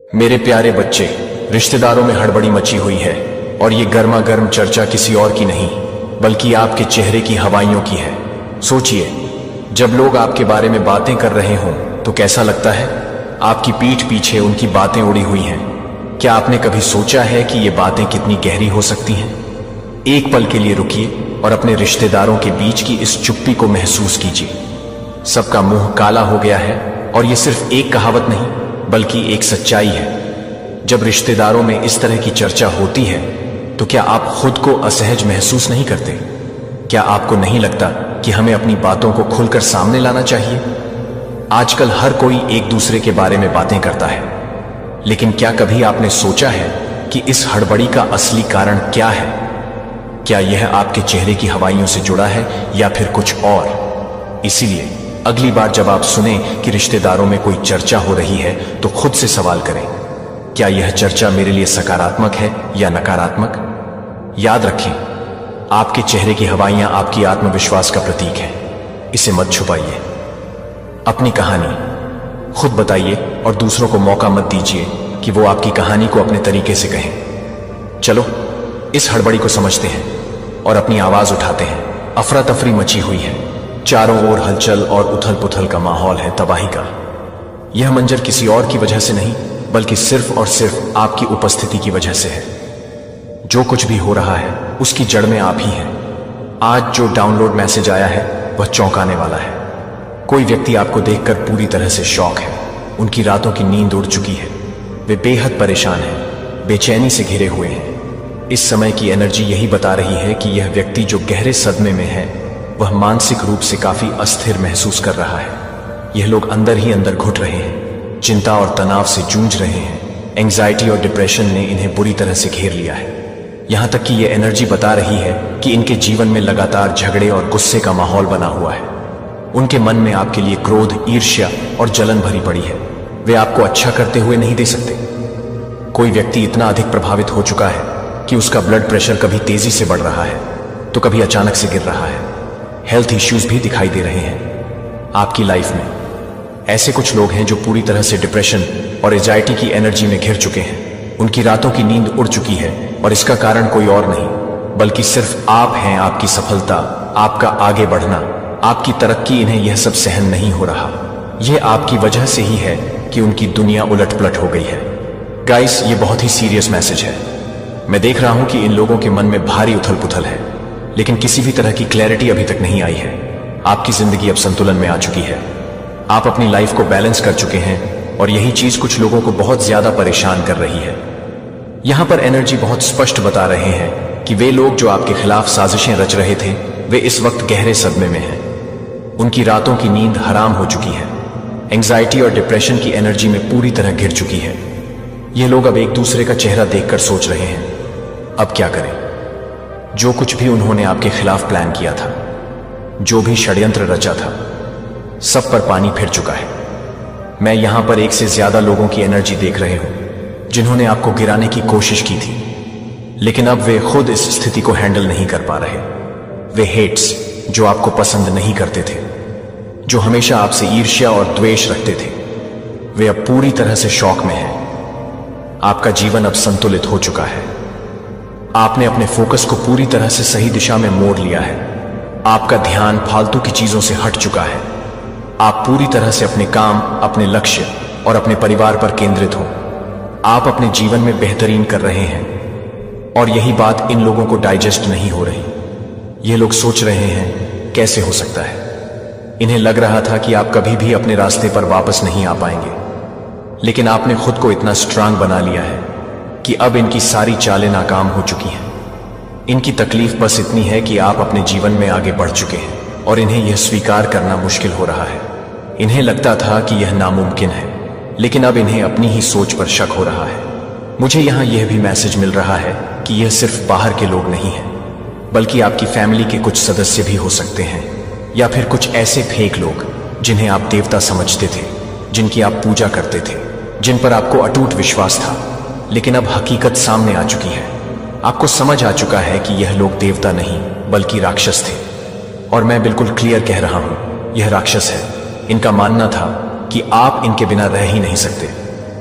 मेरे प्यारे बच्चे, रिश्तेदारों में हड़बड़ी मची हुई है और ये गर्मा गर्म चर्चा किसी और की नहीं बल्कि आपके चेहरे की हवाइयों की है। सोचिए, जब लोग आपके बारे में बातें कर रहे हों तो कैसा लगता है? आपकी पीठ पीछे उनकी बातें उड़ी हुई हैं। क्या आपने कभी सोचा है कि ये बातें कितनी गहरी हो सकती हैं? एक पल के लिए रुकिए और अपने रिश्तेदारों के बीच की इस चुप्पी को महसूस कीजिए। सबका मुंह काला हो गया है और ये सिर्फ एक कहावत नहीं बल्कि एक सच्चाई है। जब रिश्तेदारों में इस तरह की चर्चा होती है तो क्या आप खुद को असहज महसूस नहीं करते? क्या आपको नहीं लगता कि हमें अपनी बातों को खुलकर सामने लाना चाहिए? आजकल हर कोई एक दूसरे के बारे में बातें करता है, लेकिन क्या कभी आपने सोचा है कि इस हड़बड़ी का असली कारण क्या है? क्या यह आपके चेहरे की हवाइयों से जुड़ा है या फिर कुछ और? इसीलिए अगली बार जब आप सुने कि रिश्तेदारों में कोई चर्चा हो रही है तो खुद से सवाल करें, क्या यह चर्चा मेरे लिए सकारात्मक है या नकारात्मक? याद रखें, आपके चेहरे की हवाइयां आपकी आत्मविश्वास का प्रतीक है। इसे मत छुपाइए। अपनी कहानी खुद बताइए और दूसरों को मौका मत दीजिए कि वो आपकी कहानी को अपने तरीके से कहें। चलो इस हड़बड़ी को समझते हैं और अपनी आवाज उठाते हैं। अफरा तफरी मची हुई है, चारों ओर हलचल और उथल पुथल का माहौल है, तबाही का। यह मंजर किसी और की वजह से नहीं बल्कि सिर्फ और सिर्फ आपकी उपस्थिति की वजह से है। जो कुछ भी हो रहा है उसकी जड़ में आप ही हैं। आज जो डाउनलोड मैसेज आया है वह चौंकाने वाला है। कोई व्यक्ति आपको देखकर पूरी तरह से शॉक है। उनकी रातों की नींद उड़ चुकी है। वे बेहद परेशान हैं, बेचैनी से घिरे हुए हैं। इस समय की एनर्जी यही बता रही है कि यह व्यक्ति जो गहरे सदमे में है वह मानसिक रूप से काफी अस्थिर महसूस कर रहा है। यह लोग अंदर ही अंदर घुट रहे हैं, चिंता और तनाव से जूझ रहे हैं। एंजाइटी और डिप्रेशन ने इन्हें बुरी तरह से घेर लिया है। यहां तक कि यह एनर्जी बता रही है कि इनके जीवन में लगातार झगड़े और गुस्से का माहौल बना हुआ है। उनके मन में आपके लिए क्रोध, ईर्ष्या और जलन भरी पड़ी है। वे आपको अच्छा करते हुए नहीं दे सकते। कोई व्यक्ति इतना अधिक प्रभावित हो चुका है कि उसका ब्लड प्रेशर कभी तेजी से बढ़ रहा है तो कभी अचानक से गिर रहा है। हेल्थ इश्यूज भी दिखाई दे रहे हैं आपकी लाइफ में। ऐसे कुछ लोग हैं जो पूरी तरह से डिप्रेशन और एंजाइटी की एनर्जी में घिर चुके हैं। उनकी रातों की नींद उड़ चुकी है और इसका कारण कोई और नहीं बल्कि सिर्फ आप हैं। आपकी सफलता, आपका आगे बढ़ना, आपकी तरक्की, इन्हें यह सब सहन नहीं हो रहा। यह आपकी वजह से ही है कि उनकी दुनिया उलट पुलट हो गई है। गाइस, ये बहुत ही सीरियस मैसेज है। मैं देख रहा हूं कि इन लोगों के मन में भारी उथल पुथल है, लेकिन किसी भी तरह की क्लैरिटी अभी तक नहीं आई है। आपकी जिंदगी अब संतुलन में आ चुकी है। आप अपनी लाइफ को बैलेंस कर चुके हैं और यही चीज कुछ लोगों को बहुत ज्यादा परेशान कर रही है। यहां पर एनर्जी बहुत स्पष्ट बता रहे हैं कि वे लोग जो आपके खिलाफ साजिशें रच रहे थे वे इस वक्त गहरे सदमे में हैं। उनकी रातों की नींद हराम हो चुकी है। एंजाइटी और डिप्रेशन की एनर्जी में पूरी तरह घिर चुकी है। ये लोग अब एक दूसरे का चेहरा देखकर सोच रहे हैं, अब क्या करें? जो कुछ भी उन्होंने आपके खिलाफ प्लान किया था, जो भी षड्यंत्र रचा था, सब पर पानी फिर चुका है। मैं यहां पर एक से ज्यादा लोगों की एनर्जी देख रहे हूं जिन्होंने आपको गिराने की कोशिश की थी, लेकिन अब वे खुद इस स्थिति को हैंडल नहीं कर पा रहे। वे हेट्स जो आपको पसंद नहीं करते थे, जो हमेशा आपसे ईर्ष्या और द्वेष रखते थे, वे अब पूरी तरह से शॉक में हैं। आपका जीवन अब संतुलित हो चुका है। आपने अपने फोकस को पूरी तरह से सही दिशा में मोड़ लिया है। आपका ध्यान फालतू की चीजों से हट चुका है। आप पूरी तरह से अपने काम, अपने लक्ष्य और अपने परिवार पर केंद्रित हो। आप अपने जीवन में बेहतरीन कर रहे हैं और यही बात इन लोगों को डाइजेस्ट नहीं हो रही। ये लोग सोच रहे हैं, कैसे हो सकता है? इन्हें लग रहा था कि आप कभी भी अपने रास्ते पर वापस नहीं आ पाएंगे, लेकिन आपने खुद को इतना स्ट्रांग बना लिया है कि अब इनकी सारी चालें नाकाम हो चुकी हैं। इनकी तकलीफ बस इतनी है कि आप अपने जीवन में आगे बढ़ चुके हैं और इन्हें यह स्वीकार करना मुश्किल हो रहा है। इन्हें लगता था कि यह नामुमकिन है, लेकिन अब इन्हें अपनी ही सोच पर शक हो रहा है। मुझे यहां यह भी मैसेज मिल रहा है कि यह सिर्फ बाहर के लोग नहीं हैं, बल्कि आपकी फैमिली के कुछ सदस्य भी हो सकते हैं, या फिर कुछ ऐसे फेक लोग जिन्हें आप देवता समझते थे, जिनकी आप पूजा करते थे, जिन पर आपको अटूट विश्वास था। लेकिन अब हकीकत सामने आ चुकी है। आपको समझ आ चुका है कि यह लोग देवता नहीं बल्कि राक्षस थे। और मैं बिल्कुल क्लियर कह रहा हूं, यह राक्षस है। इनका मानना था कि आप इनके बिना रह ही नहीं सकते।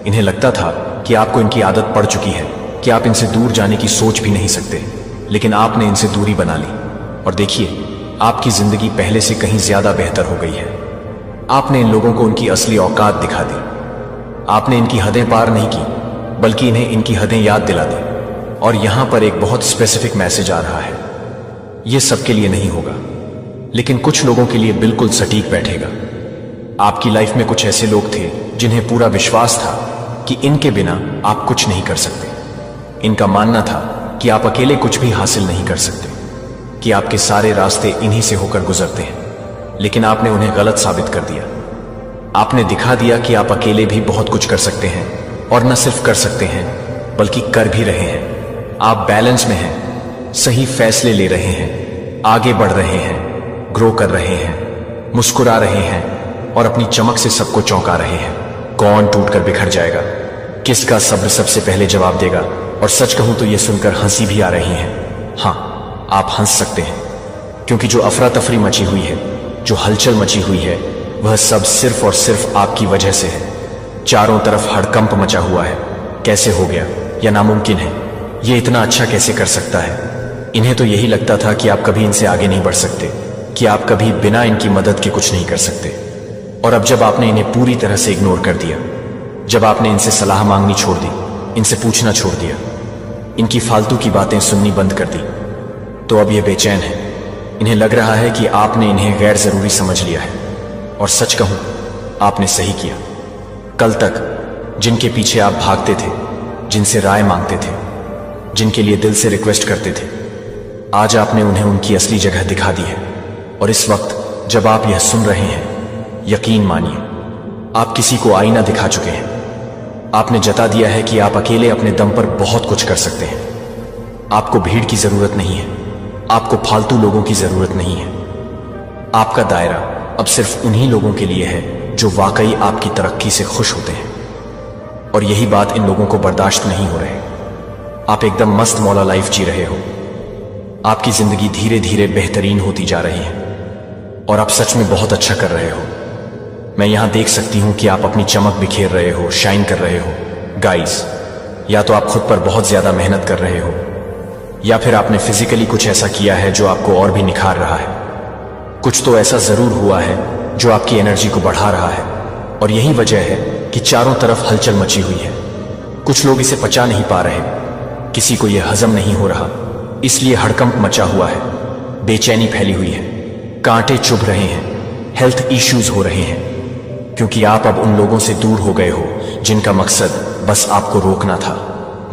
इन्हें लगता था कि आपको इनकी आदत पड़ चुकी है, कि आप इनसे दूर जाने की सोच भी नहीं सकते, लेकिन आपने इनसे दूरी बना ली। और देखिए, आपकी जिंदगी पहले से कहीं ज्यादा बेहतर हो गई है। आपने इन लोगों को उनकी असली औकात दिखा दी। आपने इनकी हदें पार नहीं की, बल्कि इन्हें इनकी हदें याद दिला दी। और यहां पर एक बहुत स्पेसिफिक मैसेज आ रहा है। यह सबके लिए नहीं होगा, लेकिन कुछ लोगों के लिए बिल्कुल सटीक बैठेगा। आपकी लाइफ में कुछ ऐसे लोग थे जिन्हें पूरा विश्वास था कि इनके बिना आप कुछ नहीं कर सकते। इनका मानना था कि आप अकेले कुछ भी हासिल नहीं कर सकते, कि आपके सारे रास्ते इन्हीं से होकर गुजरते हैं। लेकिन आपने उन्हें गलत साबित कर दिया। आपने दिखा दिया कि आप अकेले भी बहुत कुछ कर सकते हैं, और न सिर्फ कर सकते हैं बल्कि कर भी रहे हैं। आप बैलेंस में हैं, सही फैसले ले रहे हैं, आगे बढ़ रहे हैं, ग्रो कर रहे हैं, मुस्कुरा रहे हैं और अपनी चमक से सबको चौंका रहे हैं। कौन टूटकर बिखर जाएगा, किसका सब्र सबसे पहले जवाब देगा। और सच कहूं तो यह सुनकर हंसी भी आ रही है। हां, आप हंस सकते हैं, क्योंकि जो अफरा तफरी मची हुई है, जो हलचल मची हुई है, वह सब सिर्फ और सिर्फ आपकी वजह से है। चारों तरफ हड़कंप मचा हुआ है। कैसे हो गया, यह नामुमकिन है, यह इतना अच्छा कैसे कर सकता है। इन्हें तो यही लगता था कि आप कभी इनसे आगे नहीं बढ़ सकते, कि आप कभी बिना इनकी मदद के कुछ नहीं कर सकते। और अब जब आपने इन्हें पूरी तरह से इग्नोर कर दिया, जब आपने इनसे सलाह मांगनी छोड़ दी, इनसे पूछना छोड़ दिया, इनकी फालतू की बातें सुननी बंद कर दी, तो अब ये बेचैन है। इन्हें लग रहा है कि आपने इन्हें गैर जरूरी समझ लिया है। और सच कहूं, आपने सही किया। कल तक जिनके पीछे आप भागते थे, जिनसे राय मांगते थे, जिनके लिए दिल से रिक्वेस्ट करते थे, आज आपने उन्हें उनकी असली जगह दिखा दी है। और इस वक्त जब आप यह सुन रहे हैं, यकीन मानिए, आप किसी को आईना दिखा चुके हैं। आपने जता दिया है कि आप अकेले अपने दम पर बहुत कुछ कर सकते हैं। आपको भीड़ की जरूरत नहीं है, आपको फालतू लोगों की जरूरत नहीं है। आपका दायरा अब सिर्फ उन्हीं लोगों के लिए है जो वाकई आपकी तरक्की से खुश होते हैं। और यही बात इन लोगों को बर्दाश्त नहीं हो रहे। आप एकदम मस्त मौला लाइफ जी रहे हो। आपकी जिंदगी धीरे धीरे बेहतरीन होती जा रही है, और आप सच में बहुत अच्छा कर रहे हो। मैं यहां देख सकती हूं कि आप अपनी चमक बिखेर रहे हो, शाइन कर रहे हो। गाइस, या तो आप खुद पर बहुत ज्यादा मेहनत कर रहे हो, या फिर आपने फिजिकली कुछ ऐसा किया है जो आपको और भी निखार रहा है। कुछ तो ऐसा जरूर हुआ है जो आपकी एनर्जी को बढ़ा रहा है। और यही वजह है कि चारों तरफ हलचल मची हुई है। कुछ लोग इसे पचा नहीं पा रहे, किसी को यह हजम नहीं हो रहा, इसलिए हड़कंप मचा हुआ है, बेचैनी फैली हुई है, कांटे चुभ रहे हैं, हेल्थ इश्यूज हो रहे हैं, क्योंकि आप अब उन लोगों से दूर हो गए हो जिनका मकसद बस आपको रोकना था।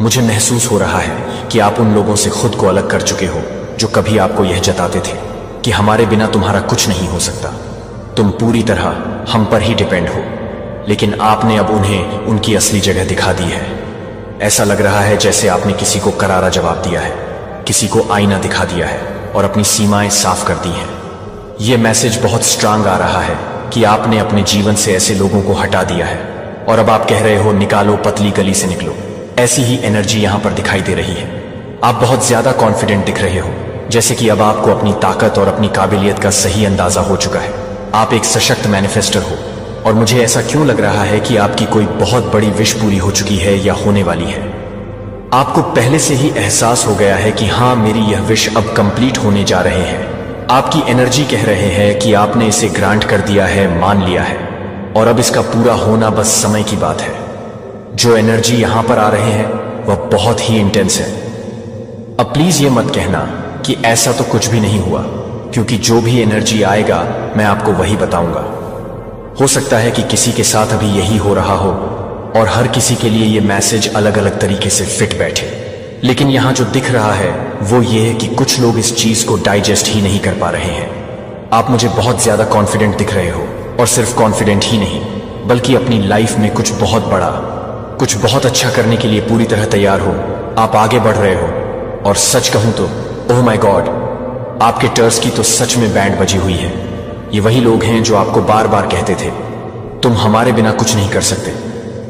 मुझे महसूस हो रहा है कि आप उन लोगों से खुद को अलग कर चुके हो जो कभी आपको यह जताते थे कि हमारे बिना तुम्हारा कुछ नहीं हो सकता, तुम पूरी तरह हम पर ही डिपेंड हो। लेकिन आपने अब उन्हें उनकी असली जगह दिखा दी है। ऐसा लग रहा है जैसे आपने किसी को करारा जवाब दिया है, किसी को आईना दिखा दिया है और अपनी सीमाएं साफ कर दी हैं। यह मैसेज बहुत स्ट्रांग आ रहा है कि आपने अपने जीवन से ऐसे लोगों को हटा दिया है, और अब आप कह रहे हो निकालो, पतली गली से निकलो। ऐसी ही एनर्जी यहां पर दिखाई दे रही है। आप बहुत ज्यादा कॉन्फिडेंट दिख रहे हो, जैसे कि अब आपको अपनी ताकत और अपनी काबिलियत का सही अंदाजा हो चुका है। आप एक सशक्त मैनिफेस्टर हो, और मुझे ऐसा क्यों लग रहा है कि आपकी कोई बहुत बड़ी विश पूरी हो चुकी है या होने वाली है। आपको पहले से ही एहसास हो गया है कि हां, मेरी यह विश अब कंप्लीट होने जा रहे हैं। आपकी एनर्जी कह रहे हैं कि आपने इसे ग्रांट कर दिया है, मान लिया है, और अब इसका पूरा होना बस समय की बात है। जो एनर्जी यहां पर आ रहे हैं वह बहुत ही इंटेंस है। अब प्लीज ये मत कहना कि ऐसा तो कुछ भी नहीं हुआ, क्योंकि जो भी एनर्जी आएगा मैं आपको वही बताऊंगा। हो सकता है कि किसी के साथ अभी यही हो रहा हो, और हर किसी के लिए ये मैसेज अलग अलग तरीके से फिट बैठे। लेकिन यहां जो दिख रहा है वो ये है कि कुछ लोग इस चीज को डाइजेस्ट ही नहीं कर पा रहे हैं। आप मुझे बहुत ज्यादा कॉन्फिडेंट दिख रहे हो, और सिर्फ कॉन्फिडेंट ही नहीं, बल्कि अपनी लाइफ में कुछ बहुत बड़ा, कुछ बहुत अच्छा करने के लिए पूरी तरह तैयार हो। आप आगे बढ़ रहे हो, और सच कहूं तो ओह माय गॉड, आपके टर्स की तो सच में बैंड बजी हुई है। ये वही लोग हैं जो आपको बार बार कहते थे तुम हमारे बिना कुछ नहीं कर सकते,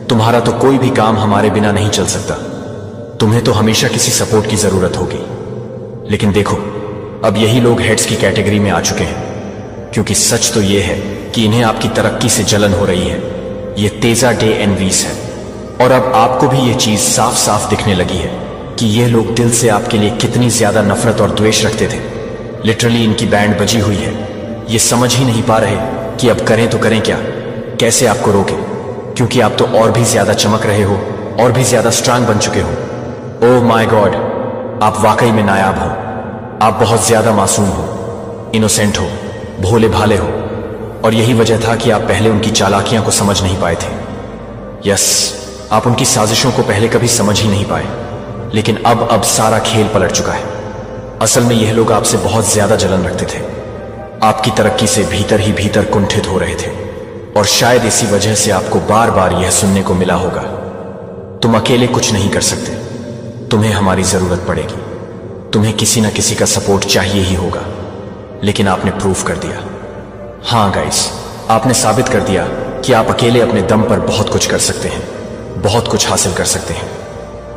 तुम्हारा तो कोई भी काम हमारे बिना नहीं चल सकता, तुम्हें तो हमेशा किसी सपोर्ट की जरूरत होगी। लेकिन देखो, अब यही लोग हेड्स की कैटेगरी में आ चुके हैं, क्योंकि सच तो यह है कि इन्हें आपकी तरक्की से जलन हो रही है। ये तेजा डे एनवीस है। और अब आपको भी ये चीज साफ साफ दिखने लगी है कि ये लोग दिल से आपके लिए कितनी ज्यादा नफरत और द्वेष रखते थे। लिटरली इनकी बैंड बजी हुई है। ये समझ ही नहीं पा रहे कि अब करें तो करें क्या, कैसे आपको रोके, क्योंकि आप तो और भी ज्यादा चमक रहे हो और भी ज्यादा स्ट्रांग बन चुके हो। ओह माय गॉड, आप वाकई में नायाब हो। आप बहुत ज्यादा मासूम हो, इनोसेंट हो, भोले भाले हो, और यही वजह था कि आप पहले उनकी चालाकियां को समझ नहीं पाए थे। यस, आप उनकी साजिशों को पहले कभी समझ ही नहीं पाए, लेकिन अब सारा खेल पलट चुका है। असल में यह लोग आपसे बहुत ज्यादा जलन रखते थे, आपकी तरक्की से भीतर ही भीतर कुंठित हो रहे थे, और शायद इसी वजह से आपको बार बार यह सुनने को मिला होगा, तुम अकेले कुछ नहीं कर सकते, तुम्हें हमारी जरूरत पड़ेगी, तुम्हें किसी ना किसी का सपोर्ट चाहिए ही होगा। लेकिन आपने प्रूफ कर दिया, हाँ गाइस, आपने साबित कर दिया कि आप अकेले अपने दम पर बहुत कुछ कर सकते हैं, बहुत कुछ हासिल कर सकते हैं।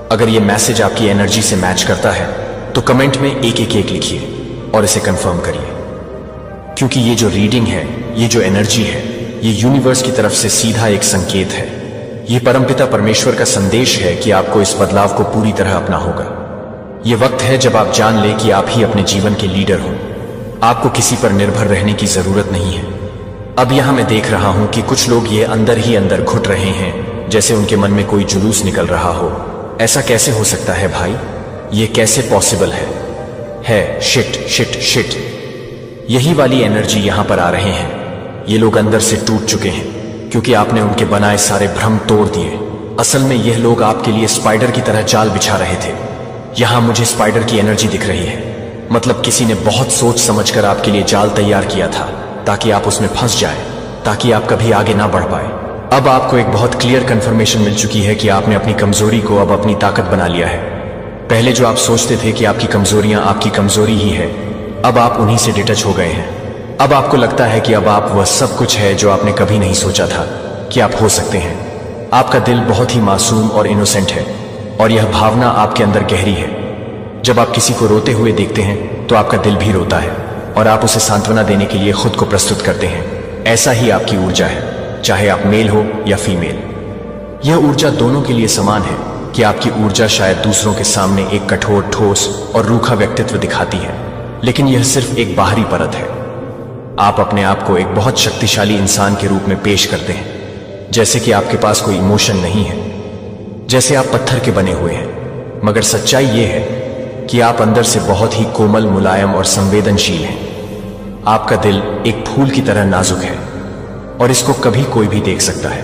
अगर यह मैसेज आपकी एनर्जी से मैच करता है तो कमेंट में एक लिखिए और इसे कंफर्म करिए, क्योंकि ये जो रीडिंग है, ये जो एनर्जी है, ये यूनिवर्स की तरफ से सीधा एक संकेत है। ये परमपिता परमेश्वर का संदेश है कि आपको इस बदलाव को पूरी तरह अपना होगा। ये वक्त है जब आप जान ले कि आप ही अपने जीवन के लीडर हो। आपको किसी पर निर्भर रहने की जरूरत नहीं है। अब यहां मैं देख रहा हूं कि कुछ लोग ये अंदर ही अंदर घुट रहे हैं, जैसे उनके मन में कोई जुलूस निकल रहा हो। ऐसा कैसे हो सकता है भाई, ये कैसे पॉसिबल है? शिट शिट शिट, यही वाली एनर्जी यहां पर आ रहे हैं। ये लोग अंदर से टूट चुके हैं क्योंकि आपने उनके बनाए सारे भ्रम तोड़ दिए। असल में यह लोग आपके लिए स्पाइडर की तरह जाल बिछा रहे थे। यहां मुझे स्पाइडर की एनर्जी दिख रही है, मतलब किसी ने बहुत सोच समझकर आपके लिए जाल तैयार किया था ताकि आप उसमें फंस जाए, ताकि आप कभी आगे ना बढ़ पाए। अब आपको एक बहुत क्लियर कंफर्मेशन मिल चुकी है कि आपने अपनी कमजोरी को अब अपनी ताकत बना लिया है। पहले जो आप सोचते थे कि आपकी कमजोरियां आपकी कमजोरी ही है, अब आप उन्हीं से डिटच हो गए हैं। अब आपको लगता है कि अब आप वह सब कुछ है जो आपने कभी नहीं सोचा था कि आप हो सकते हैं। आपका दिल बहुत ही मासूम और इनोसेंट है, और यह भावना आपके अंदर गहरी है। जब आप किसी को रोते हुए देखते हैं तो आपका दिल भी रोता है, और आप उसे सांत्वना देने के लिए खुद को प्रस्तुत करते हैं। ऐसा ही आपकी ऊर्जा है, चाहे आप मेल हो या फीमेल। यह ऊर्जा दोनों के लिए समान है कि आपकी ऊर्जा शायद दूसरों के सामने एक कठोर, ठोस और रूखा व्यक्तित्व दिखाती है, लेकिन यह सिर्फ एक बाहरी परत है। आप अपने आप को एक बहुत शक्तिशाली इंसान के रूप में पेश करते हैं, जैसे कि आपके पास कोई इमोशन नहीं है, जैसे आप पत्थर के बने हुए हैं। मगर सच्चाई यह है कि आप अंदर से बहुत ही कोमल, मुलायम और संवेदनशील हैं। आपका दिल एक फूल की तरह नाजुक है, और इसको कभी कोई भी देख सकता है।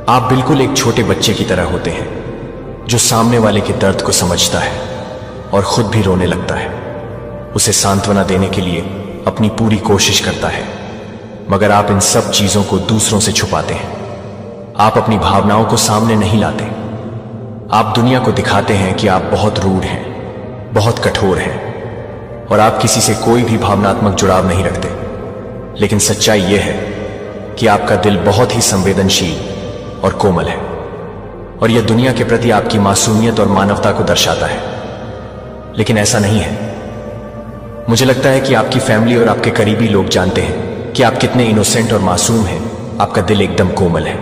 आप बिल्कुल एक छोटे बच्चे की तरह होते हैं, जो सामने वाले के दर्द को समझता है और खुद भी रोने लगता है। उसे सांत्वना देने के लिए अपनी पूरी कोशिश करता है, मगर आप इन सब चीजों को दूसरों से छुपाते हैं। आप अपनी भावनाओं को सामने नहीं लाते। आप दुनिया को दिखाते हैं कि आप बहुत रूड हैं, बहुत कठोर हैं, और आप किसी से कोई भी भावनात्मक जुड़ाव नहीं रखते। लेकिन सच्चाई यह है कि आपका दिल बहुत ही संवेदनशील और कोमल है, और यह दुनिया के प्रति आपकी मासूमियत और मानवता को दर्शाता है। लेकिन ऐसा नहीं है। मुझे लगता है कि आपकी फैमिली और आपके करीबी लोग जानते हैं कि आप कितने इनोसेंट और मासूम हैं। आपका दिल एकदम कोमल है,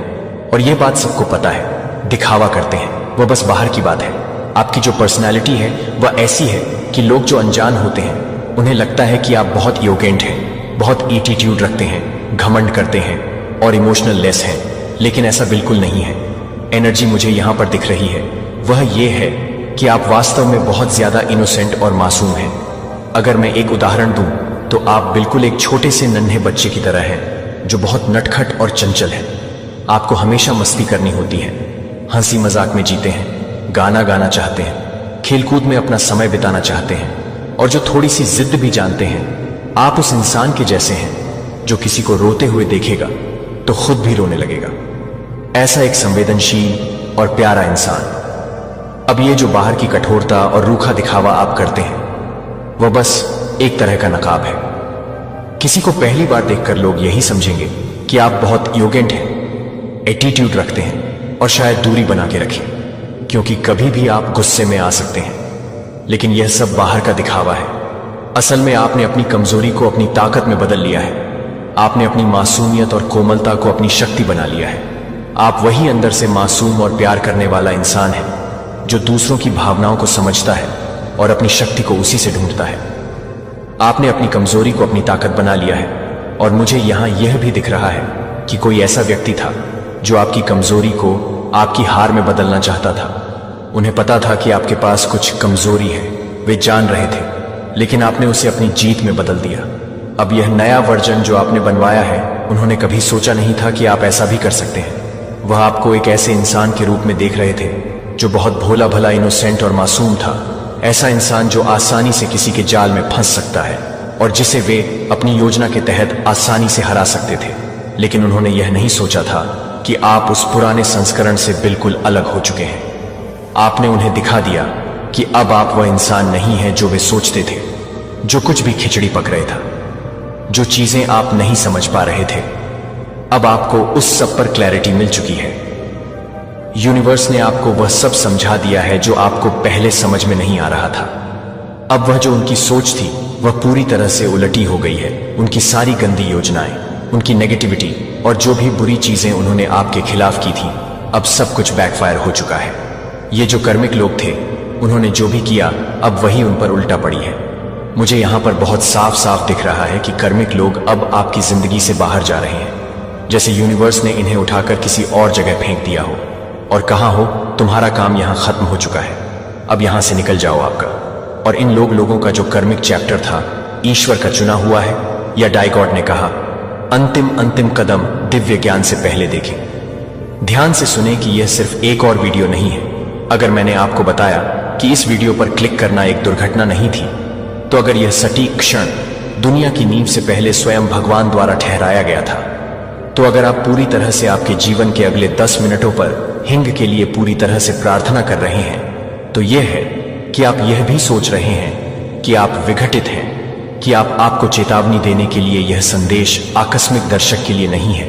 और यह बात सबको पता है। दिखावा करते हैं, वह बस बाहर की बात है। आपकी जो पर्सनैलिटी है वह ऐसी है कि लोग जो अनजान होते हैं उन्हें लगता है कि आप बहुत योगेंट हैं, बहुत एटीट्यूड रखते हैं, घमंड करते हैं और इमोशनल लेस हैं। लेकिन ऐसा बिल्कुल नहीं है। एनर्जी मुझे यहां पर दिख रही है, वह ये है कि आप वास्तव में बहुत ज्यादा इनोसेंट और मासूम हैं। अगर मैं एक उदाहरण दूं तो आप बिल्कुल एक छोटे से नन्हे बच्चे की तरह हैं, जो बहुत नटखट और चंचल है। आपको हमेशा मस्ती करनी होती है, हंसी मजाक में जीते हैं, गाना गाना चाहते हैं, खेलकूद में अपना समय बिताना चाहते हैं, और जो थोड़ी सी जिद भी जानते हैं। आप उस इंसान के जैसे हैं जो किसी को रोते हुए देखेगा तो खुद भी रोने लगेगा। ऐसा एक संवेदनशील और प्यारा इंसान। अब ये जो बाहर की कठोरता और रूखा दिखावा आप करते हैं, वह बस एक तरह का नकाब है। किसी को पहली बार देखकर लोग यही समझेंगे कि आप बहुत योगेंट हैं, एटीट्यूड रखते हैं, और शायद दूरी बना के रखें, क्योंकि कभी भी आप गुस्से में आ सकते हैं। लेकिन यह सब बाहर का दिखावा है। असल में आपने अपनी कमजोरी को अपनी ताकत में बदल लिया है। आपने अपनी मासूमियत और कोमलता को अपनी शक्ति बना लिया है। आप वही अंदर से मासूम और प्यार करने वाला इंसान है जो दूसरों की भावनाओं को समझता है और अपनी शक्ति को उसी से ढूंढता है। आपने अपनी कमजोरी को अपनी ताकत बना लिया है और मुझे यहां यह भी दिख रहा है कि कोई ऐसा व्यक्ति था जो आपकी कमजोरी को आपकी हार में बदलना चाहता था। उन्हें पता था कि आपके पास कुछ कमजोरी है, वे जान रहे थे, लेकिन आपने उसे अपनी जीत में बदल दिया। अब यह नया वर्जन जो आपने बनवाया है, उन्होंने कभी सोचा नहीं था कि आप ऐसा भी कर सकते हैं। वह आपको एक ऐसे इंसान के रूप में देख रहे थे जो बहुत भोला भला, इनोसेंट और मासूम था। ऐसा इंसान जो आसानी से किसी के जाल में फंस सकता है और जिसे वे अपनी योजना के तहत आसानी से हरा सकते थे। लेकिन उन्होंने यह नहीं सोचा था कि आप उस पुराने संस्करण से बिल्कुल अलग हो चुके हैं। आपने उन्हें दिखा दिया कि अब आप वह इंसान नहीं हैं जो वे सोचते थे, जो कुछ भी खिचड़ी पक रहे था, जो चीजें आप नहीं समझ पा रहे थे। अब आपको उस सब पर क्लैरिटी मिल चुकी है। यूनिवर्स ने आपको वह सब समझा दिया है जो आपको पहले समझ में नहीं आ रहा था। अब वह जो उनकी सोच थी वह पूरी तरह से उलटी हो गई है। उनकी सारी गंदी योजनाएं, उनकी नेगेटिविटी और जो भी बुरी चीजें उन्होंने आपके खिलाफ की थी, अब सब कुछ बैकफायर हो चुका है। ये जो कर्मिक लोग थे, उन्होंने जो भी किया अब वही उन पर उल्टा पड़ी है। मुझे यहां पर बहुत साफ साफ दिख रहा है कि कर्मिक लोग अब आपकी जिंदगी से बाहर जा रहे हैं, जैसे यूनिवर्स ने इन्हें उठाकर किसी और जगह फेंक दिया हो और कहा हो तुम्हारा काम यहां खत्म हो चुका है, अब यहां से निकल जाओ आपका। और इन लोगों का जो कर्मिक चैप्टर था ईश्वर का चुना हुआ है, या डाइगॉड ने कहा अंतिम कदम दिव्य ज्ञान से पहले देखें। ध्यान से सुने कि यह सिर्फ एक और वीडियो नहीं है। अगर मैंने आपको बताया कि इस वीडियो पर क्लिक करना एक दुर्घटना नहीं थी, तो अगर यह सटीक क्षण दुनिया की नींव से पहले स्वयं भगवान द्वारा ठहराया गया था, तो अगर आप पूरी तरह से आपके जीवन के अगले 10 मिनटों पर हिंग के लिए पूरी तरह से प्रार्थना कर रहे हैं, तो यह है कि आप यह भी सोच रहे हैं कि आप विघटित हैं, कि आपको चेतावनी देने के लिए यह संदेश आकस्मिक दर्शक के लिए नहीं है।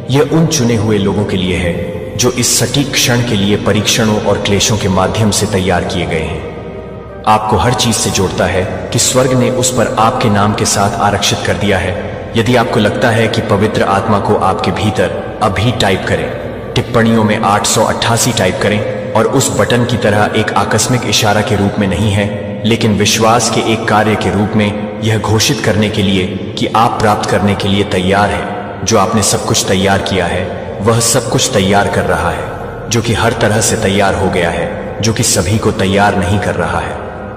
यह उन चुने हुए लोगों के लिए है जो इस सटीक क्षण के लिए परीक्षणों और क्लेशों के माध्यम से तैयार किए गए हैं। आपको हर चीज से जोड़ता है कि स्वर्ग ने उस पर आपके नाम के साथ आरक्षित कर दिया है। यदि आपको लगता है कि पवित्र आत्मा को आपके भीतर अभी टाइप करें, टिप्पणियों में 888 टाइप करें और उस बटन की तरह एक आकस्मिक इशारा के रूप में नहीं है, लेकिन विश्वास के एक कार्य के रूप में यह घोषित करने के लिए कि आप प्राप्त करने के लिए तैयार हैं। जो आपने सब कुछ तैयार किया है वह सब कुछ तैयार कर रहा है, जो कि हर तरह से तैयार हो गया है, जो कि सभी को तैयार नहीं कर रहा है।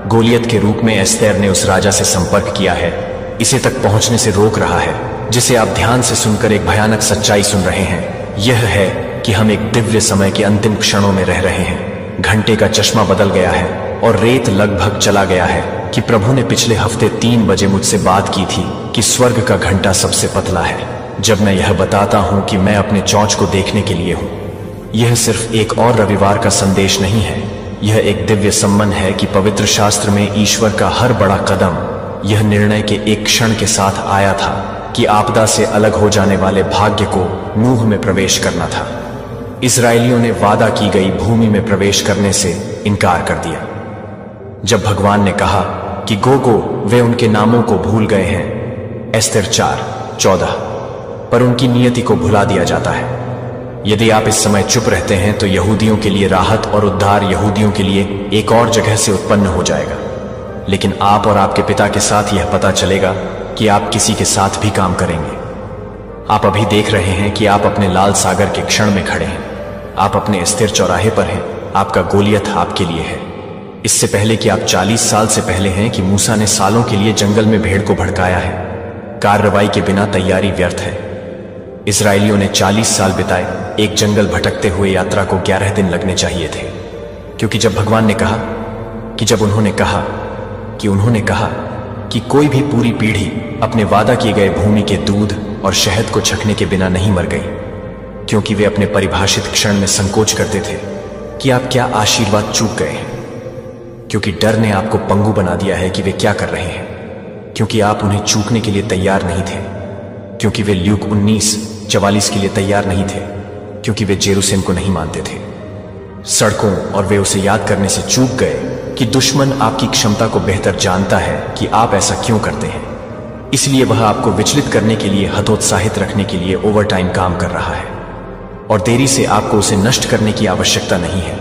गोलियत के रूप में एस्तेर ने उस राजा से संपर्क किया है, इसे तक पहुंचने से रोक रहा है, जिसे आप ध्यान से सुनकर एक भयानक सच्चाई सुन रहे हैं। यह है कि हम एक दिव्य समय के अंतिम क्षणों में रह रहे हैं। घंटे का चश्मा बदल गया है और रेत लगभग चला गया है कि प्रभु ने पिछले हफ्ते 3 बजे मुझसे बात की थी कि स्वर्ग का घंटा सबसे पतला है। जब मैं यह बताता हूं कि मैं अपने चौंच को देखने के लिए हूं, यह सिर्फ एक और रविवार का संदेश नहीं है, यह एक दिव्य सम्मन है कि पवित्र शास्त्र में ईश्वर का हर बड़ा कदम यह निर्णय के एक क्षण के साथ आया था कि आपदा से अलग हो जाने वाले भाग्य को नूह में प्रवेश करना था। इस्राएलियों ने वादा की गई भूमि में प्रवेश करने से इनकार कर दिया। जब भगवान ने कहा कि गो वे उनके नामों को भूल गए हैं, एस्तेर 4:14, पर उनकी नियति को भुला दिया जाता है। यदि आप इस समय चुप रहते हैं तो यहूदियों के लिए राहत और उद्धार यहूदियों के लिए एक और जगह से उत्पन्न हो जाएगा, लेकिन आप और आपके पिता के साथ यह पता चलेगा कि आप किसी के साथ भी काम करेंगे। आप अभी देख रहे हैं कि आप अपने लाल सागर के क्षण में खड़े हैं, आप अपने स्थिर चौराहे पर हैं, आपका गोलियत आपके लिए है। इससे पहले कि आप 40 साल से पहले हैं कि मूसा ने सालों के लिए जंगल में भेड़ को भड़काया है। कार्रवाई के बिना तैयारी व्यर्थ है। इस्राएलियों ने 40 साल बिताए, एक जंगल भटकते हुए यात्रा को 11 दिन लगने चाहिए थे, क्योंकि जब भगवान ने कहा कि उन्होंने कहा कि कोई भी पूरी पीढ़ी अपने वादा किए गए भूमि के दूध और शहद को चखने के बिना नहीं मर गई, क्योंकि वे अपने परिभाषित क्षण में संकोच करते थे कि आप क्या आशीर्वाद चूक गए हैं, क्योंकि डर ने आपको पंगु बना दिया है कि वे क्या कर रहे हैं, क्योंकि आप उन्हें चूकने के लिए तैयार नहीं थे, क्योंकि वे ल्यूक 19:44 के लिए तैयार नहीं थे, क्योंकि वे जेरूसलेम को नहीं मानते थे सड़कों, और वे उसे याद करने से चूक गए कि दुश्मन आपकी क्षमता को बेहतर जानता है कि आप ऐसा क्यों करते हैं। इसलिए वह आपको विचलित करने के लिए, हतोत्साहित रखने के लिए ओवरटाइम काम कर रहा है। और देरी से आपको उसे नष्ट करने की आवश्यकता नहीं है।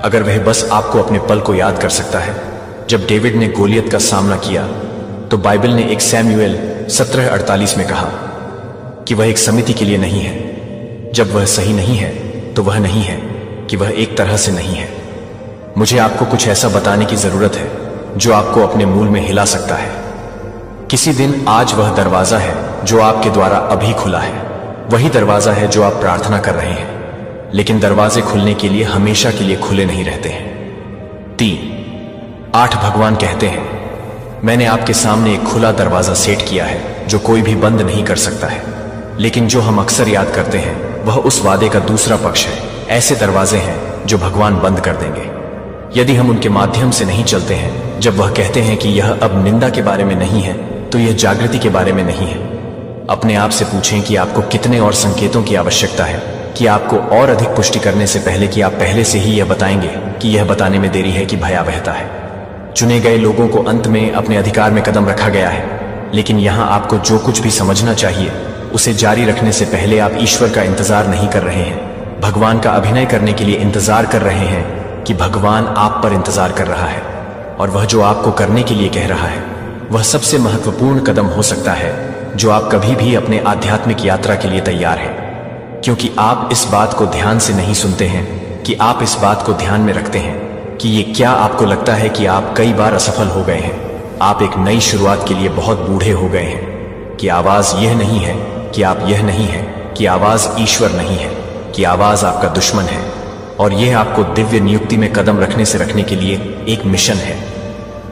अगर वह बस आपको अपने पल को याद कर सकता है जब डेविड ने गोलियत का सामना किया, तो बाइबल ने 1 सैमुएल 17:48 में कहा कि वह एक समिति के लिए नहीं है। जब वह सही नहीं है तो वह नहीं है कि वह एक तरह से नहीं है। मुझे आपको कुछ ऐसा बताने की जरूरत है जो आपको अपने मूल में हिला सकता है। किसी दिन आज वह दरवाजा है जो आपके द्वारा अभी खुला है, वही दरवाजा है जो आप प्रार्थना कर रहे हैं, लेकिन दरवाजे खुलने के लिए हमेशा के लिए खुले नहीं रहते हैं। 3-8 भगवान कहते हैं, मैंने आपके सामने एक खुला दरवाजा सेट किया है जो कोई भी बंद नहीं कर सकता है। लेकिन जो हम अक्सर याद करते हैं वह उस वादे का दूसरा पक्ष है। ऐसे दरवाजे हैं जो भगवान बंद कर देंगे यदि हम उनके माध्यम से नहीं चलते हैं। जब वह कहते हैं कि यह अब निंदा के बारे में नहीं है तो यह जागृति के बारे में नहीं है। अपने आप से पूछें कि आपको कितने और संकेतों की आवश्यकता है कि आपको और अधिक पुष्टि करने से पहले कि आप पहले से ही यह बताएंगे कि यह बताने में देरी है कि भयावहता है। चुने गए लोगों को अंत में अपने अधिकार में कदम रखा गया है, लेकिन यहां आपको जो कुछ भी समझना चाहिए उसे जारी रखने से पहले आप ईश्वर का इंतजार नहीं कर रहे हैं, भगवान का अभिनय करने के लिए इंतजार कर रहे हैं कि भगवान आप पर इंतजार कर रहा है और वह जो आपको करने के लिए कह रहा है वह सबसे महत्वपूर्ण कदम हो सकता है जो आप कभी भी अपने आध्यात्मिक यात्रा के लिए तैयार हैं। क्योंकि आप इस बात को ध्यान से नहीं सुनते हैं कि आप इस बात को ध्यान में रखते हैं कि ये क्या आपको लगता है कि आप कई बार असफल हो गए हैं, आप एक नई शुरुआत के लिए बहुत बूढ़े हो गए हैं, कि आवाज यह नहीं है कि आप यह नहीं है, कि आवाज ईश्वर नहीं है, कि आवाज आपका दुश्मन है और यह आपको दिव्य नियुक्ति में कदम रखने से रखने के लिए एक मिशन है।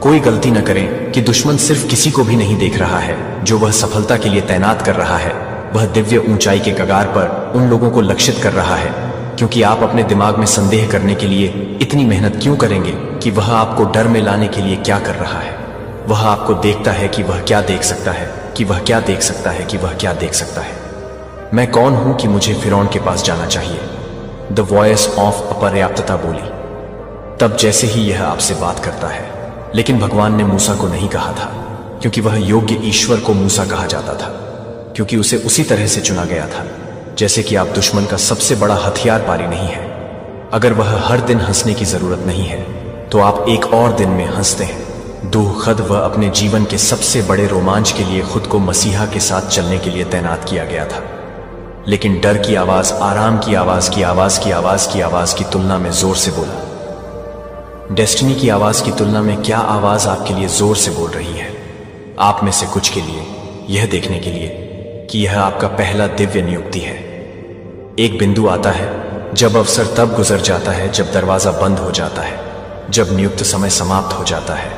कोई गलती न करें कि दुश्मन सिर्फ किसी को भी नहीं देख रहा है जो वह सफलता के लिए तैनात कर रहा है, वह दिव्य ऊंचाई के कगार पर उन लोगों को लक्षित कर रहा है। क्योंकि आप अपने दिमाग में संदेह करने के लिए इतनी मेहनत क्यों करेंगे कि वह आपको डर में लाने के लिए क्या कर रहा है। वह आपको देखता है कि वह क्या देख सकता है, कि वह क्या देख सकता है, कि वह क्या देख सकता है। मैं कौन हूं कि मुझे फिरौन के पास जाना चाहिए? द वॉइस ऑफ अपर्याप्तता बोली तब जैसे ही यह आपसे बात करता है। लेकिन भगवान ने मूसा को नहीं कहा था, क्योंकि वह योग्य ईश्वर को मूसा कहा जाता था, क्योंकि उसे उसी तरह से चुना गया था जैसे कि आप दुश्मन का सबसे बड़ा हथियार पारी नहीं है। अगर वह हर दिन हंसने की जरूरत नहीं है तो आप एक और दिन में हंसते हैं। दूखद वह अपने जीवन के सबसे बड़े रोमांच के लिए खुद को मसीहा के साथ चलने के लिए तैनात किया गया था। लेकिन डर की आवाज, आराम की आवाज की आवाज की आवाज की आवाज की तुलना में जोर से बोला। डेस्टिनी की आवाज की तुलना में क्या आवाज आपके लिए जोर से बोल रही है? आप में से कुछ के लिए यह देखने के लिए कि यह आपका पहला दिव्य नियुक्ति है। एक बिंदु आता है जब अवसर तब गुजर जाता है जब दरवाजा बंद हो जाता है, जब नियुक्त समय समाप्त हो जाता है।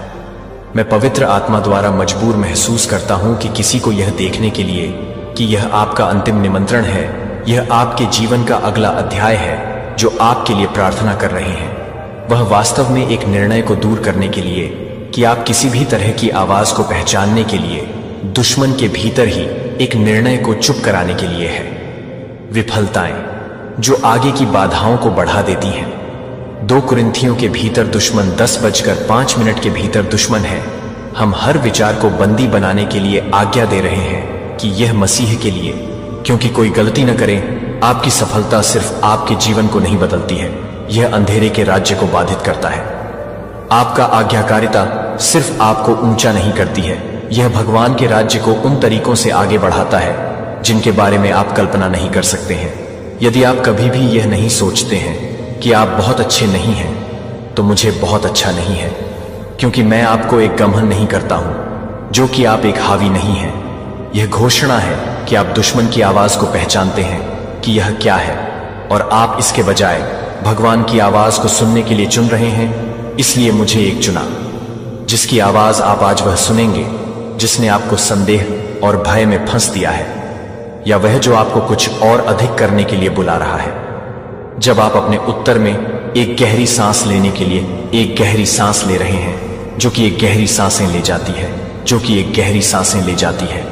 मैं पवित्र आत्मा द्वारा मजबूर महसूस करता हूं कि किसी को यह देखने के लिए कि यह आपका अंतिम निमंत्रण है, यह आपके जीवन का अगला अध्याय है जो आपके लिए प्रार्थना कर रहे हैं। वह वास्तव में एक निर्णय को दूर करने के लिए कि आप किसी भी तरह की आवाज को पहचानने के लिए दुश्मन के भीतर ही एक निर्णय को चुप कराने के लिए है। विफलताएं जो आगे की बाधाओं को बढ़ा देती हैं। 2 कुरिन्थियों के भीतर दुश्मन 10:05 के भीतर दुश्मन है। हम हर विचार को बंदी बनाने के लिए आज्ञा दे रहे हैं कि यह मसीह के लिए, क्योंकि कोई गलती न करें, आपकी सफलता सिर्फ आपके जीवन को नहीं बदलती है, यह अंधेरे के राज्य को बाधित करता है। आपका आज्ञाकारिता सिर्फ आपको ऊंचा नहीं करती है, यह भगवान के राज्य को उन तरीकों से आगे बढ़ाता है जिनके बारे में आप कल्पना नहीं कर सकते हैं। यदि आप कभी भी यह नहीं सोचते हैं कि आप बहुत अच्छे नहीं हैं, तो मुझे बहुत अच्छा नहीं है, क्योंकि मैं आपको एक गमन नहीं करता हूं जो कि आप एक हावी नहीं हैं। यह घोषणा है कि आप दुश्मन की आवाज को पहचानते हैं कि यह क्या है, और आप इसके बजाय भगवान की आवाज को सुनने के लिए चुन रहे हैं। इसलिए मुझे एक चुना जिसकी आवाज आप आज वह सुनेंगे जिसने आपको संदेह और भय में फंस दिया है, या वह जो आपको कुछ और अधिक करने के लिए बुला रहा है। जब आप अपने उत्तर में एक गहरी सांस लेने के लिए एक गहरी सांस ले रहे हैं जो कि एक गहरी सांसें ले जाती है, जो कि एक गहरी सांसें ले जाती है।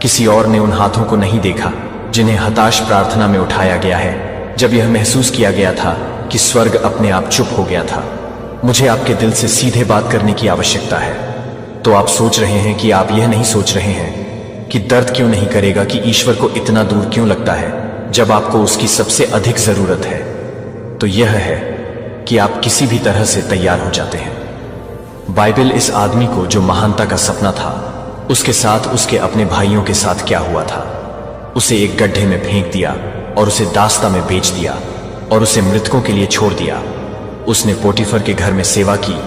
किसी और ने उन हाथों को नहीं देखा जिन्हें हताश प्रार्थना में उठाया गया है, जब यह महसूस किया गया था कि स्वर्ग अपने आप चुप हो गया था। मुझे आपके दिल से सीधे बात करने की आवश्यकता है। तो आप सोच रहे हैं कि आप यह नहीं सोच रहे हैं कि दर्द क्यों नहीं करेगा, कि ईश्वर को इतना दूर क्यों लगता है जब आपको उसकी सबसे अधिक जरूरत है, तो यह है कि आप किसी भी तरह से तैयार हो जाते हैं। बाइबल इस आदमी को जो महानता का सपना था, उसके साथ उसके अपने भाइयों के साथ क्या हुआ था। उसे एक गड्ढे में फेंक दिया और उसे दास्ता में बेच दिया और उसे मृतकों के लिए छोड़ दिया। उसने पोटीफर के घर में सेवा की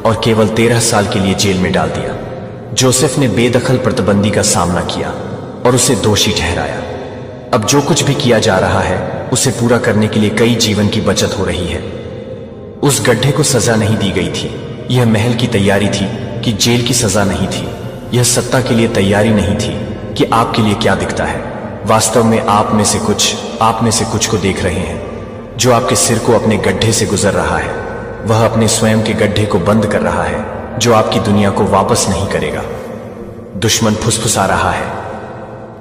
और केवल 13 साल के लिए जेल में डाल दिया। जोसेफ ने बेदखल प्रतिबंधी का सामना किया और उसे दोषी ठहराया। अब जो कुछ भी किया जा रहा है, उसे पूरा करने के लिए कई जीवन की बचत हो रही है। उस गड्ढे को सजा नहीं दी गई थी, यह महल की तैयारी थी कि जेल की सजा नहीं थी। यह सत्ता के लिए तैयारी नहीं थी कि आपके लिए क्या दिखता है। वास्तव में आप में से कुछ को देख रहे हैं जो आपके सिर को अपने गड्ढे से गुजर रहा है। वह अपने स्वयं के गड्ढे को बंद कर रहा है जो आपकी दुनिया को वापस नहीं करेगा। दुश्मन फुसफुसा रहा है,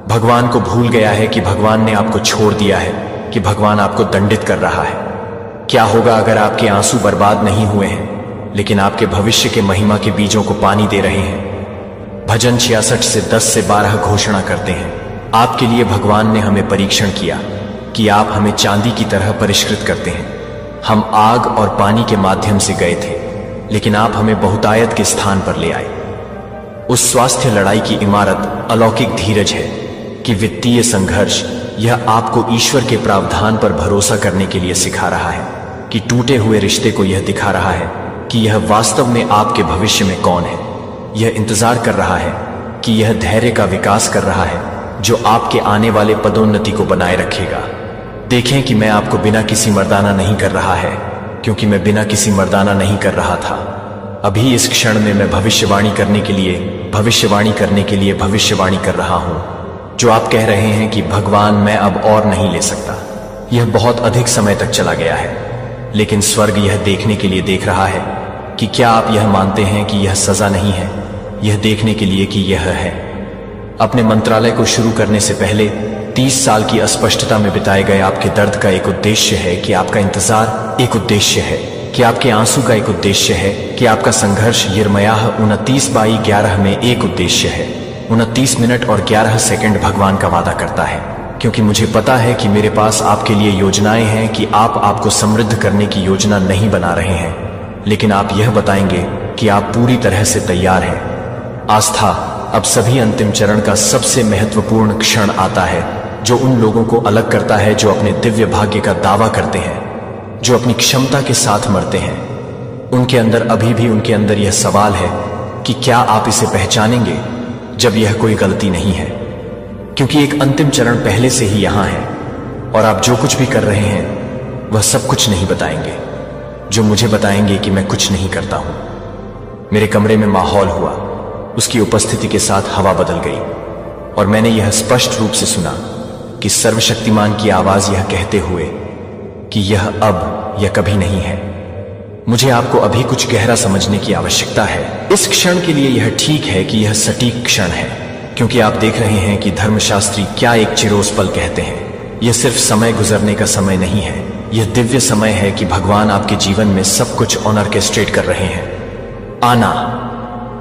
भगवान को भूल गया है कि भगवान ने आपको छोड़ दिया है, कि भगवान आपको दंडित कर रहा है। क्या होगा अगर आपके आंसू बर्बाद नहीं हुए हैं, लेकिन आपके भविष्य के महिमा के बीजों को पानी दे रहे हैं। भजन 66 से 10 से 12 घोषणा करते हैं, आपके लिए भगवान ने हमें परीक्षण किया कि आप हमें चांदी की तरह परिष्कृत करते हैं। हम आग और पानी के माध्यम से गए थे, लेकिन आप हमें बहुतायत के स्थान पर ले आए। उस स्वास्थ्य लड़ाई की इमारत अलौकिक धीरज है कि वित्तीय संघर्ष, यह आपको ईश्वर के प्रावधान पर भरोसा करने के लिए सिखा रहा है, कि टूटे हुए रिश्ते को यह दिखा रहा है कि यह वास्तव में आपके भविष्य में कौन है। यह इंतजार कर रहा है कि यह धैर्य का विकास कर रहा है जो आपके आने वाले पदोन्नति को बनाए रखेगा। देखें कि मैं आपको बिना किसी मर्दाना नहीं कर रहा है, क्योंकि मैं बिना किसी मर्दाना नहीं कर रहा था। अभी इस क्षण में मैं भविष्यवाणी करने के लिए भविष्यवाणी कर रहा हूं। जो आप कह रहे हैं कि भगवान मैं अब और नहीं ले सकता, यह बहुत अधिक समय तक चला गया है, लेकिन स्वर्ग यह देखने के लिए देख रहा है कि क्या आप यह मानते हैं कि यह सजा नहीं है, यह देखने के लिए कि यह है। अपने मंत्रालय को शुरू करने से पहले 30 साल की अस्पष्टता में बिताए गए आपके दर्द का एक उद्देश्य है, कि आपका इंतजार एक उद्देश्य है, कि आपके आंसू का एक उद्देश्य है, कि आपका संघर्ष यिर्मयाह 29:11 में एक उद्देश्य है। 29 मिनट और 11 सेकंड भगवान का वादा करता है, क्योंकि मुझे पता है कि मेरे पास आपके लिए योजनाएं हैं, कि आप आपको समृद्ध करने की योजना नहीं बना रहे हैं, लेकिन आप यह बताएंगे कि आप पूरी तरह से तैयार हैं। आस्था। अब सभी अंतिम चरण का सबसे महत्वपूर्ण क्षण आता है, जो उन लोगों को अलग करता है जो अपने दिव्य भाग्य का दावा करते हैं, जो अपनी क्षमता के साथ मरते हैं। उनके अंदर अभी भी उनके अंदर यह सवाल है कि क्या आप इसे पहचानेंगे जब यह कोई गलती नहीं है, क्योंकि एक अंतिम चरण पहले से ही यहां है और आप जो कुछ भी कर रहे हैं वह सब कुछ नहीं बताएंगे, जो मुझे बताएंगे कि मैं कुछ नहीं करता हूं। मेरे कमरे में माहौल हुआ, उसकी उपस्थिति के साथ हवा बदल गई और मैंने यह स्पष्ट रूप से सुना कि सर्वशक्तिमान की आवाज यह कहते हुए कि यह अब या कभी नहीं है। मुझे आपको अभी कुछ गहरा समझने की आवश्यकता है। इस क्षण के लिए यह ठीक है कि यह सटीक क्षण है, क्योंकि आप देख रहे हैं कि धर्मशास्त्री क्या एक चिरोस पल कहते हैं। यह सिर्फ समय गुजरने का समय नहीं है, यह दिव्य समय है कि भगवान आपके जीवन में सब कुछ ऑर्केस्ट्रेट कर रहे हैं। आना।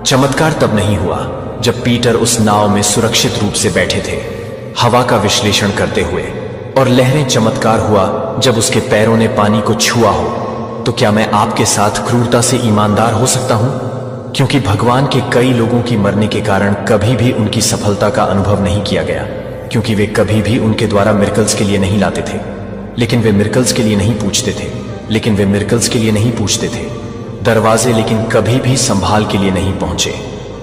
चमत्कार तब नहीं हुआ जब पीटर उस नाव में सुरक्षित रूप से बैठे थे, हवा का विश्लेषण करते हुए, और लहरें। चमत्कार हुआ जब उसके पैरों ने पानी को छुआ हो। तो क्या मैं आपके साथ क्रूरता से ईमानदार हो सकता हूं? क्योंकि भगवान के कई लोगों की मरने के कारण कभी भी उनकी सफलता का अनुभव नहीं किया गया, क्योंकि वे कभी भी उनके द्वारा मिरेकल्स के लिए नहीं लाते थे, लेकिन वे मिरेकल्स के लिए नहीं पूछते थे, दरवाजे, लेकिन कभी भी संभाल के लिए नहीं पहुंचे।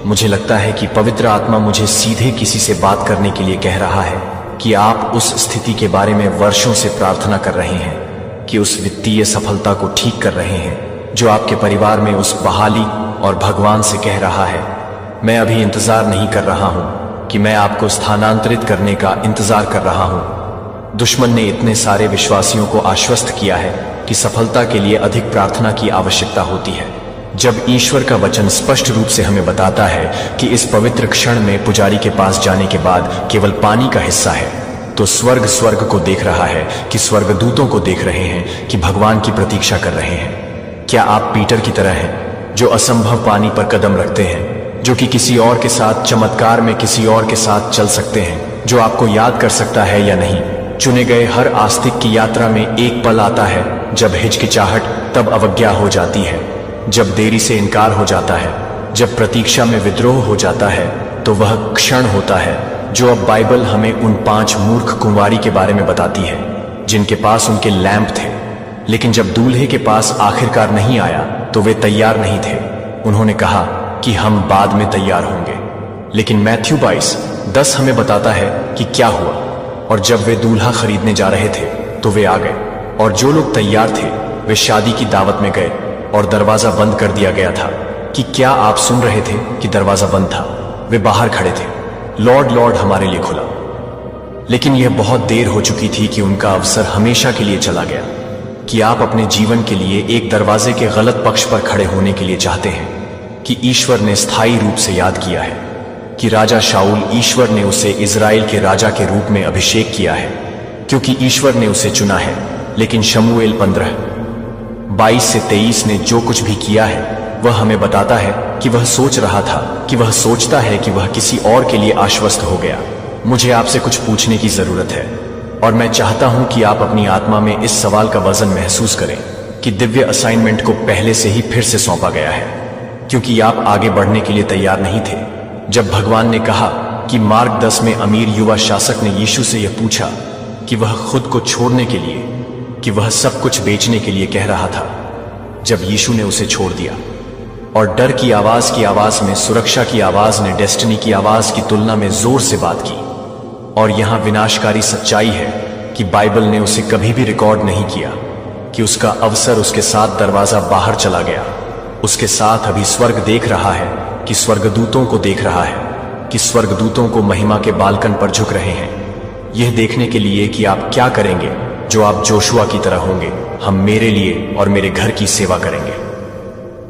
मुझे लगता है कि पवित्र आत्मा मुझे सीधे किसी से बात करने के लिए कह रहा है कि आप उस स्थिति के बारे में वर्षों से प्रार्थना कर रहे हैं, कि उस वित्तीय सफलता को ठीक कर रहे हैं जो आपके परिवार में उस बहाली, और भगवान से कह रहा है, मैं अभी इंतजार नहीं कर रहा हूं कि मैं आपको स्थानांतरित करने का इंतजार कर रहा हूं। दुश्मन ने इतने सारे विश्वासियों को आश्वस्त किया है कि सफलता के लिए अधिक प्रार्थना की आवश्यकता होती है। जब ईश्वर का वचन स्पष्ट रूप से हमें बताता है कि इस पवित्र क्षण में पुजारी के पास जाने के बाद केवल पानी का हिस्सा है, तो स्वर्ग को देख रहा है, कि स्वर्गदूतों को देख रहे हैं कि भगवान की प्रतीक्षा कर रहे हैं। क्या आप पीटर की तरह हैं, जो असंभव पानी पर कदम रखते हैं, जो कि किसी और के साथ चमत्कार में किसी और के साथ चल सकते हैं, जो आपको याद कर सकता है या नहीं, चुने गए हर आस्तिक की यात्रा में एक पल आता है जब हिचकिचाहट, तब अवज्ञा हो जाती है, जब देरी से इनकार हो जाता है, जब प्रतीक्षा में विद्रोह हो जाता है, तो वह क्षण होता है जो अब बाइबल हमें उन 5 मूर्ख कुंवारी के बारे में बताती है जिनके पास उनके लैंप थे, लेकिन जब दूल्हे के पास आखिरकार नहीं आया तो वे तैयार नहीं थे। उन्होंने कहा कि हम बाद में तैयार होंगे। लेकिन मैथ्यू 22:10 हमें बताता है कि क्या हुआ। और जब वे दूल्हा खरीदने जा रहे थे तो वे आ गए, और जो लोग तैयार थे वे शादी की दावत में गए और दरवाजा बंद कर दिया गया था। कि क्या आप सुन रहे थे कि दरवाजा बंद था? वे बाहर खड़े थे, लॉर्ड लॉर्ड हमारे लिए खुला। लेकिन यह बहुत देर हो चुकी थी कि उनका अवसर हमेशा के लिए चला गया। कि आप अपने जीवन के लिए एक दरवाजे के गलत पक्ष पर खड़े होने के लिए चाहते हैं, कि ईश्वर ने स्थायी रूप से याद किया है कि राजा शाऊल, ईश्वर ने उसे इजराइल के राजा के रूप में अभिषेक किया है क्योंकि ईश्वर ने उसे चुना है। लेकिन शमूएल 15:22 से 23 ने जो कुछ भी किया है वह हमें बताता है कि वह सोच रहा था, कि वह सोचता है कि वह किसी और के लिए आश्वस्त हो गया। मुझे आपसे कुछ पूछने की जरूरत है, और मैं चाहता हूं कि आप अपनी आत्मा में इस सवाल का वजन महसूस करें कि दिव्य असाइनमेंट को पहले से ही फिर से सौंपा गया है, क्योंकि आप आगे बढ़ने के लिए तैयार नहीं थे। जब भगवान ने कहा कि मार्क 10 में अमीर युवा शासक ने यीशु से यह पूछा कि वह खुद को छोड़ने के लिए, कि वह सब कुछ बेचने के लिए कह रहा था, जब यीशु ने उसे छोड़ दिया, और डर की आवाज में सुरक्षा की आवाज ने डेस्टिनी की आवाज की तुलना में जोर से बात की। और यहां विनाशकारी सच्चाई है कि बाइबल ने उसे कभी भी रिकॉर्ड नहीं किया कि उसका अवसर उसके साथ दरवाजा बाहर चला गया। उसके साथ अभी स्वर्ग देख रहा है, कि स्वर्गदूतों को देख रहा है, कि स्वर्गदूतों को महिमा के बालकन पर झुक रहे हैं, यह देखने के लिए कि आप क्या करेंगे जो आप जोशुआ की तरह होंगे। हम मेरे लिए और मेरे घर की सेवा करेंगे।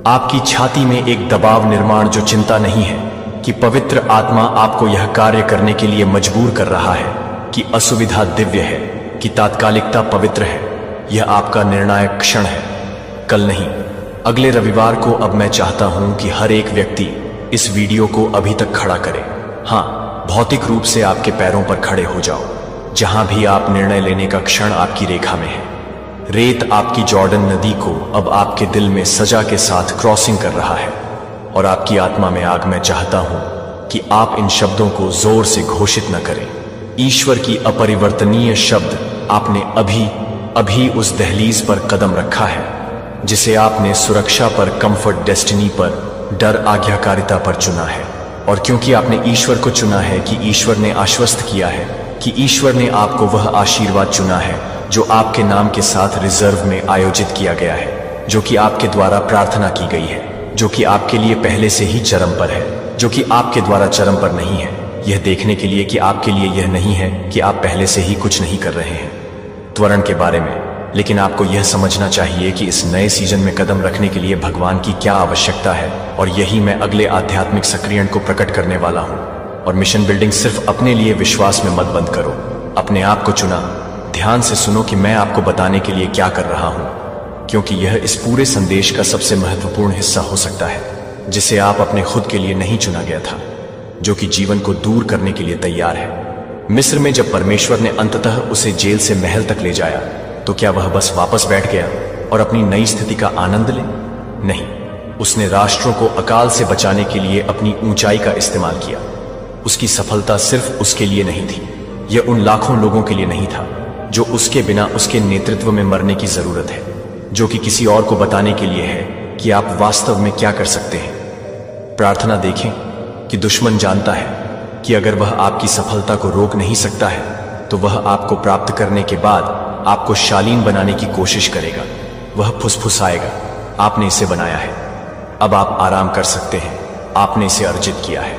आपकी छाती में एक दबाव निर्माण जो चिंता नहीं है कि पवित्र आत्मा आपको यह कार्य करने के लिए मजबूर कर रहा है, कि असुविधा दिव्य है, कि तात्कालिकता पवित्र है। यह आपका निर्णायक क्षण है, कल नहीं, अगले रविवार को। अब मैं चाहता हूं कि हर एक व्यक्ति इस वीडियो को अभी तक खड़ा करे। हां, भौतिक रूप से आपके पैरों पर खड़े हो जाओ, जहां भी आप निर्णय लेने का क्षण आपकी रेखा में है। रेत आपकी जॉर्डन नदी को अब आपके दिल में सजा के साथ क्रॉसिंग कर रहा है, और आपकी आत्मा में आग। मैं चाहता हूं कि आप इन शब्दों को जोर से घोषित न करें। ईश्वर की अपरिवर्तनीय शब्द, आपने अभी अभी उस दहलीज पर कदम रखा है जिसे आपने सुरक्षा पर, कंफर्ट, डेस्टिनी पर, डर, आज्ञाकारिता पर चुना है। और क्योंकि आपने ईश्वर को चुना है, कि ईश्वर ने आश्वस्त किया है, कि ईश्वर ने आपको वह आशीर्वाद चुना है जो आपके नाम के साथ रिजर्व में आयोजित किया गया है, जो कि आपके द्वारा प्रार्थना की गई है, जो कि आपके लिए पहले से ही चरम पर है, जो कि आपके द्वारा चरम पर नहीं है, यह देखने के लिए कि आपके लिए यह नहीं है कि आप पहले से ही कुछ नहीं कर रहे हैं त्वरण के बारे में। लेकिन आपको यह समझना चाहिए कि इस नए सीजन में कदम रखने के लिए भगवान की क्या आवश्यकता है, और यही मैं अगले आध्यात्मिक सक्रियण को प्रकट करने वाला हूं। और मिशन बिल्डिंग सिर्फ अपने लिए विश्वास में मत बंद करो, अपने आप को चुना। ध्यान से सुनो कि मैं आपको बताने के लिए क्या कर रहा हूं, क्योंकि यह इस पूरे संदेश का सबसे महत्वपूर्ण हिस्सा हो सकता है, जिसे आप अपने खुद के लिए नहीं चुना गया था, जो कि जीवन को दूर करने के लिए तैयार है। मिस्र में जब परमेश्वर ने अंततः उसे जेल से महल तक ले जाया, तो क्या वह बस वापस बैठ गया और अपनी नई स्थिति का आनंद ले? नहीं, उसने राष्ट्रों को अकाल से बचाने के लिए अपनी ऊंचाई का इस्तेमाल किया। उसकी सफलता सिर्फ उसके लिए नहीं थी, यह उन लाखों लोगों के लिए नहीं था जो उसके बिना उसके नेतृत्व में मरने की जरूरत है, जो कि किसी और को बताने के लिए है कि आप वास्तव में क्या कर सकते हैं। प्रार्थना देखें कि दुश्मन जानता है कि अगर वह आपकी सफलता को रोक नहीं सकता है, तो वह आपको प्राप्त करने के बाद आपको शालीन बनाने की कोशिश करेगा। वह फुसफुसाएगा, आपने इसे बनाया है, अब आप आराम कर सकते हैं, आपने इसे अर्जित किया है।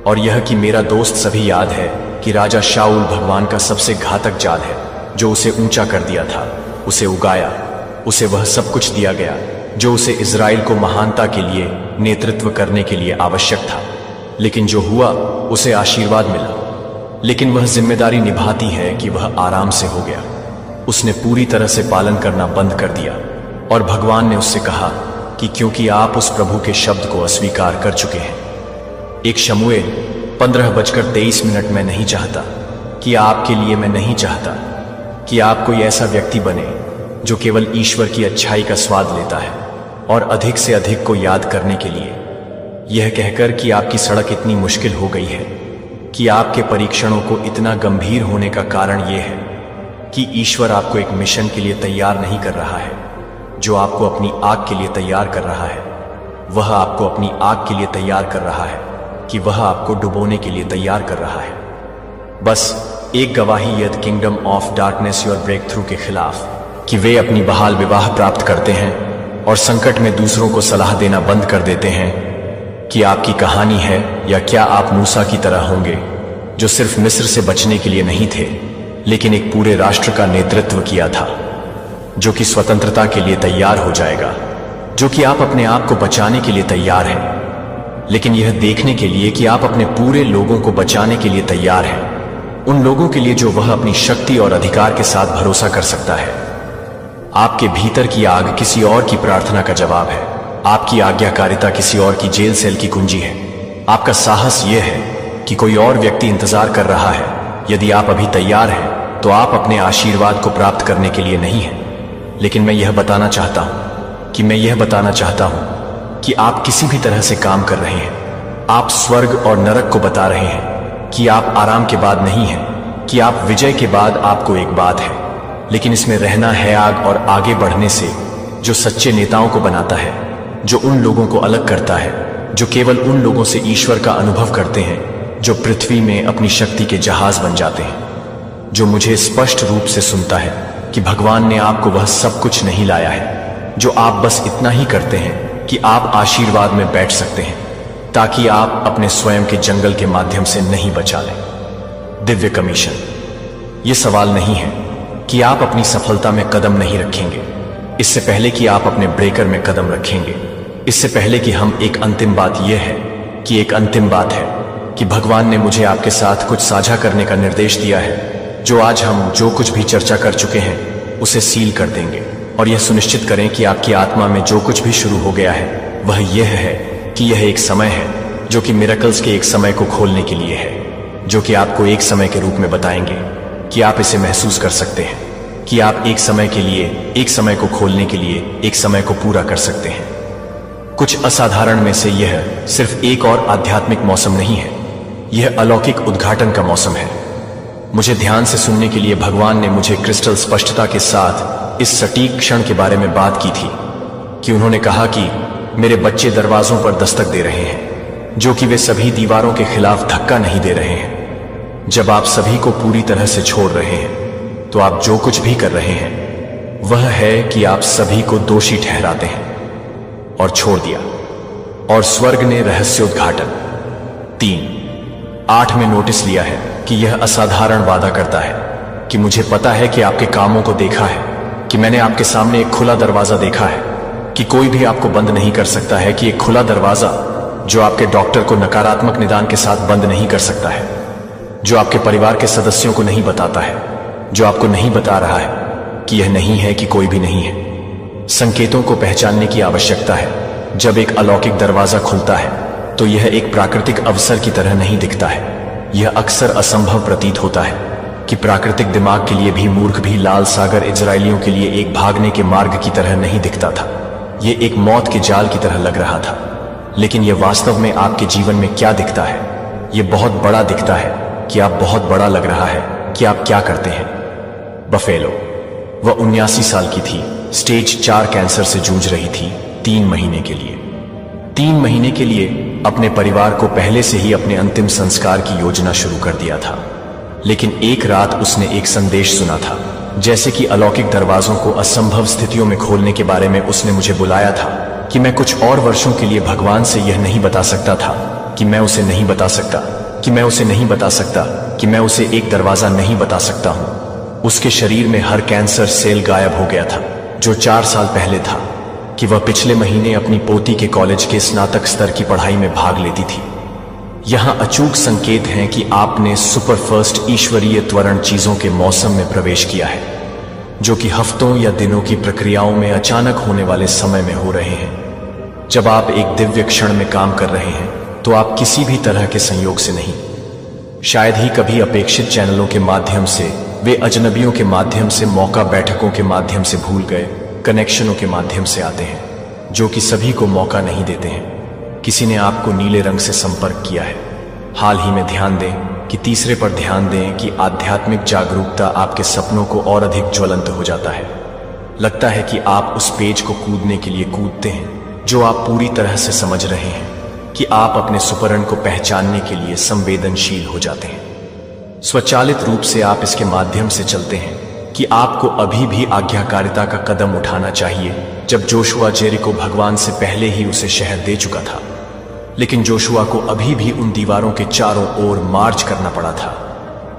और यह कि मेरा दोस्त सभी याद है कि राजा शाऊल भगवान का सबसे घातक जाल है, जो उसे ऊंचा कर दिया था, उसे उगाया, उसे वह सब कुछ दिया गया जो उसे इजराइल को महानता के लिए नेतृत्व करने के लिए आवश्यक था। लेकिन जो हुआ उसे आशीर्वाद मिला, लेकिन वह जिम्मेदारी निभाती है कि वह आराम से हो गया। उसने पूरी तरह से पालन करना बंद कर दिया, और भगवान ने उससे कहा कि क्योंकि आप उस प्रभु के शब्द को अस्वीकार कर चुके हैं। एक शमूएल 15:23 मैं नहीं चाहता कि आपके लिए मैं नहीं चाहता कि आप कोई ऐसा व्यक्ति बने जो केवल ईश्वर की अच्छाई का स्वाद लेता है और अधिक से अधिक को याद करने के लिए यह कहकर कि आपकी सड़क इतनी मुश्किल हो गई है कि आपके परीक्षणों को इतना गंभीर होने का कारण यह है कि ईश्वर आपको एक मिशन के लिए तैयार नहीं कर रहा है जो आपको अपनी आग के लिए तैयार कर रहा है। वह आपको अपनी आग के लिए तैयार कर रहा है कि वह आपको डुबोने के लिए तैयार कर रहा है। बस एक गवाही यद kingdom of darkness your breakthrough के खिलाफ कि वे अपनी बहाल विवाह प्राप्त करते हैं और संकट में दूसरों को सलाह देना बंद कर देते हैं कि आपकी कहानी है या क्या आप मूसा की तरह होंगे जो सिर्फ मिस्र से बचने के लिए नहीं थे लेकिन एक पूरे राष्ट्र का नेतृत्व किया था जो कि स्वतंत्रता के लिए तैयार हो जाएगा, जो कि आप अपने आप को बचाने के लिए तैयार हैं लेकिन यह देखने के लिए कि आप अपने पूरे लोगों को बचाने के लिए तैयार हैं, उन लोगों के लिए जो वह अपनी शक्ति और अधिकार के साथ भरोसा कर सकता है। आपके भीतर की आग किसी और की प्रार्थना का जवाब है, आपकी आज्ञाकारिता किसी और की जेल सेल की कुंजी है। आपका साहस यह है कि कोई और व्यक्ति इंतजार कर रहा है। यदि आप अभी तैयार हैं तो आप अपने आशीर्वाद को प्राप्त करने के लिए नहीं हैं, लेकिन मैं यह बताना चाहता हूं कि आप किसी भी तरह से काम कर रहे हैं। आप स्वर्ग और नरक को बता रहे हैं कि आप आराम के बाद नहीं हैं, कि आप विजय के बाद आपको एक बात है, लेकिन इसमें रहना है आग और आगे बढ़ने से जो सच्चे नेताओं को बनाता है, जो उन लोगों को अलग करता है, जो केवल उन लोगों से ईश्वर का अनुभव करते हैं जो पृथ्वी में अपनी शक्ति के जहाज बन जाते हैं, जो मुझे स्पष्ट रूप से सुनता है कि भगवान ने आपको वह सब कुछ नहीं लाया है जो आप बस इतना ही करते हैं कि आप आशीर्वाद में बैठ सकते हैं ताकि आप अपने स्वयं के जंगल के माध्यम से नहीं बचा लें। दिव्य कमीशन। यह सवाल नहीं है कि आप अपनी सफलता में कदम नहीं रखेंगे इससे पहले कि आप अपने ब्रेकर में कदम रखेंगे, इससे पहले कि हम एक अंतिम बात यह है कि एक अंतिम बात है कि भगवान ने मुझे आपके साथ कुछ साझा करने का निर्देश दिया है जो आज हम जो कुछ भी चर्चा कर चुके हैं उसे सील कर देंगे और यह सुनिश्चित करें कि आपकी आत्मा में जो कुछ भी शुरू हो गया है वह यह है कि यह एक समय है जो कि मिरेकल्स के एक समय को खोलने के लिए है, जो कि आपको एक समय के रूप में बताएंगे कि आप इसे महसूस कर सकते हैं कि आप एक समय के लिए, एक समय को खोलने के लिए एक समय को पूरा कर सकते हैं। कुछ असाधारण में से यह सिर्फ एक और आध्यात्मिक मौसम नहीं है, यह अलौकिक उद्घाटन का मौसम है। मुझे ध्यान से सुनने के लिए भगवान ने मुझे क्रिस्टल स्पष्टता के साथ इस सटीक क्षण के बारे में बात की थी कि उन्होंने कहा कि मेरे बच्चे दरवाजों पर दस्तक दे रहे हैं, जो कि वे सभी दीवारों के खिलाफ धक्का नहीं दे रहे हैं। जब आप सभी को पूरी तरह से छोड़ रहे हैं तो आप जो कुछ भी कर रहे हैं वह है कि आप सभी को दोषी ठहराते हैं और छोड़ दिया। और स्वर्ग ने रहस्योद्घाटन 3:8 में नोटिस लिया है कि यह असाधारण वादा करता है कि मुझे पता है कि आपके कामों को देखा है, कि मैंने आपके सामने एक खुला दरवाजा देखा है, कि कोई भी आपको बंद नहीं कर सकता है, कि एक खुला दरवाजा जो आपके डॉक्टर को नकारात्मक निदान के साथ बंद नहीं कर सकता है, जो आपके परिवार के सदस्यों को नहीं बताता है, जो आपको नहीं बता रहा है कि यह नहीं है कि कोई भी नहीं है। संकेतों को पहचानने की आवश्यकता है। जब एक अलौकिक दरवाजा खुलता है तो यह एक प्राकृतिक अवसर की तरह नहीं दिखता है। यह अक्सर असंभव प्रतीत होता है कि प्राकृतिक दिमाग के लिए भी, मूर्ख भी, लाल सागर इजरायलियों के लिए एक भागने के मार्ग की तरह नहीं दिखता था। यह एक मौत के जाल की तरह लग रहा था। लेकिन यह वास्तव में आपके जीवन में क्या दिखता है? यह बहुत बड़ा दिखता है कि आप बहुत बड़ा लग रहा है कि आप क्या करते हैं। बफेलो। वह 79 साल की थी, स्टेज 4 कैंसर से जूझ रही थी। 3 महीने के लिए 3 महीने के लिए अपने परिवार को पहले से ही अपने अंतिम संस्कार की योजना शुरू कर दिया था। लेकिन एक रात उसने एक संदेश सुना था, जैसे कि अलौकिक दरवाजों को असंभव स्थितियों में खोलने के बारे में उसने मुझे बुलाया था कि मैं कुछ और वर्षों के लिए भगवान से यह नहीं बता सकता था कि मैं उसे नहीं बता सकता, कि मैं उसे नहीं बता सकता, कि मैं उसे एक दरवाजा नहीं बता सकता हूं। उसके शरीर में हर कैंसर सेल गायब हो गया था जो 4 साल पहले था, कि वह पिछले महीने अपनी पोती के कॉलेज के स्नातक स्तर की पढ़ाई में भाग लेती थी। यहां अचूक संकेत हैं कि आपने सुपर फर्स्ट ईश्वरीय त्वरण चीजों के मौसम में प्रवेश किया है, जो कि हफ्तों या दिनों की प्रक्रियाओं में अचानक होने वाले समय में हो रहे हैं। जब आप एक दिव्य क्षण में काम कर रहे हैं तो आप किसी भी तरह के संयोग से नहीं, शायद ही कभी अपेक्षित चैनलों के माध्यम से, वे अजनबियों के माध्यम से, मौका बैठकों के माध्यम से भूल गए, कनेक्शनों के माध्यम से आते हैं जो कि सभी को मौका नहीं देते हैं। किसी ने आपको नीले रंग से संपर्क किया है। हाल ही में ध्यान दें कि तीसरे पर ध्यान दें कि आध्यात्मिक जागरूकता आपके सपनों को और अधिक ज्वलंत हो जाता है। लगता है कि आप उस पेज को कूदने के लिए कूदते हैं जो आप पूरी तरह से समझ रहे हैं कि आप अपने सुपर्ण को पहचानने के लिए संवेदनशील हो जाते हैं। स्वचालित रूप से आप इसके माध्यम से चलते हैं कि आपको अभी भी आज्ञाकारिता का कदम उठाना चाहिए। जब जोशुआ जेरिको भगवान से पहले ही उसे शहर दे चुका था, लेकिन जोशुआ को अभी भी उन दीवारों के चारों ओर मार्च करना पड़ा था।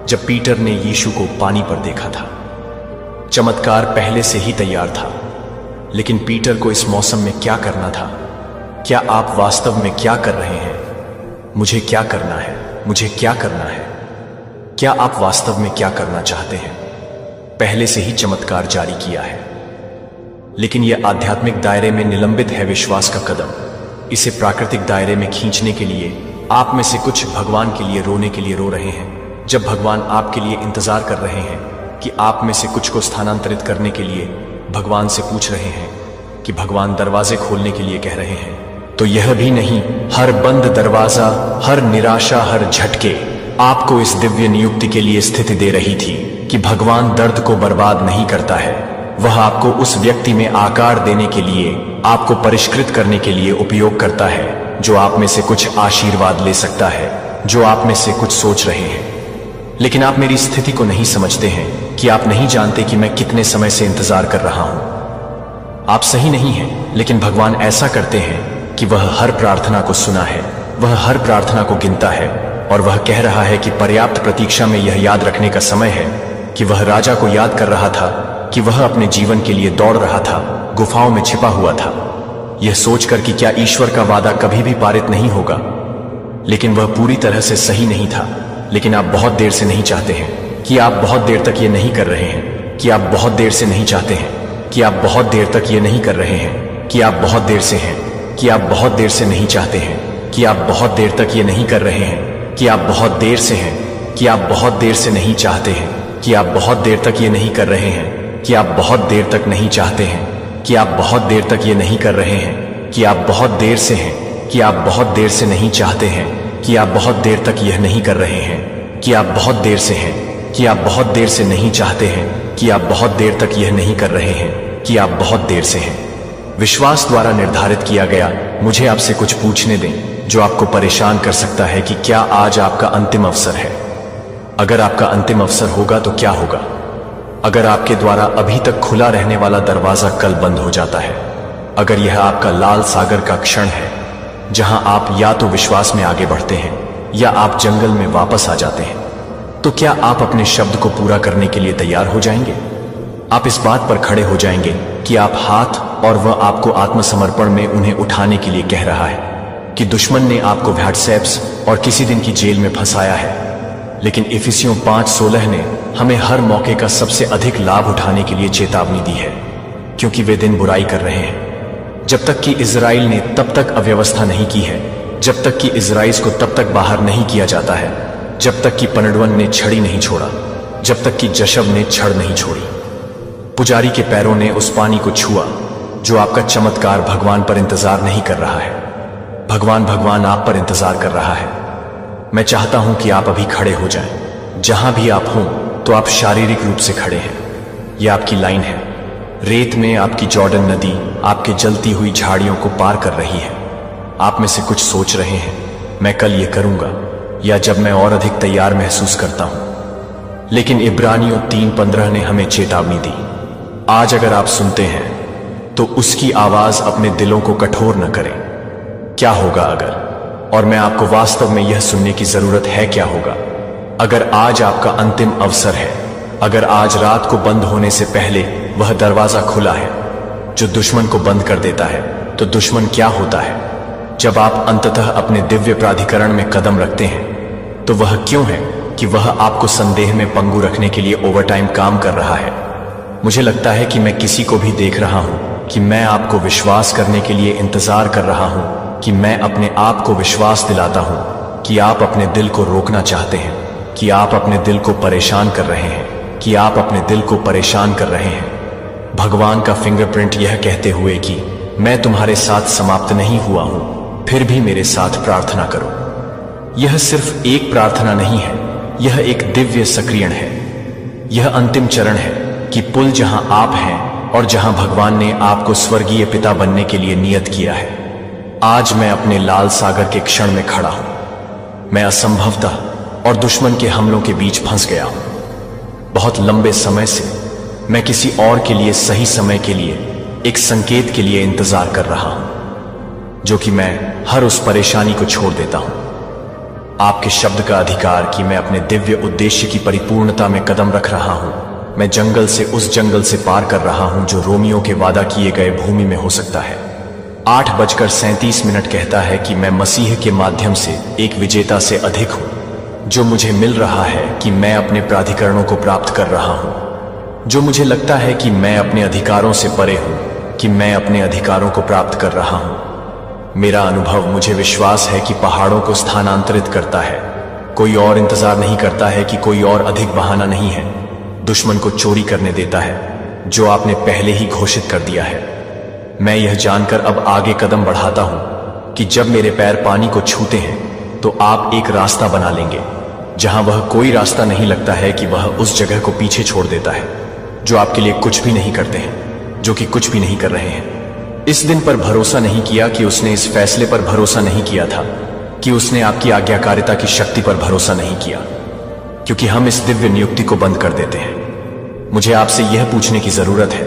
जब पीटर ने यीशु को पानी पर देखा था, चमत्कार पहले से ही तैयार था, लेकिन पीटर को इस मौसम में क्या करना था? क्या आप वास्तव में क्या कर रहे हैं? मुझे क्या करना है? मुझे क्या करना है? क्या आप वास्तव में क्या करना चाहते हैं? पहले से ही चमत्कार जारी किया है, लेकिन यह आध्यात्मिक दायरे में निलंबित है विश्वास का कदम। इसे प्राकृतिक दायरे में खींचने के लिए आप में से कुछ भगवान के लिए रोने के लिए रो रहे हैं, जब भगवान आपके लिए इंतजार कर रहे हैं कि आप में से कुछ को स्थानांतरित करने के लिए भगवान से पूछ रहे हैं कि भगवान दरवाजे खोलने के लिए कह रहे हैं। तो यह भी नहीं, हर बंद दरवाजा, हर निराशा, हर झटके आपको इस दिव्य नियुक्ति के लिए स्थिति दे रही थी कि भगवान दर्द को बर्बाद नहीं करता है। वह आपको उस व्यक्ति में आकार देने के लिए, आपको परिष्कृत करने के लिए उपयोग करता है जो आप में से कुछ आशीर्वाद ले सकता है, जो आप में से कुछ सोच रहे हैं। लेकिन आप मेरी स्थिति को नहीं समझते हैं कि आप नहीं जानते कि मैं कितने समय से इंतजार कर रहा हूं। आप सही नहीं हैं, लेकिन भगवान ऐसा करते हैं कि वह हर प्रार्थना को सुना है, वह हर प्रार्थना को गिनता है, और वह कह रहा है कि पर्याप्त प्रतीक्षा में यह याद रखने का समय है कि वह राजा को याद कर रहा था कि वह अपने जीवन के लिए दौड़ रहा था, गुफाओं में छिपा हुआ था, यह सोचकर कि क्या ईश्वर का वादा कभी भी पारित नहीं होगा। लेकिन वह पूरी तरह से सही नहीं था। लेकिन आप बहुत देर से नहीं चाहते हैं कि आप बहुत देर तक ये नहीं कर रहे हैं, कि आप बहुत देर से नहीं चाहते हैं कि आप बहुत देर तक ये नहीं कर रहे हैं, कि आप बहुत देर से हैं, कि आप बहुत देर से नहीं चाहते हैं कि आप बहुत देर तक ये नहीं कर रहे हैं, कि आप बहुत देर से हैं, कि आप बहुत देर से नहीं चाहते हैं कि आप बहुत देर तक ये नहीं कर रहे हैं, कि आप बहुत देर तक नहीं चाहते हैं कि आप बहुत देर तक ये नहीं कर रहे हैं, कि आप बहुत देर से हैं, कि आप बहुत देर से नहीं चाहते हैं कि आप बहुत देर तक यह नहीं कर रहे हैं, कि आप बहुत देर से हैं, कि आप बहुत देर से नहीं चाहते हैं कि आप बहुत देर तक यह नहीं कर रहे हैं, कि आप बहुत देर से हैं। विश्वास द्वारा निर्धारित किया गया। मुझे आपसे कुछ पूछने दें जो आपको परेशान कर सकता है कि क्या आज आपका अंतिम अवसर है। अगर आपका अंतिम अवसर होगा तो क्या होगा? अगर आपके द्वारा अभी तक खुला रहने वाला दरवाजा कल बंद हो जाता है, अगर यह आपका लाल सागर का क्षण है जहां आप या तो विश्वास में आगे बढ़ते हैं या आप जंगल में वापस आ जाते हैं, तो क्या आप अपने शब्द को पूरा करने के लिए तैयार हो जाएंगे? आप इस बात पर खड़े हो जाएंगे कि आप हाथ, और वह आपको आत्मसमर्पण में उन्हें उठाने के लिए कह रहा है कि दुश्मन ने आपको व्हाट्सएप्स और किसी दिन की जेल में फंसाया है, लेकिन इफिसियों 5:16 ने हमें हर मौके का सबसे अधिक लाभ उठाने के लिए चेतावनी दी है, क्योंकि वे दिन बुराई कर रहे हैं। जब तक कि इजराइल ने तब तक अव्यवस्था नहीं की है, जब तक कि इजराइल को तब तक बाहर नहीं किया जाता है, जब तक कि पनडवन ने छड़ी नहीं छोड़ा, जब तक कि जशब ने छड़ नहीं छोड़ी। पुजारी के पैरों ने उस पानी को छुआ जो आपका चमत्कार भगवान पर इंतजार नहीं कर रहा है। भगवान आप पर इंतजार कर रहा है। मैं चाहता हूं कि आप अभी खड़े हो जाएं। जहां भी आप हों तो आप शारीरिक रूप से खड़े हैं। यह आपकी लाइन है। रेत में आपकी जॉर्डन नदी आपके जलती हुई झाड़ियों को पार कर रही है। आप में से कुछ सोच रहे हैं, मैं कल ये करूंगा, या जब मैं और अधिक तैयार महसूस करता हूं। लेकिन इब्रानियों 3:15 ने हमें चेतावनी दी, आज अगर आप सुनते हैं तो उसकी आवाज अपने दिलों को कठोर न करें। क्या होगा अगर, और मैं आपको वास्तव में यह सुनने की जरूरत है, क्या होगा अगर आज आपका अंतिम अवसर है, अगर आज रात को बंद होने से पहले वह दरवाजा खुला है जो दुश्मन को बंद कर देता है, तो दुश्मन क्या होता है? जब आप अंततः अपने दिव्य प्राधिकरण में कदम रखते हैं तो वह क्यों है कि वह आपको संदेह में पंगु रखने के लिए ओवरटाइम काम कर रहा है। मुझे लगता है कि मैं किसी को भी देख रहा हूं कि मैं आपको विश्वास करने के लिए इंतजार कर रहा हूं, कि मैं अपने आप को विश्वास दिलाता हूं कि आप अपने दिल को रोकना चाहते हैं, कि आप अपने दिल को परेशान कर रहे हैं, कि आप अपने दिल को परेशान कर रहे हैं। भगवान का फिंगरप्रिंट यह कहते हुए कि मैं तुम्हारे साथ समाप्त नहीं हुआ हूं, फिर भी मेरे साथ प्रार्थना करो। यह सिर्फ एक प्रार्थना नहीं है, यह एक दिव्य सक्रियण है। यह अंतिम चरण है कि पुल जहां आप हैं और जहां भगवान ने आपको स्वर्गीय पिता बनने के लिए नियत किया है। आज मैं अपने लाल सागर के क्षण में खड़ा हूं। मैं असंभवतः और दुश्मन के हमलों के बीच फंस गया हूं। बहुत लंबे समय से मैं किसी और के लिए सही समय के लिए, एक संकेत के लिए इंतजार कर रहा हूं, जो कि मैं हर उस परेशानी को छोड़ देता हूं। आपके शब्द का अधिकार कि मैं अपने दिव्य उद्देश्य की परिपूर्णता में कदम रख रहा हूं। मैं जंगल से उस जंगल से पार कर रहा हूं जो रोमियो के वादा किए गए भूमि में हो सकता है। 8:37 कहता है कि मैं मसीह के माध्यम से एक विजेता से अधिक हूं। जो मुझे मिल रहा है कि मैं अपने प्राधिकरणों को प्राप्त कर रहा हूं। जो मुझे लगता है कि मैं अपने अधिकारों से परे हूं, कि मैं अपने अधिकारों को प्राप्त कर रहा हूं। मेरा अनुभव मुझे विश्वास है कि पहाड़ों को स्थानांतरित करता है। कोई और इंतजार नहीं करता है कि कोई और अधिक बहाना नहीं है। दुश्मन को चोरी करने देता है जो आपने पहले ही घोषित कर दिया है। मैं यह जानकर अब आगे कदम बढ़ाता हूं कि जब मेरे पैर पानी को छूते हैं तो आप एक रास्ता बना लेंगे जहां वह कोई रास्ता नहीं लगता है, कि वह उस जगह को पीछे छोड़ देता है जो आपके लिए कुछ भी नहीं करते हैं, जो कि कुछ भी नहीं कर रहे हैं। इस दिन पर भरोसा नहीं किया कि उसने इस फैसले पर भरोसा नहीं किया था, कि उसने आपकी आज्ञाकारिता की शक्ति पर भरोसा नहीं किया, क्योंकि हम इस दिव्य नियुक्ति को बंद कर देते हैं। मुझे आपसे यह पूछने की जरूरत है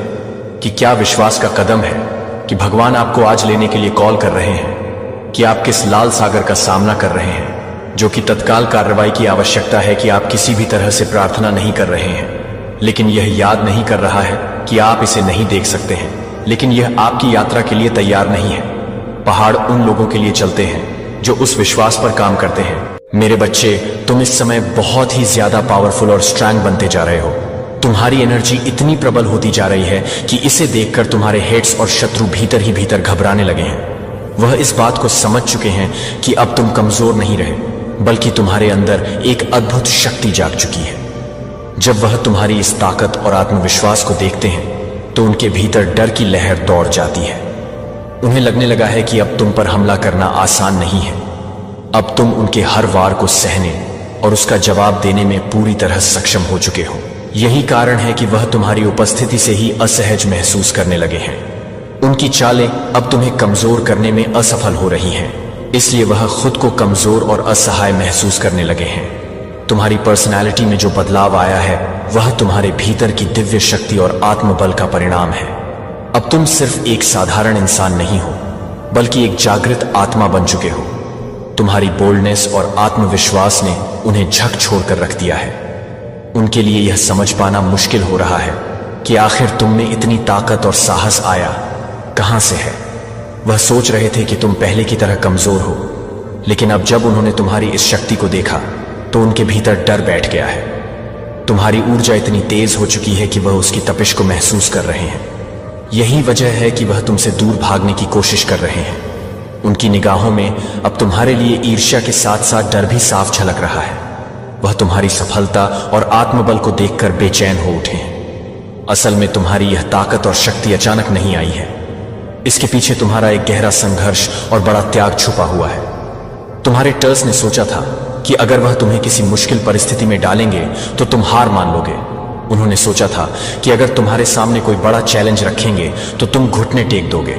कि क्या विश्वास का कदम है कि भगवान आपको आज लेने के लिए कॉल कर रहे हैं, कि आप किस लाल सागर का सामना कर रहे हैं जो कि तत्काल कार्रवाई की आवश्यकता है, कि आप किसी भी तरह से प्रार्थना नहीं कर रहे हैं, लेकिन यह याद नहीं कर रहा है कि आप इसे नहीं देख सकते हैं, लेकिन यह आपकी यात्रा के लिए तैयार नहीं है। पहाड़ उन लोगों के लिए चलते हैं जो उस विश्वास पर काम करते हैं। मेरे बच्चे, तुम इस समय बहुत ही ज्यादा पावरफुल और स्ट्रांग बनते जा रहे हो। तुम्हारी एनर्जी इतनी प्रबल होती जा रही है कि इसे देखकर तुम्हारे हेड्स और शत्रु भीतर ही भीतर घबराने लगे हैं। वह इस बात को समझ चुके हैं कि अब तुम कमजोर नहीं रहे, बल्कि तुम्हारे अंदर एक अद्भुत शक्ति जाग चुकी है। जब वह तुम्हारी इस ताकत और आत्मविश्वास को देखते हैं तो उनके भीतर डर की लहर दौड़ जाती है। उन्हें लगने लगा है कि अब तुम पर हमला करना आसान नहीं है। अब तुम उनके हर वार को सहने और उसका जवाब देने में पूरी तरह सक्षम हो चुके हो। यही कारण है कि वह तुम्हारी उपस्थिति से ही असहज महसूस करने लगे हैं। उनकी चालें अब तुम्हें कमजोर करने में असफल हो रही हैं, इसलिए वह खुद को कमजोर और असहाय महसूस करने लगे हैं। तुम्हारी पर्सनैलिटी में जो बदलाव आया है वह तुम्हारे भीतर की दिव्य शक्ति और आत्मबल का परिणाम है। अब तुम सिर्फ एक साधारण इंसान नहीं हो, बल्कि एक जागृत आत्मा बन चुके हो। तुम्हारी बोल्डनेस और आत्मविश्वास ने उन्हें झक छोड़कर रख दिया है। उनके लिए यह समझ पाना मुश्किल हो रहा है कि आखिर तुम में इतनी ताकत और साहस आया कहां से है। वह सोच रहे थे कि तुम पहले की तरह कमजोर हो, लेकिन अब जब उन्होंने तुम्हारी इस शक्ति को देखा तो उनके भीतर डर बैठ गया है। तुम्हारी ऊर्जा इतनी तेज हो चुकी है कि वह उसकी तपिश को महसूस कर रहे हैं। यही वजह है कि वह तुमसे दूर भागने की कोशिश कर रहे हैं। उनकी निगाहों में अब तुम्हारे लिए ईर्ष्या के साथ साथ डर भी साफ झलक रहा है। वह तुम्हारी सफलता और आत्मबल को देखकर बेचैन हो उठे हैं। असल में तुम्हारी यह ताकत और शक्ति अचानक नहीं आई है। इसके पीछे तुम्हारा एक गहरा संघर्ष और बड़ा त्याग छुपा हुआ है। तुम्हारे टर्स ने सोचा था कि अगर वह तुम्हें किसी मुश्किल परिस्थिति में डालेंगे तो तुम हार मान लोगे। उन्होंने सोचा था कि अगर तुम्हारे सामने कोई बड़ा चैलेंज रखेंगे तो तुम घुटने टेक दोगे,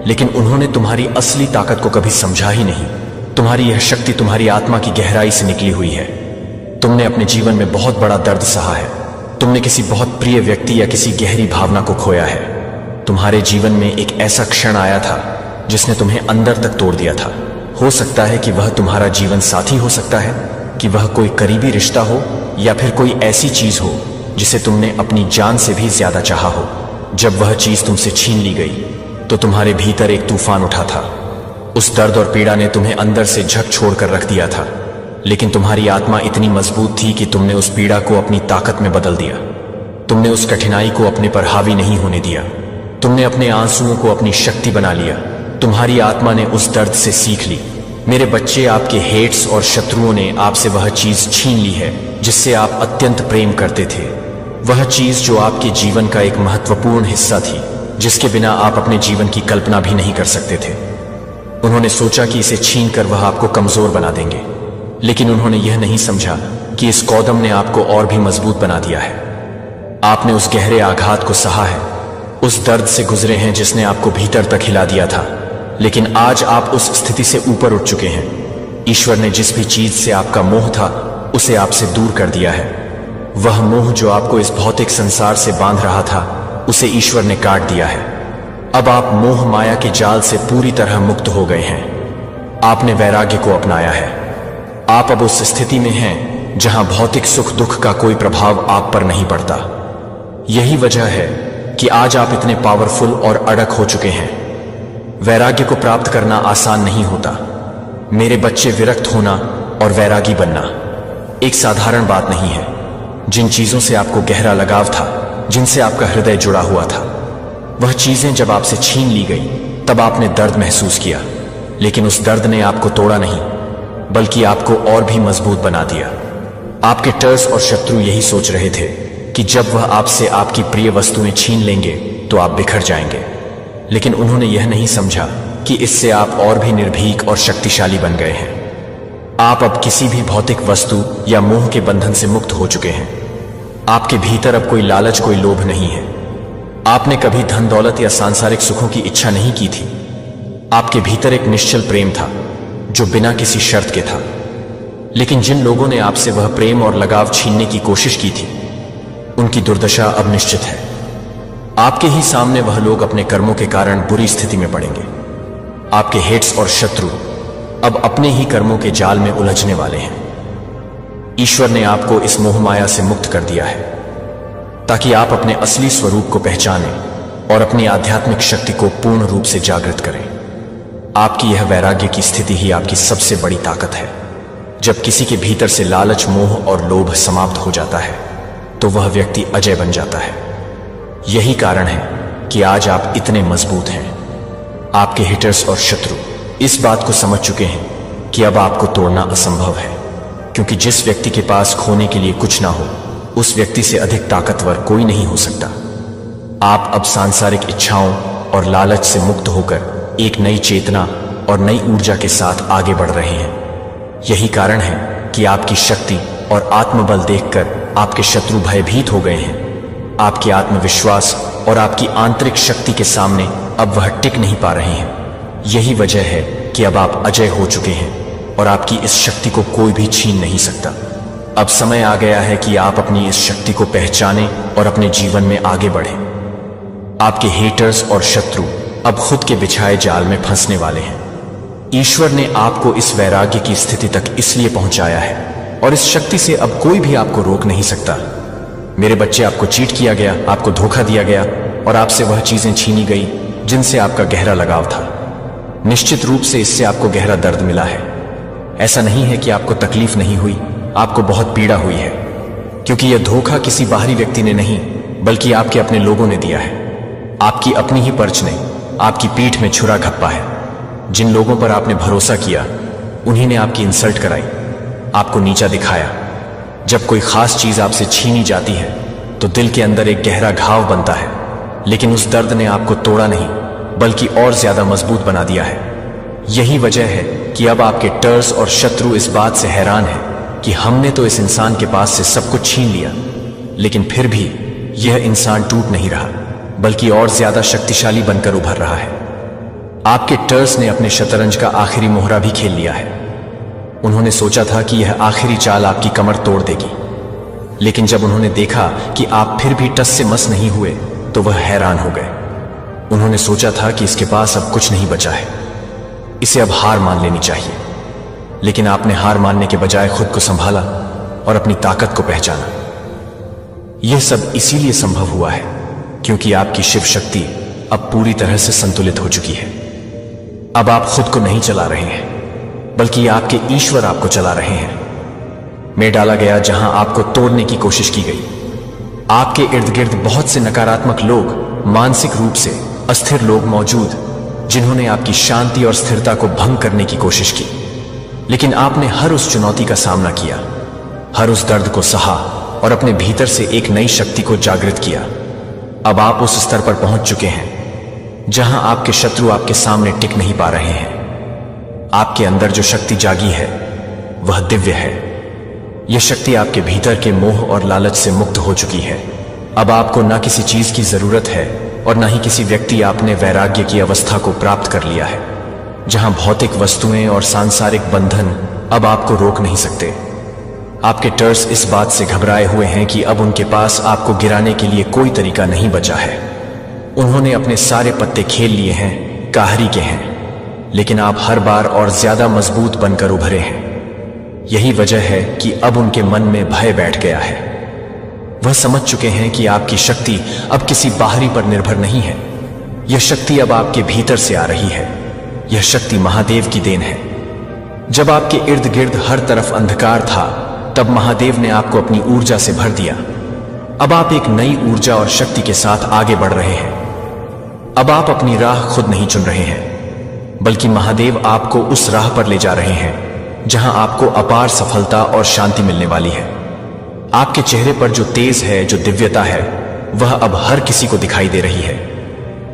लेकिन उन्होंने तुम्हारी असली ताकत को कभी समझा ही नहीं। तुम्हारी यह शक्ति तुम्हारी आत्मा की गहराई से निकली हुई है। तुमने अपने जीवन में बहुत बड़ा दर्द सहा है। तुमने किसी बहुत प्रिय व्यक्ति या किसी गहरी भावना को खोया है। तुम्हारे जीवन में एक ऐसा क्षण आया था जिसने तुम्हें अंदर तक तोड़ दिया था। हो सकता है कि वह तुम्हारा जीवन साथी हो सकता है, कि वह कोई करीबी रिश्ता हो, या फिर कोई ऐसी चीज हो जिसे तुमने अपनी जान से भी ज्यादा चाहा हो। जब वह चीज तुमसे छीन ली गई तो तुम्हारे भीतर एक तूफान उठा था। उस दर्द और पीड़ा ने तुम्हें अंदर से झक छोड़कर रख दिया था, लेकिन तुम्हारी आत्मा इतनी मजबूत थी कि तुमने उस पीड़ा को अपनी ताकत में बदल दिया। तुमने उस कठिनाई को अपने पर हावी नहीं होने दिया। तुमने अपने आंसुओं को अपनी शक्ति बना लिया। तुम्हारी आत्मा ने उस दर्द से सीख ली मेरे बच्चे, आपके हेट्स और शत्रुओं ने आपसे वह चीज छीन ली है जिससे आप अत्यंत प्रेम करते थे। वह चीज जो आपके जीवन का एक महत्वपूर्ण हिस्सा थी, जिसके बिना आप अपने जीवन की कल्पना भी नहीं कर सकते थे। उन्होंने सोचा कि इसे छीन कर वह आपको कमजोर बना देंगे, लेकिन उन्होंने यह नहीं समझा कि इस कौदम ने आपको और भी मजबूत बना दिया है। आपने उस गहरे आघात को सहा है, उस दर्द से गुजरे हैं जिसने आपको भीतर तक हिला दिया था, लेकिन आज आप उस स्थिति से ऊपर उठ चुके हैं। ईश्वर ने जिस भी चीज से आपका मोह था उसे आपसे दूर कर दिया है। वह मोह जो आपको इस भौतिक संसार से बांध रहा था, उसे ईश्वर ने काट दिया है। अब आप मोह माया के जाल से पूरी तरह मुक्त हो गए हैं। आपने वैराग्य को अपनाया है। आप अब उस स्थिति में हैं जहां भौतिक सुख दुख का कोई प्रभाव आप पर नहीं पड़ता। यही वजह है कि आज आप इतने पावरफुल और अड़ग हो चुके हैं। वैराग्य को प्राप्त करना आसान नहीं होता। मेरे बच्चे, विरक्त होना और वैरागी बनना एक साधारण बात नहीं है। जिन चीजों से आपको गहरा लगाव था, जिनसे आपका हृदय जुड़ा हुआ था, वह चीजें जब आपसे छीन ली गई तब आपने दर्द महसूस किया, लेकिन उस दर्द ने आपको तोड़ा नहीं, बल्कि आपको और भी मजबूत बना दिया। आपके टर्स और शत्रु यही सोच रहे थे कि जब वह आपसे आपकी प्रिय वस्तुएं छीन लेंगे तो आप बिखर जाएंगे, लेकिन उन्होंने यह नहीं समझा कि इससे आप और भी निर्भीक और शक्तिशाली बन गए हैं। आप अब किसी भी भौतिक वस्तु या मोह के बंधन से मुक्त हो चुके हैं। आपके भीतर अब कोई लालच, कोई लोभ नहीं है। आपने कभी धन दौलत या सांसारिक सुखों की इच्छा नहीं की थी। आपके भीतर एक निश्चल प्रेम था जो बिना किसी शर्त के था। लेकिन जिन लोगों ने आपसे वह प्रेम और लगाव छीनने की कोशिश की थी, उनकी दुर्दशा अब निश्चित है। आपके ही सामने वह लोग अपने कर्मों के कारण बुरी स्थिति में पड़ेंगे। आपके हेट्स और शत्रु अब अपने ही कर्मों के जाल में उलझने वाले हैं। ईश्वर ने आपको इस मोह माया से मुक्त कर दिया है ताकि आप अपने असली स्वरूप को पहचानें और अपनी आध्यात्मिक शक्ति को पूर्ण रूप से जागृत करें। आपकी यह वैराग्य की स्थिति ही आपकी सबसे बड़ी ताकत है। जब किसी के भीतर से लालच, मोह और लोभ समाप्त हो जाता है तो वह व्यक्ति अजय बन जाता है। यही कारण है कि आज आप इतने मजबूत हैं। आपके हिटर्स और शत्रु इस बात को समझ चुके हैं कि अब आपको तोड़ना असंभव है, क्योंकि जिस व्यक्ति के पास खोने के लिए कुछ ना हो, उस व्यक्ति से अधिक ताकतवर कोई नहीं हो सकता। आप अब सांसारिक इच्छाओं और लालच से मुक्त होकर एक नई चेतना और नई ऊर्जा के साथ आगे बढ़ रहे हैं। यही कारण है कि आपकी शक्ति और आत्मबल देखकर आपके शत्रु भयभीत हो गए हैं। आपके आत्मविश्वास और आपकी आंतरिक शक्ति के सामने अब वह टिक नहीं पा रहे हैं। यही वजह है कि अब आप अजय हो चुके हैं और आपकी इस शक्ति को कोई भी छीन नहीं सकता। अब समय आ गया है कि आप अपनी इस शक्ति को पहचानें और अपने जीवन में आगे बढ़ें। आपके हेटर्स और शत्रु अब खुद के बिछाए जाल में फंसने वाले हैं। ईश्वर ने आपको इस वैराग्य की स्थिति तक इसलिए पहुंचाया है और इस शक्ति से अब कोई भी आपको रोक नहीं सकता। मेरे बच्चे, आपको चीट किया गया, आपको धोखा दिया गया और आपसे वह चीजें छीनी गई जिनसे आपका गहरा लगाव था। निश्चित रूप से इससे आपको गहरा दर्द मिला है। ऐसा नहीं है कि आपको तकलीफ नहीं हुई, आपको बहुत पीड़ा हुई है, क्योंकि यह धोखा किसी बाहरी व्यक्ति ने नहीं, बल्कि आपके अपने लोगों ने दिया है। आपकी अपनी ही पर्च ने आपकी पीठ में छुरा घप्पा है। जिन लोगों पर आपने भरोसा किया, उन्हीं ने आपकी इंसल्ट कराई, आपको नीचा दिखाया। जब कोई खास चीज आपसे छीनी जाती है तो दिल के अंदर एक गहरा घाव बनता है, लेकिन उस दर्द ने आपको तोड़ा नहीं, बल्कि और ज्यादा मजबूत बना दिया है। यही वजह है कि अब आपके टर्स और शत्रु इस बात से हैरान हैं कि हमने तो इस इंसान के पास से सब कुछ छीन लिया, लेकिन फिर भी यह इंसान टूट नहीं रहा, बल्कि और ज्यादा शक्तिशाली बनकर उभर रहा है। आपके टर्स ने अपने शतरंज का आखिरी मोहरा भी खेल लिया है। उन्होंने सोचा था कि यह आखिरी चाल आपकी कमर तोड़ देगी, लेकिन जब उन्होंने देखा कि आप फिर भी टस से मस नहीं हुए तो वह हैरान हो गए। उन्होंने सोचा था कि इसके पास अब कुछ नहीं बचा है, इसे अब हार मान लेनी चाहिए, लेकिन आपने हार मानने के बजाय खुद को संभाला और अपनी ताकत को पहचाना। यह सब इसीलिए संभव हुआ है क्योंकि आपकी शिव शक्ति अब पूरी तरह से संतुलित हो चुकी है। अब आप खुद को नहीं चला रहे हैं, बल्कि आपके ईश्वर आपको चला रहे हैं। में डाला गया जहां आपको तोड़ने की कोशिश की गई। आपके इर्द गिर्द बहुत से नकारात्मक लोग, मानसिक रूप से अस्थिर लोग मौजूद, जिन्होंने आपकी शांति और स्थिरता को भंग करने की कोशिश की। लेकिन आपने हर उस चुनौती का सामना किया, हर उस दर्द को सहा और अपने भीतर से एक नई शक्ति को जागृत किया। अब आप उस स्तर पर पहुंच चुके हैं जहां आपके शत्रु आपके सामने टिक नहीं पा रहे हैं। आपके अंदर जो शक्ति जागी है वह दिव्य है। यह शक्ति आपके भीतर के मोह और लालच से मुक्त हो चुकी है। अब आपको ना किसी चीज की जरूरत है और ना ही किसी व्यक्ति। आपने वैराग्य की अवस्था को प्राप्त कर लिया है, जहां भौतिक वस्तुएं और सांसारिक बंधन अब आपको रोक नहीं सकते। आपके टर्स इस बात से घबराए हुए हैं कि अब उनके पास आपको गिराने के लिए कोई तरीका नहीं बचा है। उन्होंने अपने सारे पत्ते खेल लिए हैं, काहरी के हैं, लेकिन आप हर बार और ज्यादा मजबूत बनकर उभरे हैं। यही वजह है कि अब उनके मन में भय बैठ गया है। वह समझ चुके हैं कि आपकी शक्ति अब किसी बाहरी पर निर्भर नहीं है। यह शक्ति अब आपके भीतर से आ रही है। यह शक्ति महादेव की देन है। जब आपके इर्द गिर्द हर तरफ अंधकार था, तब महादेव ने आपको अपनी ऊर्जा से भर दिया। अब आप एक नई ऊर्जा और शक्ति के साथ आगे बढ़ रहे हैं। अब आप अपनी राह खुद नहीं चुन रहे हैं, बल्कि महादेव आपको उस राह पर ले जा रहे हैं जहां आपको अपार सफलता और शांति मिलने वाली है। आपके चेहरे पर जो तेज है, जो दिव्यता है, वह अब हर किसी को दिखाई दे रही है।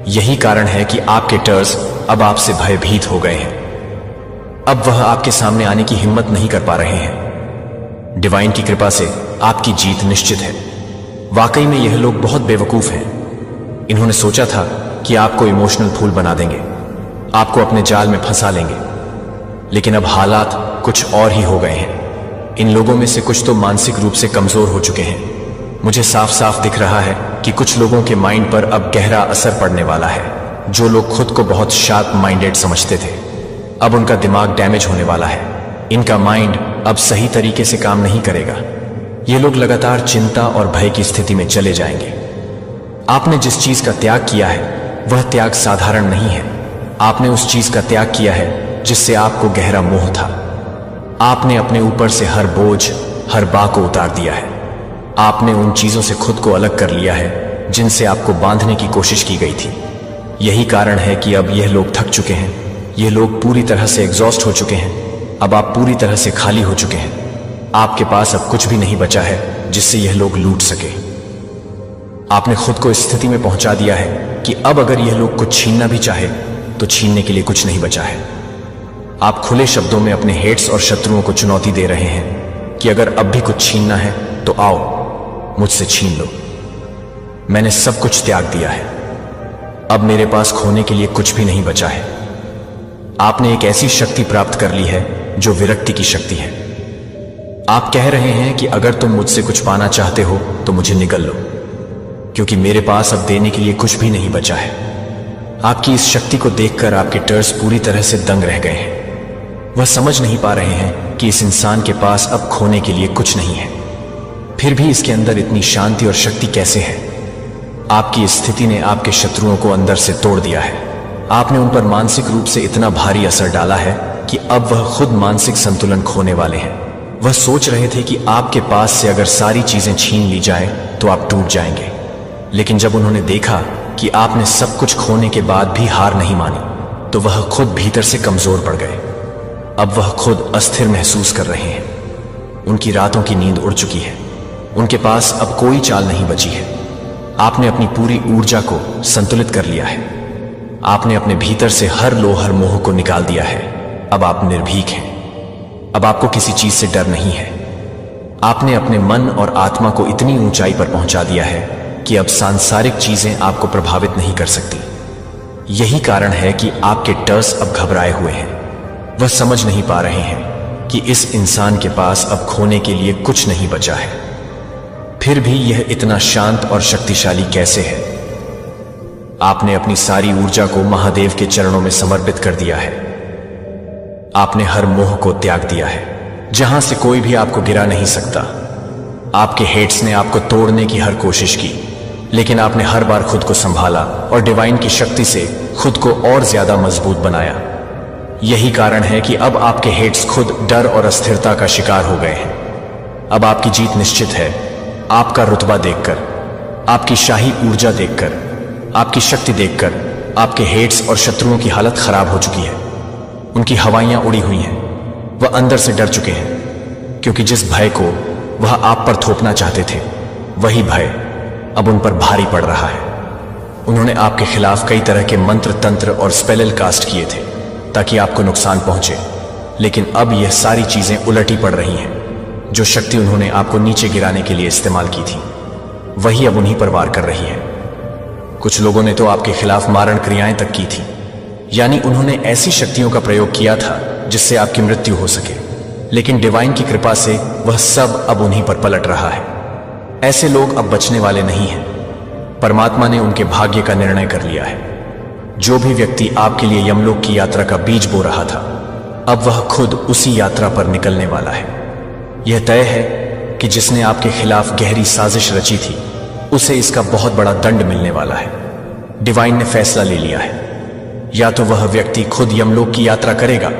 यही कारण है कि आपके टर्स अब आपसे भयभीत हो गए हैं। अब वह आपके सामने आने की हिम्मत नहीं कर पा रहे हैं। डिवाइन की कृपा से आपकी जीत निश्चित है। वाकई में यह लोग बहुत बेवकूफ हैं। इन्होंने सोचा था कि आपको इमोशनल फूल बना देंगे, आपको अपने जाल में फंसा लेंगे, लेकिन अब हालात कुछ और ही हो गए हैं। इन लोगों में से कुछ तो मानसिक रूप से कमजोर हो चुके हैं। मुझे साफ साफ दिख रहा है कि कुछ लोगों के माइंड पर अब गहरा असर पड़ने वाला है। जो लोग खुद को बहुत शार्प माइंडेड समझते थे, अब उनका दिमाग डैमेज होने वाला है। इनका माइंड अब सही तरीके से काम नहीं करेगा। ये लोग लगातार चिंता और भय की स्थिति में चले जाएंगे। आपने जिस चीज का त्याग किया है वह त्याग साधारण नहीं है। आपने उस चीज का त्याग किया है जिससे आपको गहरा मोह था। आपने अपने ऊपर से हर बोझ, हर बाह को उतार दिया है। आपने उन चीजों से खुद को अलग कर लिया है जिनसे आपको बांधने की कोशिश की गई थी। यही कारण है कि अब यह लोग थक चुके हैं। ये लोग पूरी तरह से एग्जॉस्ट हो चुके हैं। अब आप पूरी तरह से खाली हो चुके हैं। आपके पास अब कुछ भी नहीं बचा है जिससे यह लोग लूट सके। आपने खुद को इस स्थिति में पहुंचा दिया है कि अब अगर यह लोग कुछ छीनना भी चाहे तो छीनने के लिए कुछ नहीं बचा है। आप खुले शब्दों में अपने हेट्स और शत्रुओं को चुनौती दे रहे हैं कि अगर अब भी कुछ छीनना है तो आओ, मुझसे छीन लो। मैंने सब कुछ त्याग दिया है। अब मेरे पास खोने के लिए कुछ भी नहीं बचा है। आपने एक ऐसी शक्ति प्राप्त कर ली है जो विरक्ति की शक्ति है। आप कह रहे हैं कि अगर तुम मुझसे कुछ पाना चाहते हो तो मुझे निगल लो, क्योंकि मेरे पास अब देने के लिए कुछ भी नहीं बचा है। आपकी इस शक्ति को देखकर आपके टर्स पूरी तरह से दंग रह गए हैं। वह समझ नहीं पा रहे हैं कि इस इंसान के पास अब खोने के लिए कुछ नहीं है, फिर भी इसके अंदर इतनी शांति और शक्ति कैसे है। आपकी इस स्थिति ने आपके शत्रुओं को अंदर से तोड़ दिया है। आपने उन पर मानसिक रूप से इतना भारी असर डाला है कि अब वह खुद मानसिक संतुलन खोने वाले हैं। वह सोच रहे थे कि आपके पास से अगर सारी चीजें छीन ली जाए तो आप टूट जाएंगे, लेकिन जब उन्होंने देखा कि आपने सब कुछ खोने के बाद भी हार नहीं मानी तो वह खुद भीतर से कमजोर पड़ गए। अब वह खुद अस्थिर महसूस कर रहे हैं। उनकी रातों की नींद उड़ चुकी है। उनके पास अब कोई चाल नहीं बची है। आपने अपनी पूरी ऊर्जा को संतुलित कर लिया है। आपने अपने भीतर से हर लोहर मोह को निकाल दिया है। अब आप निर्भीक हैं। अब आपको किसी चीज से डर नहीं है। आपने अपने मन और आत्मा को इतनी ऊंचाई पर पहुंचा दिया है कि अब सांसारिक चीजें आपको प्रभावित नहीं कर सकती। यही कारण है कि आपके टर्स अब घबराए हुए हैं। वह समझ नहीं पा रहे हैं कि इस इंसान के पास अब खोने के लिए कुछ नहीं बचा है, फिर भी यह इतना शांत और शक्तिशाली कैसे है। आपने अपनी सारी ऊर्जा को महादेव के चरणों में समर्पित कर दिया है। आपने हर मोह को त्याग दिया है, जहां से कोई भी आपको गिरा नहीं सकता। आपके हेट्स ने आपको तोड़ने की हर कोशिश की, लेकिन आपने हर बार खुद को संभाला और डिवाइन की शक्ति से खुद को और ज्यादा मजबूत बनाया। यही कारण है कि अब आपके हेट्स खुद डर और अस्थिरता का शिकार हो गए हैं। अब आपकी जीत निश्चित है। आपका रुतबा देखकर, आपकी शाही ऊर्जा देखकर, आपकी शक्ति देखकर आपके हेट्स और शत्रुओं की हालत खराब हो चुकी है। उनकी हवाइयां उड़ी हुई हैं। वह अंदर से डर चुके हैं, क्योंकि जिस भय को वह आप पर थोपना चाहते थे, वही भय अब उन पर भारी पड़ रहा है। उन्होंने आपके खिलाफ कई तरह के मंत्र, तंत्र और स्पेल कास्ट किए थे ताकि आपको नुकसान पहुंचे, लेकिन अब यह सारी चीजें उलटी पड़ रही हैं। जो शक्ति उन्होंने आपको नीचे गिराने के लिए इस्तेमाल की थी, वही अब उन्हीं पर वार कर रही है। कुछ लोगों ने तो आपके खिलाफ मारण क्रियाएं तक की थी, यानी उन्होंने ऐसी शक्तियों का प्रयोग किया था जिससे आपकी मृत्यु हो सके, लेकिन डिवाइन की कृपा से वह सब अब उन्हीं पर पलट रहा है। ऐसे लोग अब बचने वाले नहीं हैं। परमात्मा ने उनके भाग्य का निर्णय कर लिया है। जो भी व्यक्ति आपके लिए यमलोक की यात्रा का बीज बो रहा था, अब वह खुद उसी यात्रा पर निकलने वाला है। यह तय है कि जिसने आपके खिलाफ गहरी साजिश रची थी, उसे इसका बहुत बड़ा दंड मिलने वाला है। डिवाइन ने फैसला ले लिया है। या तो वह व्यक्ति खुद यमलोक की यात्रा करेगा,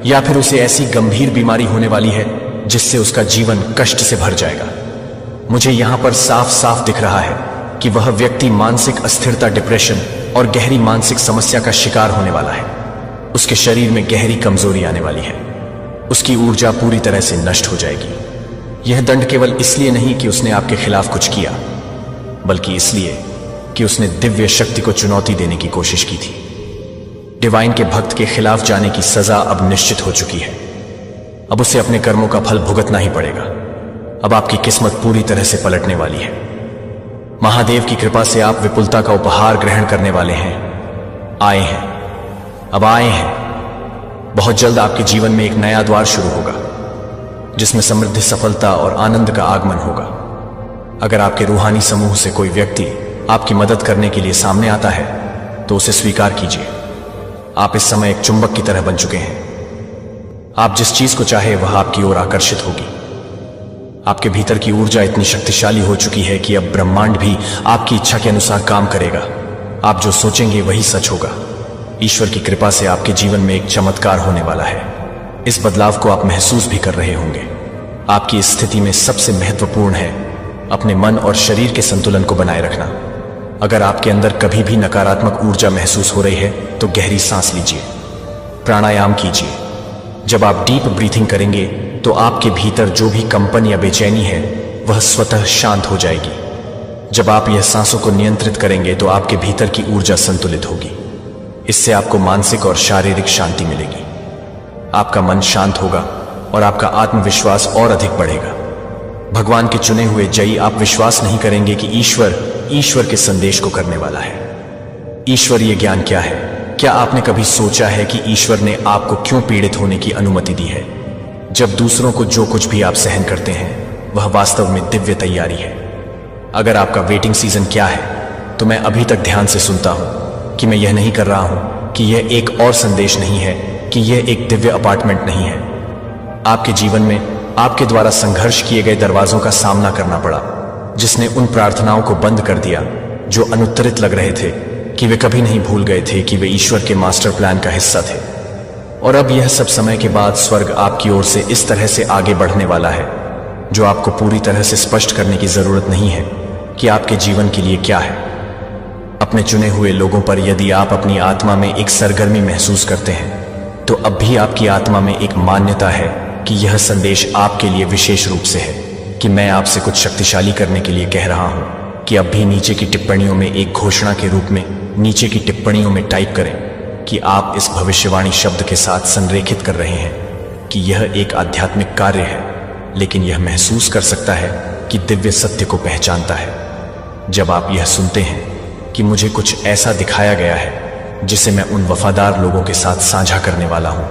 या फिर उसे ऐसी गंभीर बीमारी होने वाली है जिससे उसका जीवन कष्ट से भर जाएगा। मुझे यहां पर साफ साफ दिख रहा है कि वह व्यक्ति मानसिक अस्थिरता, डिप्रेशन और गहरी मानसिक समस्या का शिकार होने वाला है। उसके शरीर में गहरी कमजोरी आने वाली है। उसकी ऊर्जा पूरी तरह से नष्ट हो जाएगी। यह दंड केवल इसलिए नहीं कि उसने आपके खिलाफ कुछ किया, बल्कि इसलिए कि उसने दिव्य शक्ति को चुनौती देने की कोशिश की थी। डिवाइन के भक्त के खिलाफ जाने की सजा अब निश्चित हो चुकी है। अब उसे अपने कर्मों का फल भुगतना ही पड़ेगा। अब आपकी किस्मत पूरी तरह से पलटने वाली है। महादेव की कृपा से आप विपुलता का उपहार ग्रहण करने वाले हैं। आए हैं, अब आए हैं। बहुत जल्द आपके जीवन में एक नया द्वार शुरू होगा, जिसमें समृद्धि, सफलता और आनंद का आगमन होगा। अगर आपके रूहानी समूह से कोई व्यक्ति आपकी मदद करने के लिए सामने आता है, तो उसे स्वीकार कीजिए। आप इस समय एक चुंबक की तरह बन चुके हैं। आप जिस चीज को चाहे वह आपकी ओर आकर्षित होगी। आपके भीतर की ऊर्जा इतनी शक्तिशाली हो चुकी है कि अब ब्रह्मांड भी आपकी इच्छा के अनुसार काम करेगा। आप जो सोचेंगे वही सच होगा। ईश्वर की कृपा से आपके जीवन में एक चमत्कार होने वाला है। इस बदलाव को आप महसूस भी कर रहे होंगे। आपकी इस स्थिति में सबसे महत्वपूर्ण है अपने मन और शरीर के संतुलन को बनाए रखना। अगर आपके अंदर कभी भी नकारात्मक ऊर्जा महसूस हो रही है, तो गहरी सांस लीजिए, प्राणायाम कीजिए। जब आप डीप ब्रीथिंग करेंगे, तो आपके भीतर जो भी कंपन या बेचैनी है, वह स्वतः शांत हो जाएगी। जब आप यह सांसों को नियंत्रित करेंगे, तो आपके भीतर की ऊर्जा संतुलित होगी। इससे आपको मानसिक और शारीरिक शांति मिलेगी। आपका मन शांत होगा और आपका आत्मविश्वास और अधिक बढ़ेगा। भगवान के चुने हुए जयी आप विश्वास नहीं करेंगे कि ईश्वर के संदेश को करने वाला है। ईश्वरीय ज्ञान क्या है? क्या आपने कभी सोचा है कि ईश्वर ने आपको क्यों पीड़ित होने की अनुमति दी है? जब दूसरों को जो कुछ भी आप सहन करते हैं, वह वास्तव में दिव्य तैयारी है। अगर आपका वेटिंग सीजन क्या है, तो मैं अभी तक ध्यान से सुनता हूं कि मैं यह नहीं कर रहा हूं कि यह एक और संदेश नहीं है, कि यह एक दिव्य अपार्टमेंट नहीं है। आपके जीवन में आपके द्वारा संघर्ष किए गए दरवाजों का सामना करना पड़ा, जिसने उन प्रार्थनाओं को बंद कर दिया जो अनुत्तरित लग रहे थे, कि वे कभी नहीं भूल गए थे कि वे ईश्वर के मास्टर प्लान का हिस्सा थे। और अब यह सब समय के बाद स्वर्ग आपकी ओर से इस तरह से आगे बढ़ने वाला है, जो आपको पूरी तरह से स्पष्ट करने की जरूरत नहीं है कि आपके जीवन के लिए क्या है। अपने चुने हुए लोगों पर यदि आप अपनी आत्मा में एक सरगर्मी महसूस करते हैं, तो अब भी आपकी आत्मा में एक मान्यता है कि यह संदेश आपके लिए विशेष रूप से है, कि मैं आपसे कुछ शक्तिशाली करने के लिए कह रहा हूं कि अब भी नीचे की टिप्पणियों में एक घोषणा के रूप में नीचे की टिप्पणियों में टाइप करें कि आप इस भविष्यवाणी शब्द के साथ संरेखित कर रहे हैं कि यह एक आध्यात्मिक कार्य है, लेकिन यह महसूस कर सकता है कि दिव्य सत्य को पहचानता है। जब आप यह सुनते हैं कि मुझे कुछ ऐसा दिखाया गया है जिसे मैं उन वफादार लोगों के साथ साझा करने वाला हूं,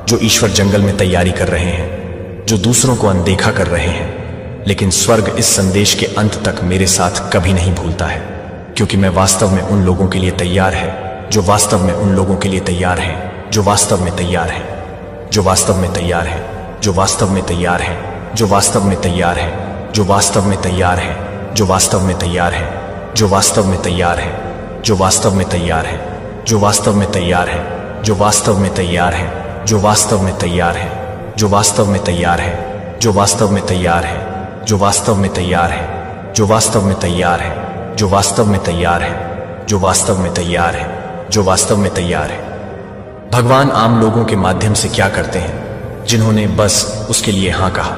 जो ईश्वर जंगल में तैयारी कर रहे हैं, जो दूसरों को अनदेखा कर रहे हैं, लेकिन स्वर्ग इस संदेश के अंत तक मेरे साथ कभी नहीं भूलता है, क्योंकि मैं वास्तव में उन लोगों के लिए तैयार है, जो वास्तव में उन लोगों के लिए तैयार हैं, जो वास्तव में तैयार हैं, जो वास्तव में तैयार हैं, जो वास्तव में तैयार हैं, जो वास्तव में तैयार हैं, जो वास्तव में तैयार हैं, जो वास्तव में तैयार हैं, जो वास्तव में तैयार हैं, जो वास्तव में तैयार हैं, जो वास्तव में तैयार हैं, जो वास्तव में तैयार हैं, जो वास्तव में तैयार हैं, जो वास्तव में तैयार हैं, जो वास्तव में तैयार हैं, जो वास्तव में तैयार हैं, जो वास्तव में तैयार हैं, जो वास्तव में तैयार हैं, जो वास्तव में तैयार हैं, जो वास्तव में तैयार हैं। भगवान आम लोगों के माध्यम से क्या करते हैं? जिन्होंने बस उसके लिए हाँ कहा,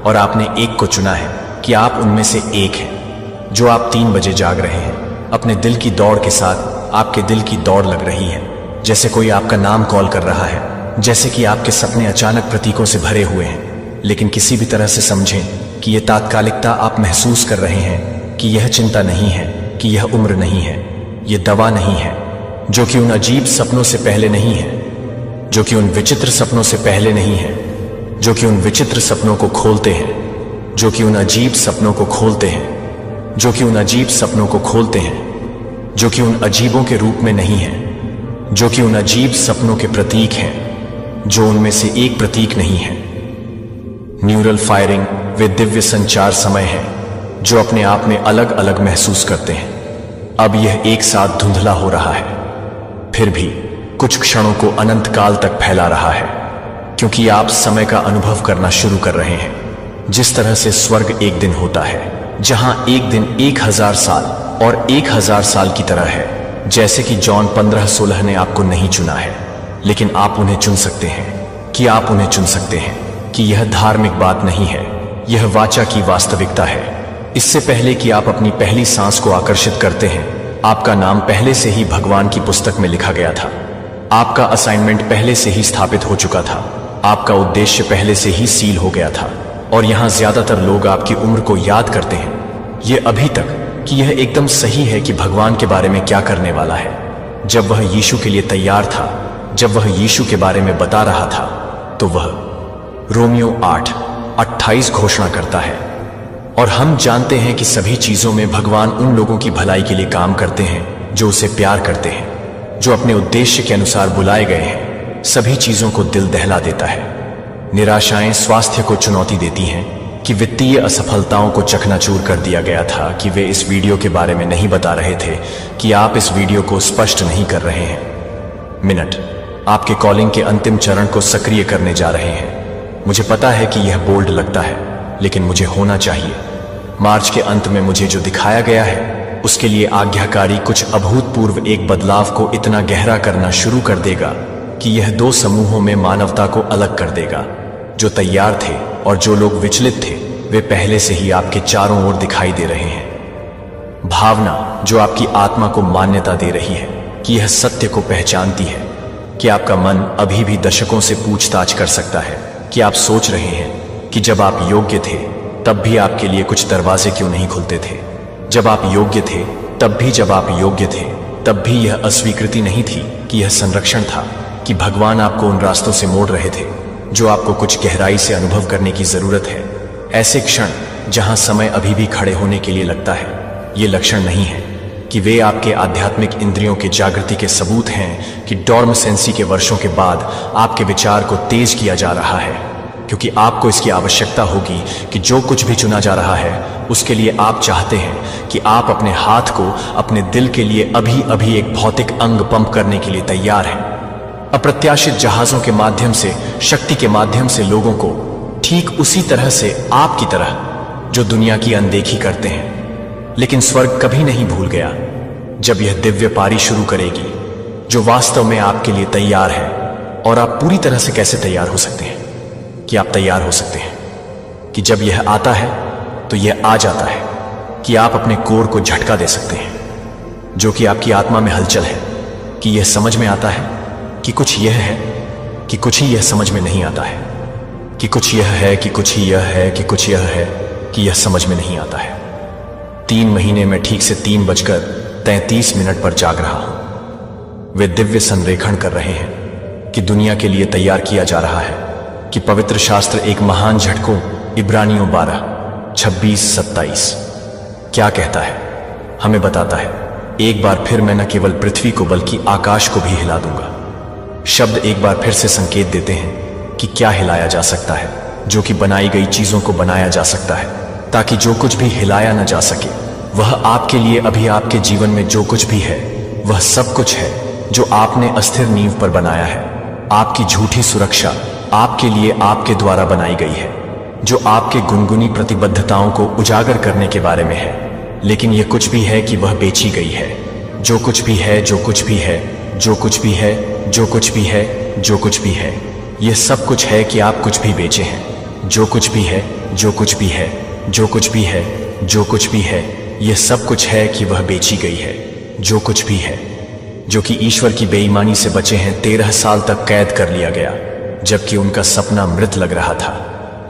और आपने एक को चुना है कि आप उनमें से एक हैं। जो आप 3 बजे जाग रहे हैं, अपने दिल की दौड़ के साथ आपके दिल की दौड़ लग रही है, जैसे कोई आपका नाम कॉल कर रहा है, जैसे कि आपके सपने अचानक प्रतीकों से भरे हुए हैं। लेकिन किसी भी तरह से समझें कि यह तात्कालिकता आप महसूस कर रहे हैं, कि यह चिंता नहीं है, कि यह उम्र नहीं है, यह दवा नहीं है, जो कि उन अजीब सपनों से पहले नहीं है, जो कि उन विचित्र सपनों से पहले नहीं है, जो कि उन विचित्र सपनों को खोलते हैं, जो कि उन अजीब सपनों को खोलते हैं, जो कि उन अजीब सपनों को खोलते हैं, जो कि उन अजीबों के रूप में नहीं है, जो कि उन अजीब सपनों के प्रतीक हैं, जो उनमें से एक प्रतीक नहीं है। न्यूरल फायरिंग वे दिव्य संचार समय है जो अपने आप में अलग अलग महसूस करते हैं। अब यह एक साथ धुंधला हो रहा है, फिर भी कुछ क्षणों को अनंत काल तक फैला रहा है, क्योंकि आप समय का अनुभव करना शुरू कर रहे हैं। जिस तरह से स्वर्ग एक दिन होता है, जहां एक दिन 1000 साल और 1000 साल की तरह है। जैसे कि जॉन 15:16 ने आपको नहीं चुना है, लेकिन आप उन्हें चुन सकते हैं, कि आप उन्हें चुन सकते हैं, कि यह धार्मिक बात नहीं है, यह वाचा की वास्तविकता है। इससे पहले कि आप अपनी पहली सांस को आकर्षित करते हैं, आपका नाम पहले से ही भगवान की पुस्तक में लिखा गया था। आपका असाइनमेंट पहले से ही स्थापित हो चुका था, आपका उद्देश्य पहले से ही सील हो गया था। और यहां ज्यादातर लोग आपकी उम्र को याद करते हैं, यह अभी तक कि यह एकदम सही है कि भगवान के बारे में क्या करने वाला है। जब वह यीशु के लिए तैयार था, जब वह यीशु के बारे में बता रहा था, तो वह रोमियो 8:28 घोषणा करता है। और हम जानते हैं कि सभी चीजों में भगवान उन लोगों की भलाई के लिए काम करते हैं जो उसे प्यार करते हैं, जो अपने उद्देश्य के अनुसार बुलाए गए हैं। सभी चीजों को दिल दहला देता है। निराशाएं स्वास्थ्य को चुनौती देती हैं, कि वित्तीय असफलताओं को चकनाचूर कर दिया गया था, कि वे इस वीडियो के बारे में नहीं बता रहे थे, कि आप इस वीडियो को स्पष्ट नहीं कर रहे हैं। मिनट आपके कॉलिंग के अंतिम चरण को सक्रिय करने जा रहे हैं। मुझे पता है कि यह बोल्ड लगता है, लेकिन मुझे होना चाहिए। मार्च के अंत में मुझे जो दिखाया गया है, उसके लिए आज्ञाकारी कुछ अभूतपूर्व एक बदलाव को इतना गहरा करना शुरू कर देगा कि यह 2 समूहों में मानवता को अलग कर देगा। जो तैयार थे और जो लोग विचलित थे, वे पहले से ही आपके चारों ओर दिखाई दे रहे हैं। भावना जो आपकी आत्मा को मान्यता दे रही है कि यह सत्य को पहचानती है, कि आपका मन अभी भी दशकों से पूछताछ कर सकता है, कि आप सोच रहे हैं कि जब आप योग्य थे तब भी आपके लिए कुछ दरवाजे क्यों नहीं खुलते थे। जब आप योग्य थे तब भी, जब आप योग्य थे तब भी यह अस्वीकृति नहीं थी, कि यह संरक्षण था, कि भगवान आपको उन रास्तों से मोड़ रहे थे जो आपको कुछ गहराई से अनुभव करने की जरूरत है। ऐसे क्षण जहां समय अभी भी खड़े होने के लिए लगता है, ये लक्षण नहीं है कि वे आपके आध्यात्मिक इंद्रियों के जागृति के सबूत हैं, कि डॉर्मेंसी के वर्षों के बाद आपके विचार को तेज किया जा रहा है, क्योंकि आपको इसकी आवश्यकता होगी कि जो कुछ भी चुना जा रहा है, उसके लिए आप चाहते हैं कि आप अपने हाथ को अपने दिल के लिए अभी अभी एक भौतिक अंग पंप करने के लिए तैयार हैं। अप्रत्याशित जहाजों के माध्यम से, शक्ति के माध्यम से लोगों को, ठीक उसी तरह से आपकी तरह, जो दुनिया की अनदेखी करते हैं। लेकिन स्वर्ग कभी नहीं भूल गया जब यह दिव्य पारी शुरू करेगी, जो वास्तव में आपके लिए तैयार है। और आप पूरी तरह से कैसे तैयार हो सकते हैं? कि आप तैयार हो सकते हैं कि जब यह आता है तो यह आ जाता है, कि आप अपने कोर को झटका दे सकते हैं, जो कि आपकी आत्मा में हलचल है, कि यह समझ में आता है कि कुछ यह है, कि कुछ ही यह समझ में नहीं आता है, कि कुछ यह है, कि कुछ ही यह है, कि कुछ यह है, कि यह समझ में नहीं आता है। 3 महीने में ठीक से 3:33 पर जाग रहा हूं। वे दिव्य संरेखण कर रहे हैं कि दुनिया के लिए तैयार किया जा रहा है, कि पवित्र शास्त्र एक महान झटकों इब्रानियों 12:26-27 क्या कहता है, हमें बताता है, एक बार फिर मैं न केवल पृथ्वी को बल्कि आकाश को भी हिला दूंगा। शब्द एक बार फिर से संकेत देते हैं कि क्या हिलाया जा सकता है, जो कि बनाई गई चीजों को बनाया जा सकता है, ताकि जो कुछ भी हिलाया न जा सके, वह आपके लिए अभी आपके जीवन में जो कुछ भी है, वह सब कुछ है जो आपने अस्थिर नींव पर बनाया है। आपकी झूठी सुरक्षा आपके लिए आपके द्वारा बनाई गई है, जो आपके गुनगुनी प्रतिबद्धताओं को उजागर करने के बारे में है। लेकिन यह कुछ भी है कि वह बेची गई है। जो कुछ भी है, जो कुछ भी है, जो कुछ भी है, जो कुछ भी है, जो कुछ भी है, यह सब कुछ है कि आप कुछ भी बेचे हैं। जो कुछ भी है, जो कुछ भी है, जो कुछ भी है, जो कुछ भी है, यह सब कुछ है कि वह बेची गई है। जो कुछ भी है, जो कि ईश्वर की बेईमानी से बचे हैं। 13 साल तक कैद कर लिया गया, जबकि उनका सपना मृत लग रहा था।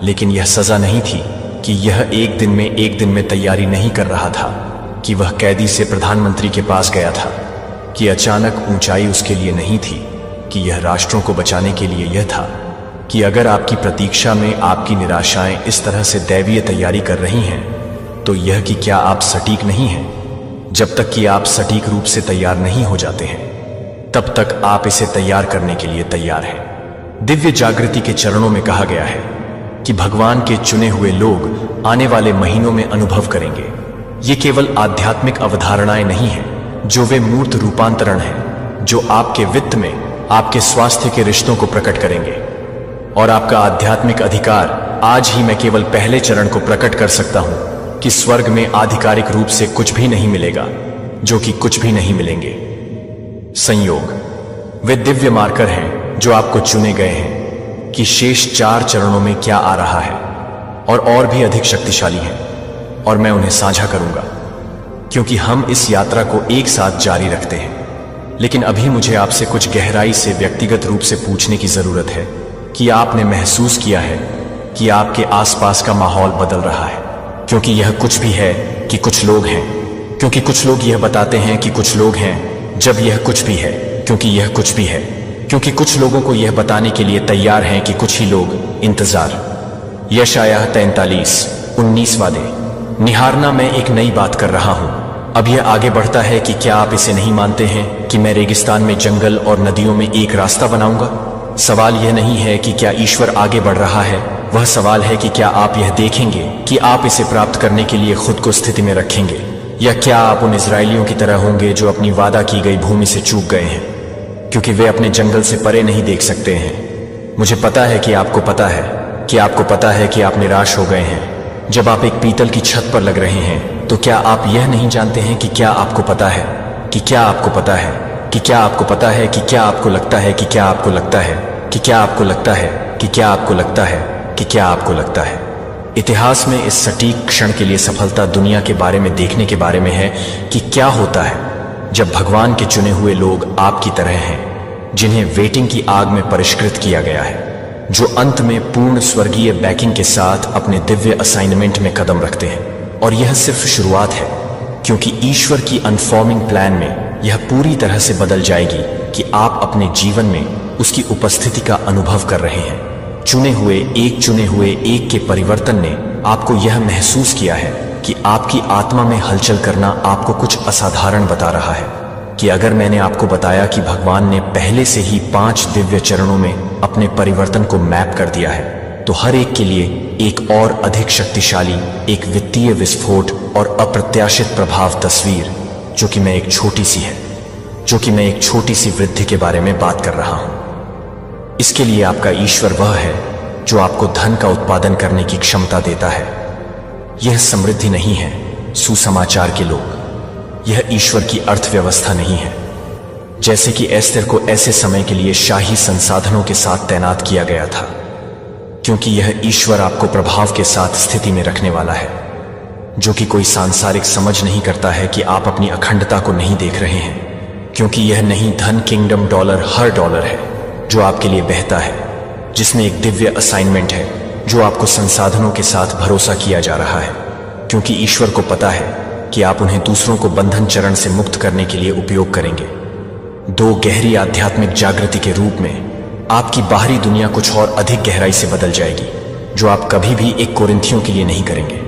लेकिन यह सजा नहीं थी कि यह एक दिन में तैयारी नहीं कर रहा था कि वह कैदी से प्रधानमंत्री के पास गया था, कि अचानक ऊंचाई उसके लिए नहीं थी, कि यह राष्ट्रों को बचाने के लिए यह था कि अगर आपकी प्रतीक्षा में आपकी निराशाएं इस तरह से दैवीय तैयारी कर रही हैं, तो यह कि क्या आप सटीक नहीं हैं। जब तक कि आप सटीक रूप से तैयार नहीं हो जाते हैं, तब तक आप इसे तैयार करने के लिए तैयार हैं। दिव्य जागृति के चरणों में कहा गया है कि भगवान के चुने हुए लोग आने वाले महीनों में अनुभव करेंगे। ये केवल आध्यात्मिक अवधारणाएं नहीं हैं, जो वे मूर्त रूपांतरण हैं, जो आपके वित्त में आपके स्वास्थ्य के रिश्तों को प्रकट करेंगे। और आपका आध्यात्मिक अधिकार, आज ही मैं केवल पहले चरण को प्रकट कर सकता हूं कि स्वर्ग में आधिकारिक रूप से कुछ भी नहीं मिलेगा, जो कि कुछ भी नहीं मिलेंगे। संयोग वे दिव्य मार्कर हैं जो आपको चुने गए हैं कि शेष 4 चरणों में क्या आ रहा है, और भी अधिक शक्तिशाली हैं, और मैं उन्हें साझा करूंगा, क्योंकि हम इस यात्रा को एक साथ जारी रखते हैं। लेकिन अभी मुझे आपसे कुछ गहराई से व्यक्तिगत रूप से पूछने की जरूरत है कि आपने महसूस किया है कि आपके आसपास का माहौल बदल रहा है। क्योंकि यह कुछ भी है कि कुछ लोग हैं, क्योंकि कुछ लोग यह बताते हैं कि कुछ लोग हैं। जब यह कुछ भी है, क्योंकि यह कुछ भी है, क्योंकि कुछ लोगों को यह बताने के लिए तैयार हैं कि कुछ ही लोग इंतजार। यशायाह 43:19 वादे निहारना, मैं एक नई बात कर रहा हूं। अब यह आगे बढ़ता है कि क्या आप इसे नहीं मानते हैं कि मैं रेगिस्तान में जंगल और नदियों में एक रास्ता बनाऊंगा। सवाल यह नहीं है कि क्या ईश्वर आगे बढ़ रहा है, वह सवाल है कि क्या आप यह देखेंगे कि आप इसे प्राप्त करने के लिए खुद को स्थिति में रखेंगे, या क्या आप उन इजरायलियों की तरह होंगे जो अपनी वादा की गई भूमि से चूक गए हैं, क्योंकि वे अपने जंगल से परे नहीं देख सकते हैं। मुझे पता है कि आपको पता है कि आप निराश हो गए हैं। जब आप एक पीतल की छत पर लग रहे हैं, तो क्या आप यह नहीं जानते हैं कि क्या आपको पता है कि क्या आपको पता है कि क्या आपको पता है कि क्या आपको लगता है कि क्या आपको लगता है कि क्या आपको लगता है कि क्या आपको लगता है कि क्या आपको लगता है। इतिहास में इस सटीक क्षण के लिए सफलता दुनिया के बारे में देखने के बारे में है कि क्या होता है जब भगवान के चुने हुए लोग आपकी तरह हैं, जिन्हें वेटिंग की आग में परिष्कृत किया गया है, जो अंत में पूर्ण स्वर्गीय बैकिंग के साथ अपने दिव्य असाइनमेंट में कदम रखते हैं। और यह सिर्फ शुरुआत है, क्योंकि ईश्वर की अनफॉर्मिंग प्लान में यह पूरी तरह से बदल जाएगी कि आप अपने जीवन में उसकी उपस्थिति का अनुभव कर रहे हैं। चुने हुए एक के परिवर्तन ने आपको यह महसूस किया है कि आपकी आत्मा में हलचल करना आपको कुछ असाधारण बता रहा है। कि अगर मैंने आपको बताया कि भगवान ने पहले से ही 5 दिव्य चरणों में अपने परिवर्तन को मैप कर दिया है, तो हर एक के लिए एक और अधिक शक्तिशाली, एक वित्तीय विस्फोट और अप्रत्याशित प्रभाव तस्वीर, जो कि मैं एक छोटी सी वृद्धि के बारे में बात कर रहा हूं। इसके लिए आपका ईश्वर वह है जो आपको धन का उत्पादन करने की क्षमता देता है। यह समृद्धि नहीं है सुसमाचार के लोग, यह ईश्वर की अर्थव्यवस्था नहीं है। जैसे कि एस्तेर को ऐसे समय के लिए शाही संसाधनों के साथ तैनात किया गया था, क्योंकि यह ईश्वर आपको प्रभाव के साथ स्थिति में रखने वाला है, जो कि कोई सांसारिक समझ नहीं करता है कि आप अपनी अखंडता को नहीं देख रहे हैं, क्योंकि यह नहीं धन, किंगडम, डॉलर, हर डॉलर है जो आपके लिए बहता है, जिसमें एक दिव्य असाइनमेंट है जो आपको संसाधनों के साथ भरोसा किया जा रहा है, क्योंकि ईश्वर को पता है कि आप उन्हें दूसरों को बंधन चरण से मुक्त करने के लिए उपयोग करेंगे। 2 गहरी आध्यात्मिक जागृति के रूप में आपकी बाहरी दुनिया कुछ और अधिक गहराई से बदल जाएगी, जो आप कभी भी 1 कोरिन्थियों के लिए नहीं करेंगे।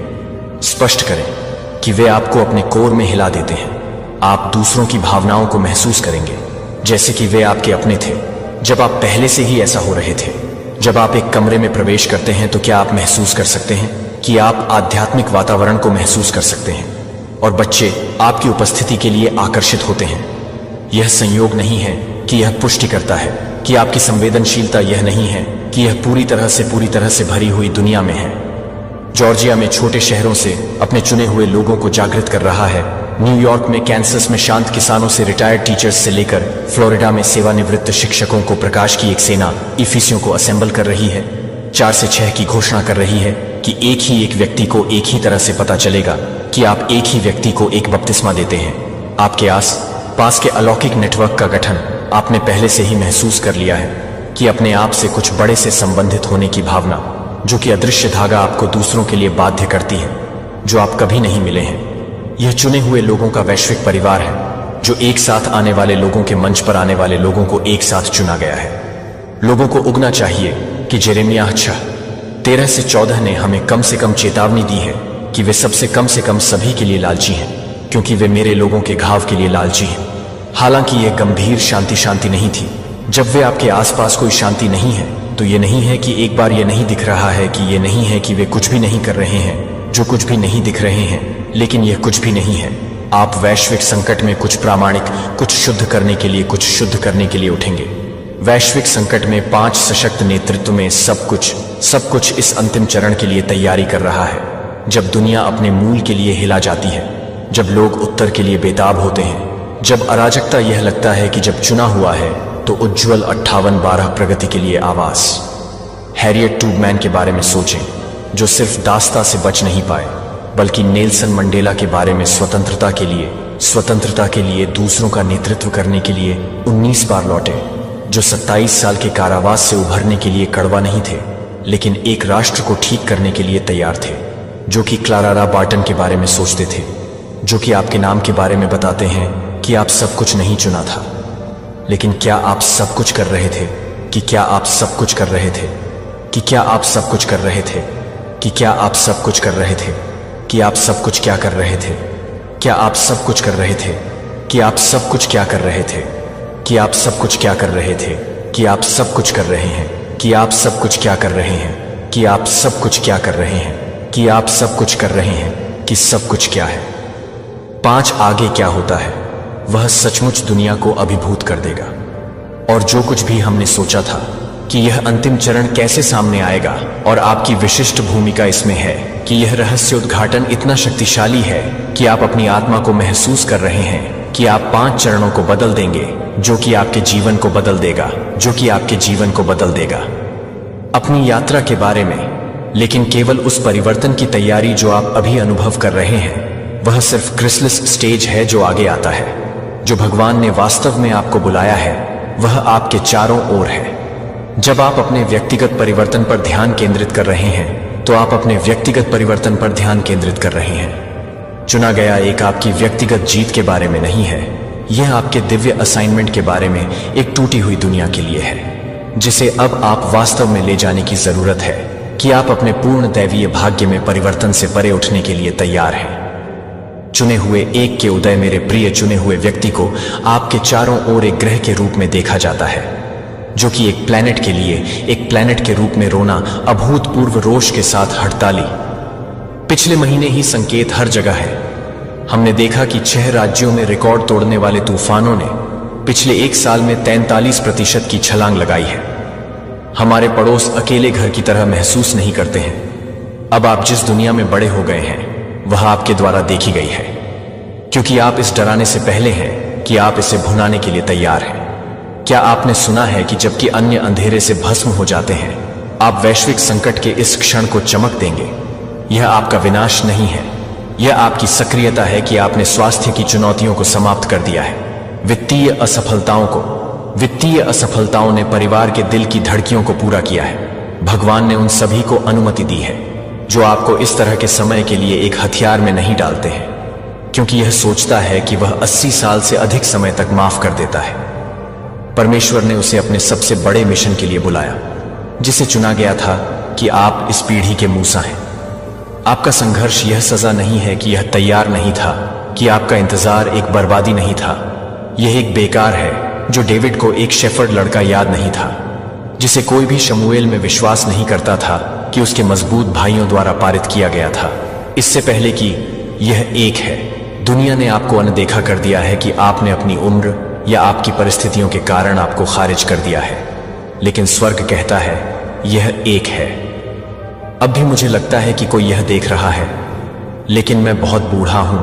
स्पष्ट करें कि वे आपको अपने कोर में हिला देते हैं। आप दूसरों की भावनाओं को महसूस करेंगे जैसे कि वे आपके अपने थे, जब आप पहले से ही ऐसा हो रहे थे। जब आप एक कमरे में प्रवेश करते हैं, तो क्या आप महसूस कर सकते हैं कि आप आध्यात्मिक वातावरण को महसूस कर सकते हैं, और बच्चे आपकी उपस्थिति के लिए आकर्षित होते हैं। यह संयोग नहीं है कि यह पुष्टि करता है कि आपकी संवेदनशीलता यह नहीं है कि यह पूरी तरह से भरी हुई दुनिया में है। जॉर्जिया में छोटे शहरों से अपने चुने हुए लोगों को जागृत कर रहा है न्यूयॉर्क में कैंसस में शांत किसानों से रिटायर्ड टीचर्स से लेकर फ्लोरिडा में सेवानिवृत्त शिक्षकों को प्रकाश की एक सेना इफिसियों को असेंबल कर रही है। 4 से 6 की घोषणा कर रही है कि एक ही एक व्यक्ति को एक ही तरह से पता चलेगा कि आप एक ही व्यक्ति को एक बपतिस्मा देते हैं। आपके आस पास के अलौकिक नेटवर्क का गठन आपने पहले से ही महसूस कर लिया है कि अपने आप से कुछ बड़े से संबंधित होने की भावना, जो कि अदृश्य धागा आपको दूसरों के लिए बाध्य करती है, जो आप कभी नहीं मिले हैं। यह चुने हुए लोगों का वैश्विक परिवार है, जो एक साथ आने वाले लोगों के मंच पर आने वाले लोगों को एक साथ चुना गया है। लोगों को उगना चाहिए कि यिर्मयाह 6:13 से 14 ने हमें कम से कम चेतावनी दी है कि वे सबसे कम से कम सभी के लिए लालची हैं, क्योंकि वे मेरे लोगों के घाव के लिए लालची हैं। हालांकि यह गंभीर शांति नहीं थी। जब वे आपके आसपास कोई शांति नहीं है, तो ये नहीं है कि एक बार ये नहीं दिख रहा है कि ये नहीं है कि वे कुछ भी नहीं कर रहे हैं, जो कुछ भी नहीं दिख रहे हैं, लेकिन यह कुछ भी नहीं है। आप वैश्विक संकट में कुछ प्रामाणिक, कुछ शुद्ध करने के लिए, कुछ शुद्ध करने के लिए उठेंगे। वैश्विक संकट में 5 सशक्त नेतृत्व में सब कुछ इस अंतिम चरण के लिए तैयारी कर रहा है, जब दुनिया अपने मूल के लिए हिला जाती है, जब लोग उत्तर के लिए बेताब होते हैं, जब अराजकता यह लगता है कि जब चुना हुआ है तो उज्ज्वल 58-12 प्रगति के लिए आवाज। हैरियट ट्रूमैन के बारे में सोचें, जो सिर्फ दास्ता से बच नहीं पाए, बल्कि नेल्सन मंडेला के बारे में स्वतंत्रता के लिए दूसरों का नेतृत्व करने के लिए 19 बार लौटे, जो 27 साल के कारावास से उभरने के लिए कड़वा नहीं थे, लेकिन एक राष्ट्र को ठीक करने के लिए तैयार थे, जो कि क्लारा बार्टन के बारे में सोचते थे, जो कि आपके नाम के बारे में बताते हैं कि आप सब कुछ नहीं चुना था, लेकिन क्या आप सब कुछ कर रहे थे? कि क्या आप सब कुछ कर रहे थे? कि क्या आप सब कुछ कर रहे थे? कि क्या आप सब कुछ कर रहे थे? कि आप सब कुछ क्या कर रहे थे? क्या आप सब कुछ कर रहे थे? कि आप सब कुछ क्या कर रहे थे? कि आप सब कुछ क्या कर रहे थे? कि आप सब कुछ कर रहे हैं? कि आप सब कुछ क्या कर रहे हैं? कि आप सब कुछ क्या कर रहे हैं? कि आप सब कुछ कर रहे हैं? कि सब कुछ क्या है? 5 आगे क्या होता है? वह सचमुच दुनिया को अभिभूत कर देगा। और जो कुछ भी हमने सोचा था कि यह अंतिम चरण कैसे सामने आएगा, और आपकी विशिष्ट भूमिका इसमें है कि यह रहस्य उद्घाटन इतना शक्तिशाली है कि आप अपनी आत्मा को महसूस कर रहे हैं कि आप 5 चरणों को बदल देंगे, जो कि आपके जीवन को बदल देगा, जो कि आपके जीवन को बदल देगा। अपनी यात्रा के बारे में, लेकिन केवल उस परिवर्तन की तैयारी जो आप अभी अनुभव कर रहे हैं, वह सिर्फ क्रिसलिस स्टेज है जो आगे आता है। जो भगवान ने वास्तव में आपको बुलाया है, वह आपके चारों ओर है। जब आप अपने व्यक्तिगत परिवर्तन पर ध्यान केंद्रित कर रहे हैं, तो आप अपने व्यक्तिगत परिवर्तन पर ध्यान केंद्रित कर रहे हैं। चुना गया एक आपकी व्यक्तिगत जीत के बारे में नहीं है, यह आपके दिव्य असाइनमेंट के बारे में एक टूटी हुई दुनिया के लिए है, जिसे अब आप वास्तव में ले जाने की जरूरत है कि आप अपने पूर्ण दैवीय भाग्य में परिवर्तन से परे उठने के लिए तैयार हैं। चुने हुए एक के उदय, मेरे प्रिय चुने हुए व्यक्ति को आपके चारों ओर एक ग्रह के रूप में देखा जाता है, जो कि एक प्लैनेट के लिए एक प्लैनेट के रूप में रोना अभूतपूर्व रोष के साथ हड़ताली। पिछले महीने ही संकेत हर जगह है। हमने देखा कि 6 राज्यों में रिकॉर्ड तोड़ने वाले तूफानों ने पिछले 1 साल में 43% की छलांग लगाई है। हमारे पड़ोस अकेले घर की तरह महसूस नहीं करते हैं। अब आप जिस दुनिया में बड़े हो गए हैं, वह आपके द्वारा देखी गई है, क्योंकि आप इस डराने से पहले हैं कि आप इसे भुनाने के लिए तैयार हैं। क्या आपने सुना है कि जबकि अन्य अंधेरे से भस्म हो जाते हैं, आप वैश्विक संकट के इस क्षण को चमक देंगे? यह आपका विनाश नहीं है, यह आपकी सक्रियता है कि आपने स्वास्थ्य की चुनौतियों को समाप्त कर दिया है, वित्तीय असफलताओं ने परिवार के दिल की धड़कियों को पूरा किया है। भगवान ने उन सभी को अनुमति दी है जो आपको इस तरह के समय के लिए एक हथियार में नहीं डालते हैं, क्योंकि यह सोचता है कि वह 80 साल से अधिक समय तक माफ कर देता है। परमेश्वर ने उसे अपने सबसे बड़े मिशन के लिए बुलाया, जिसे चुना गया था कि आप इस पीढ़ी के मूसा हैं। आपका संघर्ष यह सजा नहीं है कि यह तैयार नहीं था, कि आपका इंतजार एक बर्बादी नहीं था। यह एक बेकार है जो डेविड को एक शेफर्ड लड़का याद नहीं था, जिसे कोई भी शमूएल में विश्वास नहीं करता था कि उसके मजबूत भाइयों द्वारा पारित किया गया था, इससे पहले कि यह एक है। दुनिया ने आपको अनदेखा कर दिया है कि आपने अपनी उम्र या आपकी परिस्थितियों के कारण आपको खारिज कर दिया है, लेकिन स्वर्ग कहता है यह एक है। अब भी मुझे लगता है कि कोई यह देख रहा है, लेकिन मैं बहुत बूढ़ा हूं,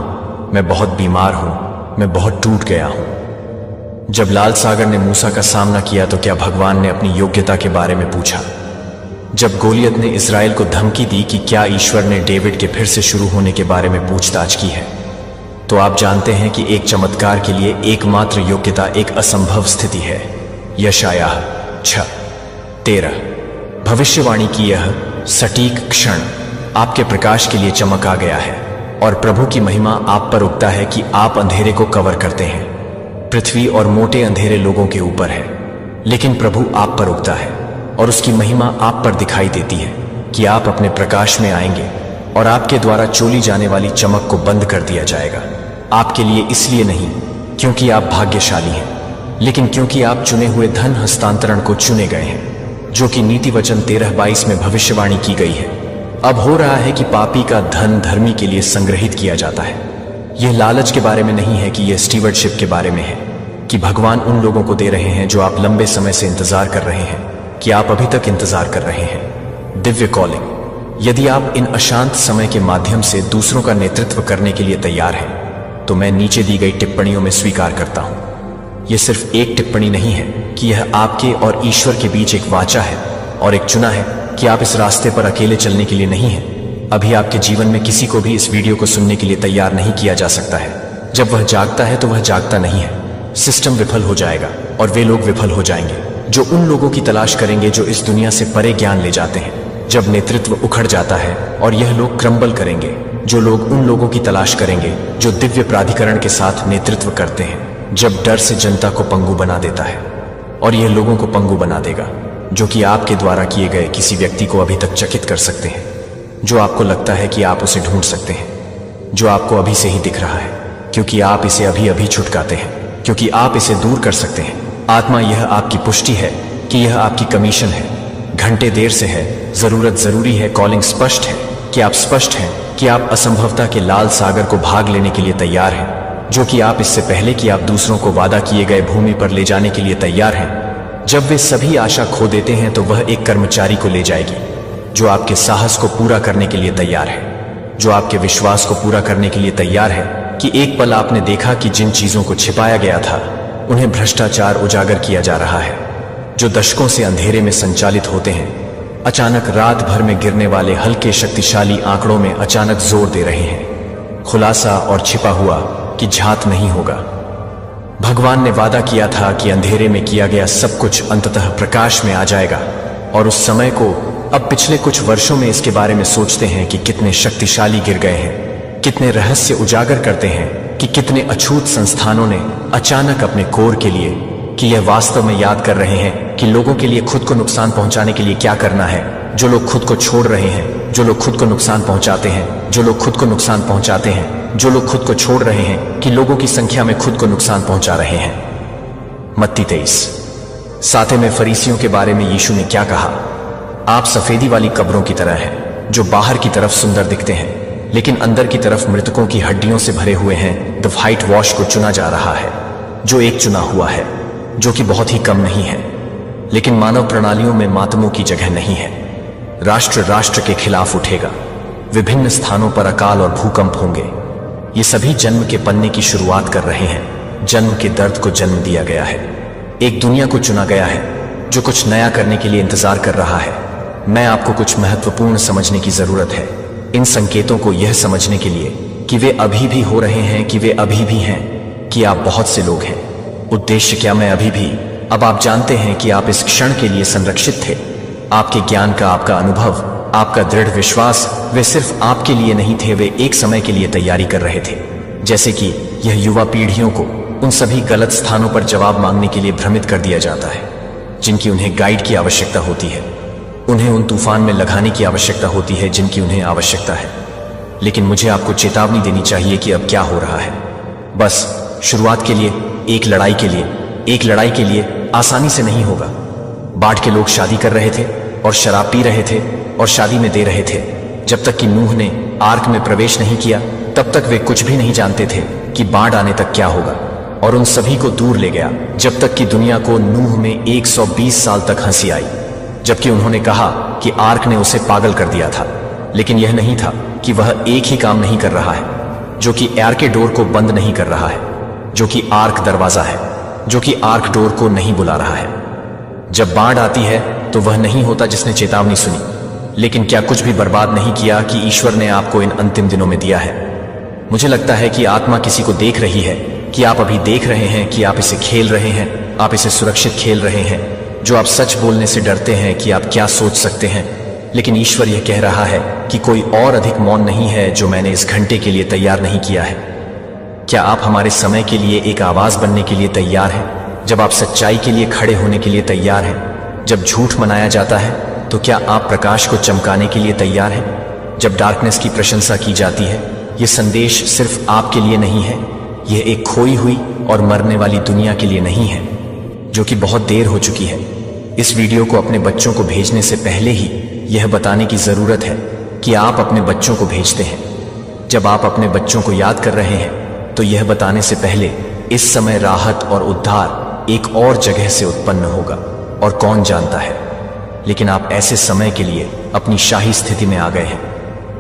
मैं बहुत बीमार हूं, मैं बहुत टूट गया हूं। जब लाल सागर ने मूसा का सामना किया तो क्या भगवान ने अपनी योग्यता के बारे में पूछा? जब गोलियत ने इस्राएल को धमकी दी कि क्या ईश्वर ने डेविड के फिर से शुरू होने के बारे में पूछताछ की है, तो आप जानते हैं कि एक चमत्कार के लिए एकमात्र योग्यता एक असंभव स्थिति है। यशायाह 6:13। भविष्यवाणी की यह सटीक क्षण आपके प्रकाश के लिए चमक आ गया है और प्रभु की महिमा आप पर उगता है कि आप अंधेरे को कवर करते हैं। पृथ्वी और मोटे अंधेरे लोगों के ऊपर है, लेकिन प्रभु आप पर उगता है और उसकी महिमा आप पर दिखाई देती है कि आप अपने प्रकाश में आएंगे और आपके द्वारा चोली जाने वाली चमक को बंद कर दिया जाएगा। आपके लिए इसलिए नहीं क्योंकि आप भाग्यशाली हैं, लेकिन क्योंकि आप चुने हुए धन हस्तांतरण को चुने गए हैं, जो कि नीति वचन 13:22 में भविष्यवाणी की गई है। अब हो रहा है कि पापी का धन धर्मी के लिए संग्रहित किया जाता है। यह लालच के बारे में नहीं है कि यह स्टीवर्डशिप के बारे में है, कि भगवान उन लोगों को दे रहे हैं जो आप लंबे समय से इंतजार कर रहे हैं, कि आप अभी तक इंतजार कर रहे हैं। दिव्य कॉलिंग। यदि आप इन अशांत समय के माध्यम से दूसरों का नेतृत्व करने के लिए तैयार हैं, तो मैं नीचे दी गई टिप्पणियों में स्वीकार करता हूं। यह सिर्फ एक टिप्पणी नहीं है कि यह आपके और ईश्वर के बीच एक वाचा है और एक चुना है कि आप इस रास्ते पर अकेले चलने के लिए नहीं हैं। अभी आपके जीवन में किसी को भी इस वीडियो को सुनने के लिए तैयार नहीं किया जा सकता है। जब वह जागता है तो वह जागता नहीं है। सिस्टम विफल हो जाएगा और वे लोग विफल हो जाएंगे जो उन लोगों की तलाश करेंगे जो इस दुनिया से परे ज्ञान ले जाते हैं। जब नेतृत्व उखड़ जाता है और यह लोग क्रम्बल करेंगे, जो लोग उन लोगों की तलाश करेंगे जो दिव्य प्राधिकरण के साथ नेतृत्व करते हैं। जब डर से जनता को पंगु बना देता है, और यह लोगों को पंगु बना देगा जो कि आपके द्वारा किए गए किसी व्यक्ति को अभी तक चकित कर सकते हैं, जो आपको लगता है कि आप उसे ढूंढ सकते हैं, जो आपको अभी से ही दिख रहा है, क्योंकि आप इसे अभी अभी छुटकाते हैं, क्योंकि आप इसे दूर कर सकते हैं। आत्मा, यह आपकी पुष्टि है कि यह आपकी कमीशन है। घंटे देर से है, जरूरत जरूरी है, कॉलिंग स्पष्ट है कि आप स्पष्ट हैं, कि आप असंभवता के लाल सागर को भाग लेने के लिए तैयार हैं, जो कि आप इससे पहले कि आप दूसरों को वादा किए गए भूमि पर ले जाने के लिए तैयार हैं। जब वे सभी आशा खो देते हैं तो वह एक कर्मचारी को ले जाएगी जो आपके साहस को पूरा करने के लिए तैयार है, जो आपके विश्वास को पूरा करने के लिए तैयार है कि एक पल आपने देखा कि जिन चीजों को छिपाया गया था उन्हें भ्रष्टाचार उजागर किया जा रहा है, जो दशकों से अंधेरे में संचालित होते हैं, अचानक रात भर में गिरने वाले हल्के शक्तिशाली आंकड़ों में अचानक जोर दे रहे हैं। खुलासा और छिपा हुआ कि झात नहीं होगा। भगवान ने वादा किया था कि अंधेरे में किया गया सब कुछ अंततः प्रकाश में आ जाएगा, और उस समय को अब पिछले कुछ वर्षों में इसके बारे में सोचते हैं कि कितने शक्तिशाली गिर गए हैं, कितने रहस्य उजागर करते हैं कि कितने अछूत संस्थानों ने अचानक अपने कोर के लिए, कि यह वास्तव में याद कर रहे हैं कि लोगों के लिए खुद को नुकसान पहुंचाने के लिए क्या करना है, जो लोग खुद को छोड़ रहे हैं, जो लोग खुद को नुकसान पहुंचाते हैं, जो लोग खुद को नुकसान पहुंचाते हैं, जो लोग खुद को छोड़ रहे हैं, कि लोगों की संख्या में खुद को नुकसान पहुंचा रहे हैं। मत्ती 23। साथे में फरीसियों के बारे में यीशु ने क्या कहा? आप सफेदी वाली कब्रों की तरह हैं, जो बाहर की तरफ सुंदर दिखते हैं लेकिन अंदर की तरफ मृतकों की हड्डियों से भरे हुए हैं। द व्हाइट वॉश को चुना जा रहा है, जो एक चुना हुआ है, जो कि बहुत ही कम नहीं है, लेकिन मानव प्रणालियों में मातमों की जगह नहीं है। राष्ट्र राष्ट्र के खिलाफ उठेगा, विभिन्न स्थानों पर अकाल और भूकंप होंगे। ये सभी जन्म के पन्ने की शुरुआत कर रहे हैं। जन्म के दर्द को जन्म दिया गया है। एक दुनिया को चुना गया है जो कुछ नया करने के लिए इंतजार कर रहा है। मैं आपको कुछ महत्वपूर्ण समझने की जरूरत है, इन संकेतों को यह समझने के लिए कि वे अभी भी हो रहे हैं, कि वे अभी भी हैं, कि आप बहुत से लोग हैं। उद्देश्य क्या? मैं अभी भी। अब आप जानते हैं कि आप इस क्षण के लिए संरक्षित थे। आपके ज्ञान का, आपका अनुभव, आपका दृढ़ विश्वास, वे सिर्फ आपके लिए नहीं थे, वे एक समय के लिए तैयारी कर रहे थे। जैसे कि यह युवा पीढ़ियों को उन सभी गलत स्थानों पर जवाब मांगने के लिए भ्रमित कर दिया जाता है जिनकी उन्हें गाइड की आवश्यकता होती है। उन्हें उन तूफान में लगाने की आवश्यकता होती है जिनकी उन्हें आवश्यकता है। लेकिन मुझे आपको चेतावनी देनी चाहिए कि अब क्या हो रहा है। बस शुरुआत के लिए, एक लड़ाई के लिए, एक लड़ाई के लिए आसानी से नहीं होगा। बाढ़ के लोग शादी कर रहे थे और शराब पी रहे थे और शादी में दे रहे थे। जब तक कि नूह ने आर्क में प्रवेश नहीं किया तब तक वे कुछ भी नहीं जानते थे कि बाढ़ आने तक क्या होगा, और उन सभी को दूर ले गया जब तक कि दुनिया को नूह में 120 साल तक हंसी आई, जबकि उन्होंने कहा कि आर्क ने उसे पागल कर दिया था। लेकिन यह नहीं था कि वह एक ही काम नहीं कर रहा है जो कि आर्क के डोर को बंद नहीं कर रहा है, जो कि आर्क दरवाजा है, जो कि आर्क डोर को नहीं बुला रहा है। जब बाढ़ आती है तो वह नहीं होता जिसने चेतावनी सुनी, लेकिन क्या कुछ भी बर्बाद नहीं किया कि ईश्वर ने आपको इन अंतिम दिनों में दिया है। मुझे लगता है कि आत्मा किसी को देख रही है, कि आप अभी देख रहे हैं कि आप इसे खेल रहे हैं, आप इसे सुरक्षित खेल रहे हैं, जो आप सच बोलने से डरते हैं कि आप क्या सोच सकते हैं। लेकिन ईश्वर यह कह रहा है कि कोई और अधिक मौन नहीं है जो मैंने इस घंटे के लिए तैयार नहीं किया है। क्या आप हमारे समय के लिए एक आवाज बनने के लिए तैयार हैं? जब आप सच्चाई के लिए खड़े होने के लिए तैयार हैं? जब झूठ मनाया जाता है तो क्या आप प्रकाश को चमकाने के लिए तैयार हैं? जब डार्कनेस की प्रशंसा की जाती है, यह संदेश सिर्फ आपके लिए नहीं है। यह एक खोई हुई और मरने वाली दुनिया के लिए नहीं है, जो कि बहुत देर हो चुकी है। इस वीडियो को अपने बच्चों को भेजने से पहले ही यह बताने की जरूरत है कि आप अपने बच्चों को भेजते हैं। जब आप अपने बच्चों को याद कर रहे हैं तो यह बताने से पहले इस समय राहत और उद्धार एक और जगह से उत्पन्न होगा, और कौन जानता है। लेकिन आप ऐसे समय के लिए अपनी शाही स्थिति में आ गए हैं,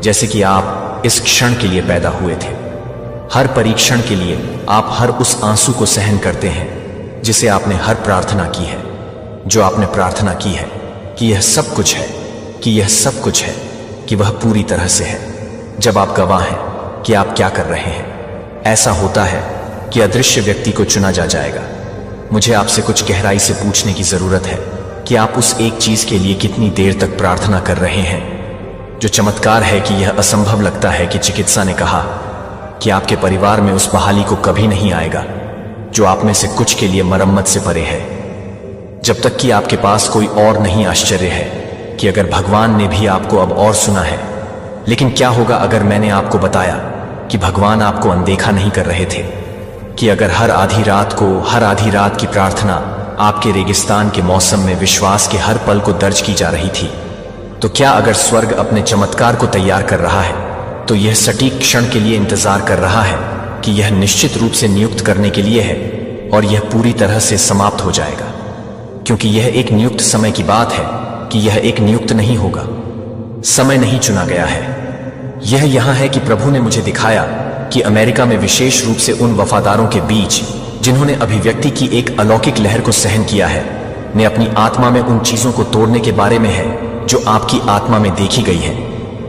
जैसे कि आप इस क्षण के लिए पैदा हुए थे। हर परीक्षण के लिए आप हर उस आंसू को सहन करते हैं जिसे आपने हर प्रार्थना की है, जो आपने प्रार्थना की है कि यह सब कुछ है, कि यह सब कुछ है, कि वह पूरी तरह से है। जब आप गवाह हैं कि आप क्या कर रहे हैं, ऐसा होता है कि अदृश्य व्यक्ति को चुना जाएगा। मुझे आपसे कुछ गहराई से पूछने की जरूरत है कि आप उस एक चीज के लिए कितनी देर तक प्रार्थना कर रहे हैं। जो चमत्कार है कि यह असंभव लगता है कि चिकित्सा ने कहा कि आपके परिवार में उस बहाली को कभी नहीं आएगा जो आप में से कुछ के लिए मरम्मत से परे है। जब तक कि आपके पास कोई और नहीं आश्चर्य है कि अगर भगवान ने भी आपको अब और सुना है। लेकिन क्या होगा अगर मैंने आपको बताया कि भगवान आपको अनदेखा नहीं कर रहे थे, कि अगर हर आधी रात की प्रार्थना आपके रेगिस्तान के मौसम में विश्वास के हर पल को दर्ज की जा रही थी, तो क्या अगर स्वर्ग अपने चमत्कार को तैयार कर रहा है तो यह सटीक क्षण के लिए इंतजार कर रहा है कि यह निश्चित रूप से नियुक्त करने के लिए है, और यह पूरी तरह से समाप्त हो जाएगा। क्योंकि यह एक नियुक्त समय की बात है कि यह एक नियुक्त नहीं होगा। समय नहीं चुना गया है। यह यहां है कि प्रभु ने मुझे दिखाया कि अमेरिका में विशेष रूप से उन वफादारों के बीच जिन्होंने अभिव्यक्ति की एक अलौकिक लहर को सहन किया है, ने अपनी आत्मा में उन चीजों को तोड़ने के बारे में है जो आपकी आत्मा में देखी गई है।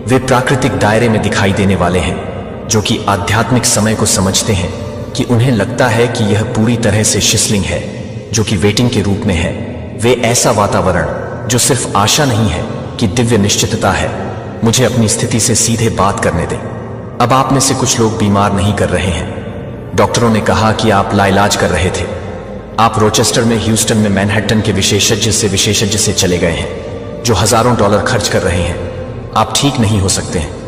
वे प्राकृतिक दायरे में दिखाई देने वाले हैं जो कि आध्यात्मिक समय को समझते हैं, कि उन्हें लगता है कि यह पूरी तरह से शिस्लिंग है, जो कि वेटिंग के रूप में है। वे ऐसा वातावरण जो सिर्फ आशा नहीं है कि दिव्य निश्चितता है। मुझे अपनी स्थिति से सीधे बात करने दें। अब आप में से कुछ लोग बीमार नहीं कर रहे हैं। डॉक्टरों ने कहा कि आप लाइलाज कर रहे थे। आप रोचेस्टर में, ह्यूस्टन में, मैनहट्टन के विशेषज्ञ से चले गए हैं जो हजारों डॉलर खर्च कर रहे हैं। आप ठीक नहीं हो सकते हैं।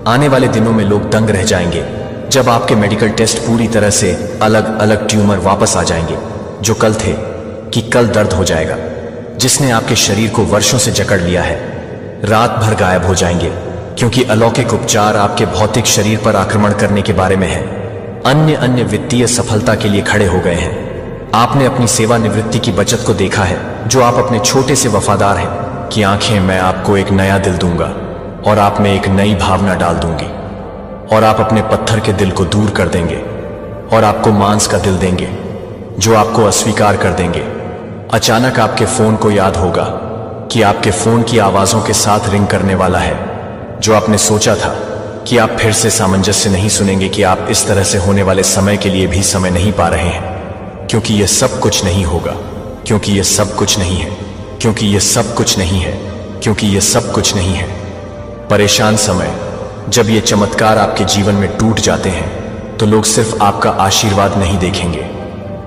आने वाले दिनों में लोग दंग रह जाएंगे जब आपके मेडिकल टेस्ट पूरी तरह से अलग अलग ट्यूमर वापस आ जाएंगे जो कल थे, कि कल दर्द हो जाएगा जिसने आपके शरीर को वर्षों से जकड़ लिया है, रात भर गायब हो जाएंगे, क्योंकि अलौकिक उपचार आपके भौतिक शरीर पर आक्रमण करने के बारे में है। अन्य वित्तीय सफलता के लिए खड़े हो गए हैं। आपने अपनी सेवानिवृत्ति की बचत को देखा है, जो आप अपने छोटे से वफादार हैं कि आंखें, मैं आपको एक नया दिल दूंगा और आप में एक नई भावना डाल दूंगी, और आप अपने पत्थर के दिल को दूर कर देंगे और आपको मांस का दिल देंगे जो आपको अस्वीकार कर देंगे। अचानक आपके फोन को याद होगा कि आपके फोन की आवाजों के साथ रिंग करने वाला है, जो आपने सोचा था कि आप फिर से सामंजस्य नहीं सुनेंगे, कि आप इस तरह से होने वाले समय के लिए भी समय नहीं पा रहे हैं, क्योंकि यह सब कुछ नहीं होगा, क्योंकि यह सब कुछ नहीं है, क्योंकि यह सब कुछ नहीं है, क्योंकि यह सब कुछ नहीं है। परेशान समय, जब ये चमत्कार आपके जीवन में टूट जाते हैं तो लोग सिर्फ आपका आशीर्वाद नहीं देखेंगे,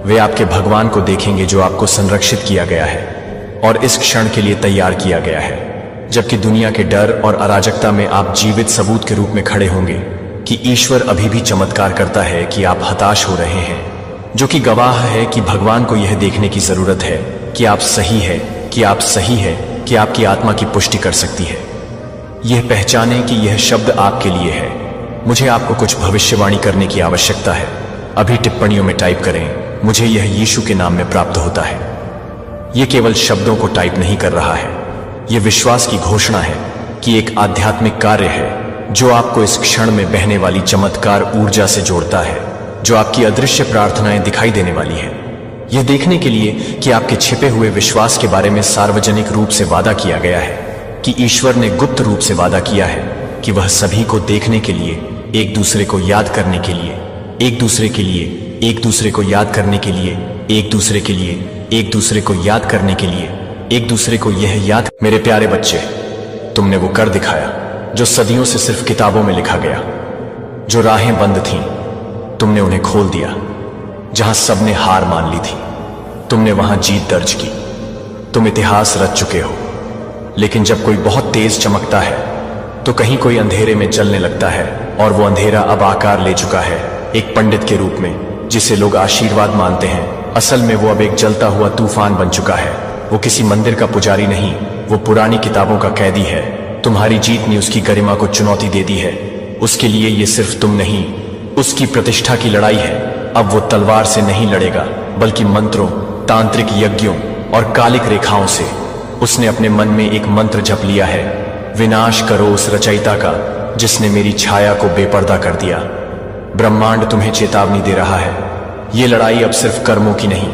वे आपके भगवान को देखेंगे जो आपको संरक्षित किया गया है और इस क्षण के लिए तैयार किया गया है, जबकि दुनिया के डर और अराजकता में आप जीवित सबूत के रूप में खड़े होंगे कि ईश्वर अभी भी चमत्कार करता है, कि आप हताश हो रहे हैं, जो कि गवाह है कि भगवान को यह देखने की जरूरत है कि आप सही है, कि आप सही है, कि आपकी आत्मा की पुष्टि कर सकती है। यह पहचाने कि यह शब्द आपके लिए है। मुझे आपको कुछ भविष्यवाणी करने की आवश्यकता है। अभी टिप्पणियों में टाइप करें, मुझे यह यीशु के नाम में प्राप्त होता है। यह केवल शब्दों को टाइप नहीं कर रहा है, यह विश्वास की घोषणा है कि एक आध्यात्मिक कार्य है जो आपको इस क्षण में बहने वाली चमत्कार ऊर्जा से जोड़ता है, जो आपकी अदृश्य प्रार्थनाएं दिखाई देने वाली है। यह देखने के लिए कि आपके छिपे हुए विश्वास के बारे में सार्वजनिक रूप से वादा किया गया है, कि ईश्वर ने गुप्त रूप से वादा किया है कि वह सभी को देखने के लिए, एक दूसरे को याद करने के लिए, एक दूसरे के लिए, एक दूसरे को याद करने के लिए, एक दूसरे के लिए, एक दूसरे को याद करने के लिए, एक दूसरे को यह याद। मेरे प्यारे बच्चे, तुमने वो कर दिखाया जो सदियों से सिर्फ किताबों में लिखा गया। जो राहें बंद थीं, तुमने उन्हें खोल दिया। जहां सबने हार मान ली थी, तुमने वहां जीत दर्ज की। तुम इतिहास रच चुके हो। लेकिन जब कोई बहुत तेज चमकता है तो कहीं कोई अंधेरे में जलने लगता है, और वो अंधेरा अब आकार ले चुका है एक पंडित के रूप में, जिसे लोग आशीर्वाद मानते हैं। असल में वो अब एक जलता हुआ तूफान बन चुका है। वो किसी मंदिर का पुजारी नहीं, वो पुरानी किताबों का कैदी है। तुम्हारी जीत ने उसकी गरिमा को चुनौती दे दी है। उसके लिए ये सिर्फ तुम नहीं, उसकी प्रतिष्ठा की लड़ाई है। अब वो तलवार से नहीं लड़ेगा, बल्कि मंत्रों, तांत्रिक यज्ञों और कालिक रेखाओं से। उसने अपने मन में एक मंत्र जप लिया है, विनाश करो उस रचयिता का जिसने मेरी छाया को बेपर्दा कर दिया। ब्रह्मांड तुम्हें चेतावनी दे रहा है। ये लड़ाई अब सिर्फ कर्मों की नहीं,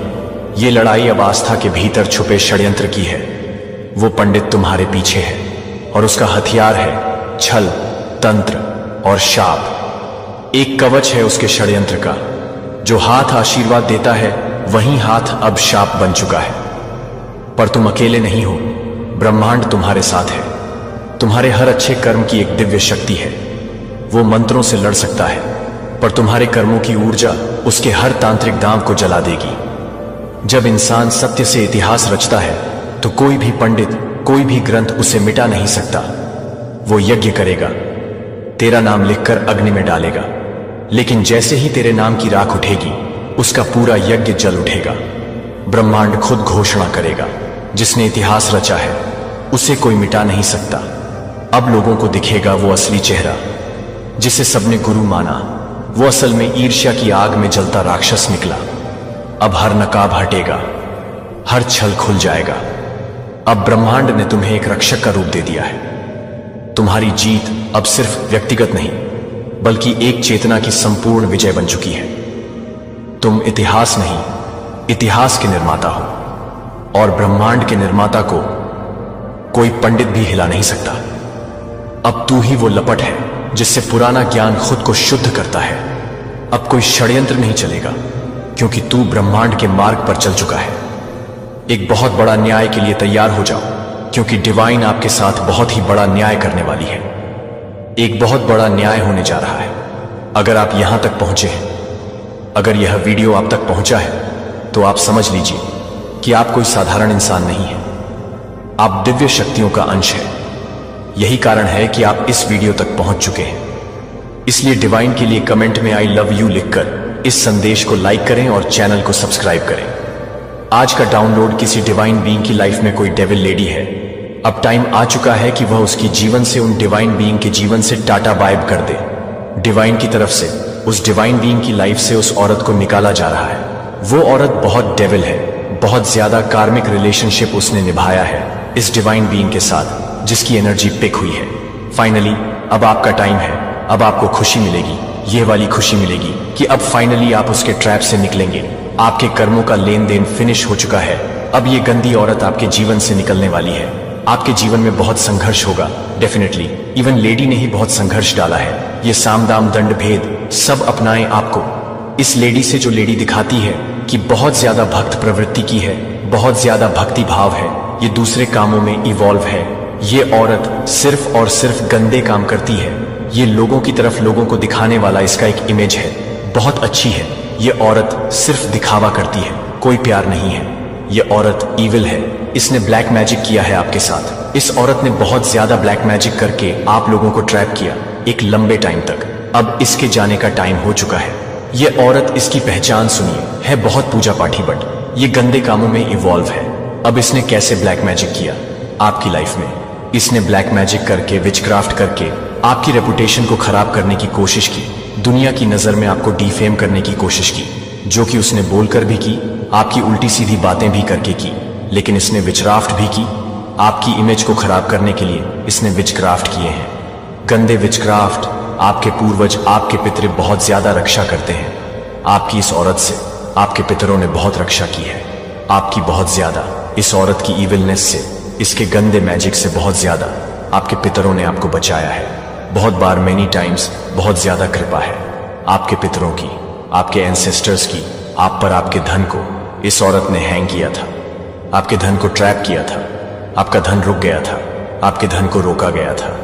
ये लड़ाई अब आस्था के भीतर छुपे षड्यंत्र की है। वो पंडित तुम्हारे पीछे है, और उसका हथियार है छल, तंत्र और शाप। एक कवच है उसके षड्यंत्र का। जो हाथ आशीर्वाद देता है, वही हाथ अब शाप बन चुका है। पर तुम अकेले नहीं हो, ब्रह्मांड तुम्हारे साथ है। तुम्हारे हर अच्छे कर्म की एक दिव्य शक्ति है। वो मंत्रों से लड़ सकता है, पर तुम्हारे कर्मों की ऊर्जा उसके हर तांत्रिक दांव को जला देगी। जब इंसान सत्य से इतिहास रचता है, तो कोई भी पंडित, कोई भी ग्रंथ उसे मिटा नहीं सकता। वो यज्ञ करेगा, तेरा नाम लिखकर अग्नि में डालेगा, लेकिन जैसे ही तेरे नाम की राख उठेगी, उसका पूरा यज्ञ जल उठेगा। ब्रह्मांड खुद घोषणा करेगा, जिसने इतिहास रचा है उसे कोई मिटा नहीं सकता। अब लोगों को दिखेगा वो असली चेहरा, जिसे सबने गुरु माना। वो असल में ईर्ष्या की आग में जलता राक्षस निकला। अब हर नकाब हटेगा, हर छल खुल जाएगा। अब ब्रह्मांड ने तुम्हें एक रक्षक का रूप दे दिया है। तुम्हारी जीत अब सिर्फ व्यक्तिगत नहीं, बल्कि एक चेतना की संपूर्ण विजय बन चुकी है। तुम इतिहास नहीं, इतिहास के निर्माता हो, और ब्रह्मांड के निर्माता को कोई पंडित भी हिला नहीं सकता। अब तू ही वो लपट है जिससे पुराना ज्ञान खुद को शुद्ध करता है। अब कोई षड्यंत्र नहीं चलेगा, क्योंकि तू ब्रह्मांड के मार्ग पर चल चुका है। एक बहुत बड़ा न्याय के लिए तैयार हो जाओ, क्योंकि डिवाइन आपके साथ बहुत ही बड़ा न्याय करने वाली है। एक बहुत बड़ा न्याय होने जा रहा है। अगर आप यहां तक पहुंचे हैं, अगर यह वीडियो आप तक पहुंचा है, तो आप समझ लीजिए कि आप कोई साधारण इंसान नहीं है। आप दिव्य शक्तियों का अंश है। यही कारण है कि आप इस वीडियो तक पहुंच चुके हैं। इसलिए डिवाइन के लिए कमेंट में आई लव यू लिखकर इस संदेश को लाइक करें और चैनल को सब्सक्राइब करें। आज का डाउनलोड किसी डिवाइन बीइंग की लाइफ में कोई डेविल लेडी है। अब टाइम आ चुका है कि वह उसकी जीवन से उन डिवाइन बीइंग के जीवन से टाटा बाइब कर दे। डिवाइन की तरफ से उस डिवाइन बीइंग की लाइफ से उस औरत को निकाला जा रहा है। वो औरत बहुत डेविल है। बहुत ज्यादा कार्मिक रिलेशनशिप उसने निभाया है इस डिवाइन बीइंग के साथ, जिसकी एनर्जी पिक हुई है। फाइनली अब आपका टाइम है। अब आपको खुशी मिलेगी, ये वाली खुशी मिलेगी कि अब फाइनली आप उसके ट्रैप से निकलेंगे। आपके कर्मों का लेन देन फिनिश हो चुका है। अब ये गंदी औरत आपके जीवन से निकलने वाली है। आपके जीवन में बहुत संघर्ष होगा, डेफिनेटली। इवन लेडी ने ही बहुत संघर्ष डाला है। ये साम दाम दंड भेद सब अपनाएं आपको। इस लेडी से जो लेडी दिखाती है कि बहुत ज्यादा भक्त प्रवृत्ति की है, बहुत ज्यादा भक्ति भाव है, ये दूसरे कामों में इवॉल्व है। ये औरत सिर्फ और सिर्फ गंदे काम करती है। ये लोगों की तरफ लोगों को दिखाने वाला इसका एक इमेज है। बहुत अच्छी है। ये औरत सिर्फ दिखावा करती है, कोई प्यार नहीं है। ये औरत ईविल है। इसने ब्लैक मैजिक किया है आपके साथ। इस औरत ने बहुत ज्यादा ब्लैक मैजिक करके आप लोगों को ट्रैप किया एक लंबे टाइम तक। अब इसके जाने का टाइम हो चुका है। ये औरत, इसकी पहचान सुनिए, है बहुत पूजा पाठी, बट ये गंदे कामों में इवॉल्व है। अब इसने कैसे ब्लैक मैजिक किया आपकी लाइफ में? इसने ब्लैक मैजिक करके, विचक्राफ्ट करके आपकी रेपुटेशन को खराब करने की कोशिश की। दुनिया की नजर में आपको डिफेम करने की कोशिश की, जो कि उसने बोलकर भी की, आपकी उल्टी सीधी बातें भी करके की। लेकिन इसने विचक्राफ्ट भी की। आपकी इमेज को खराब करने के लिए इसने विचक्राफ्ट किए हैं। गंदे विचक्राफ्ट, आपके पूर्वज, आपके पितरे बहुत ज्यादा रक्षा करते हैं आपकी इस औरत से। आपके पितरों ने बहुत रक्षा की है आपकी, बहुत ज्यादा। इस औरत की इविलनेस से, इसके गंदे मैजिक से बहुत ज्यादा आपके पितरों ने आपको बचाया है। बहुत बार, मेनी टाइम्स, बहुत ज्यादा कृपा है आपके पितरों की, आपके एंसेस्टर्स की आप पर। आपके धन को इस औरत ने हैंग किया था, आपके धन को ट्रैप किया था, आपका धन रुक गया था, आपके धन को रोका गया था।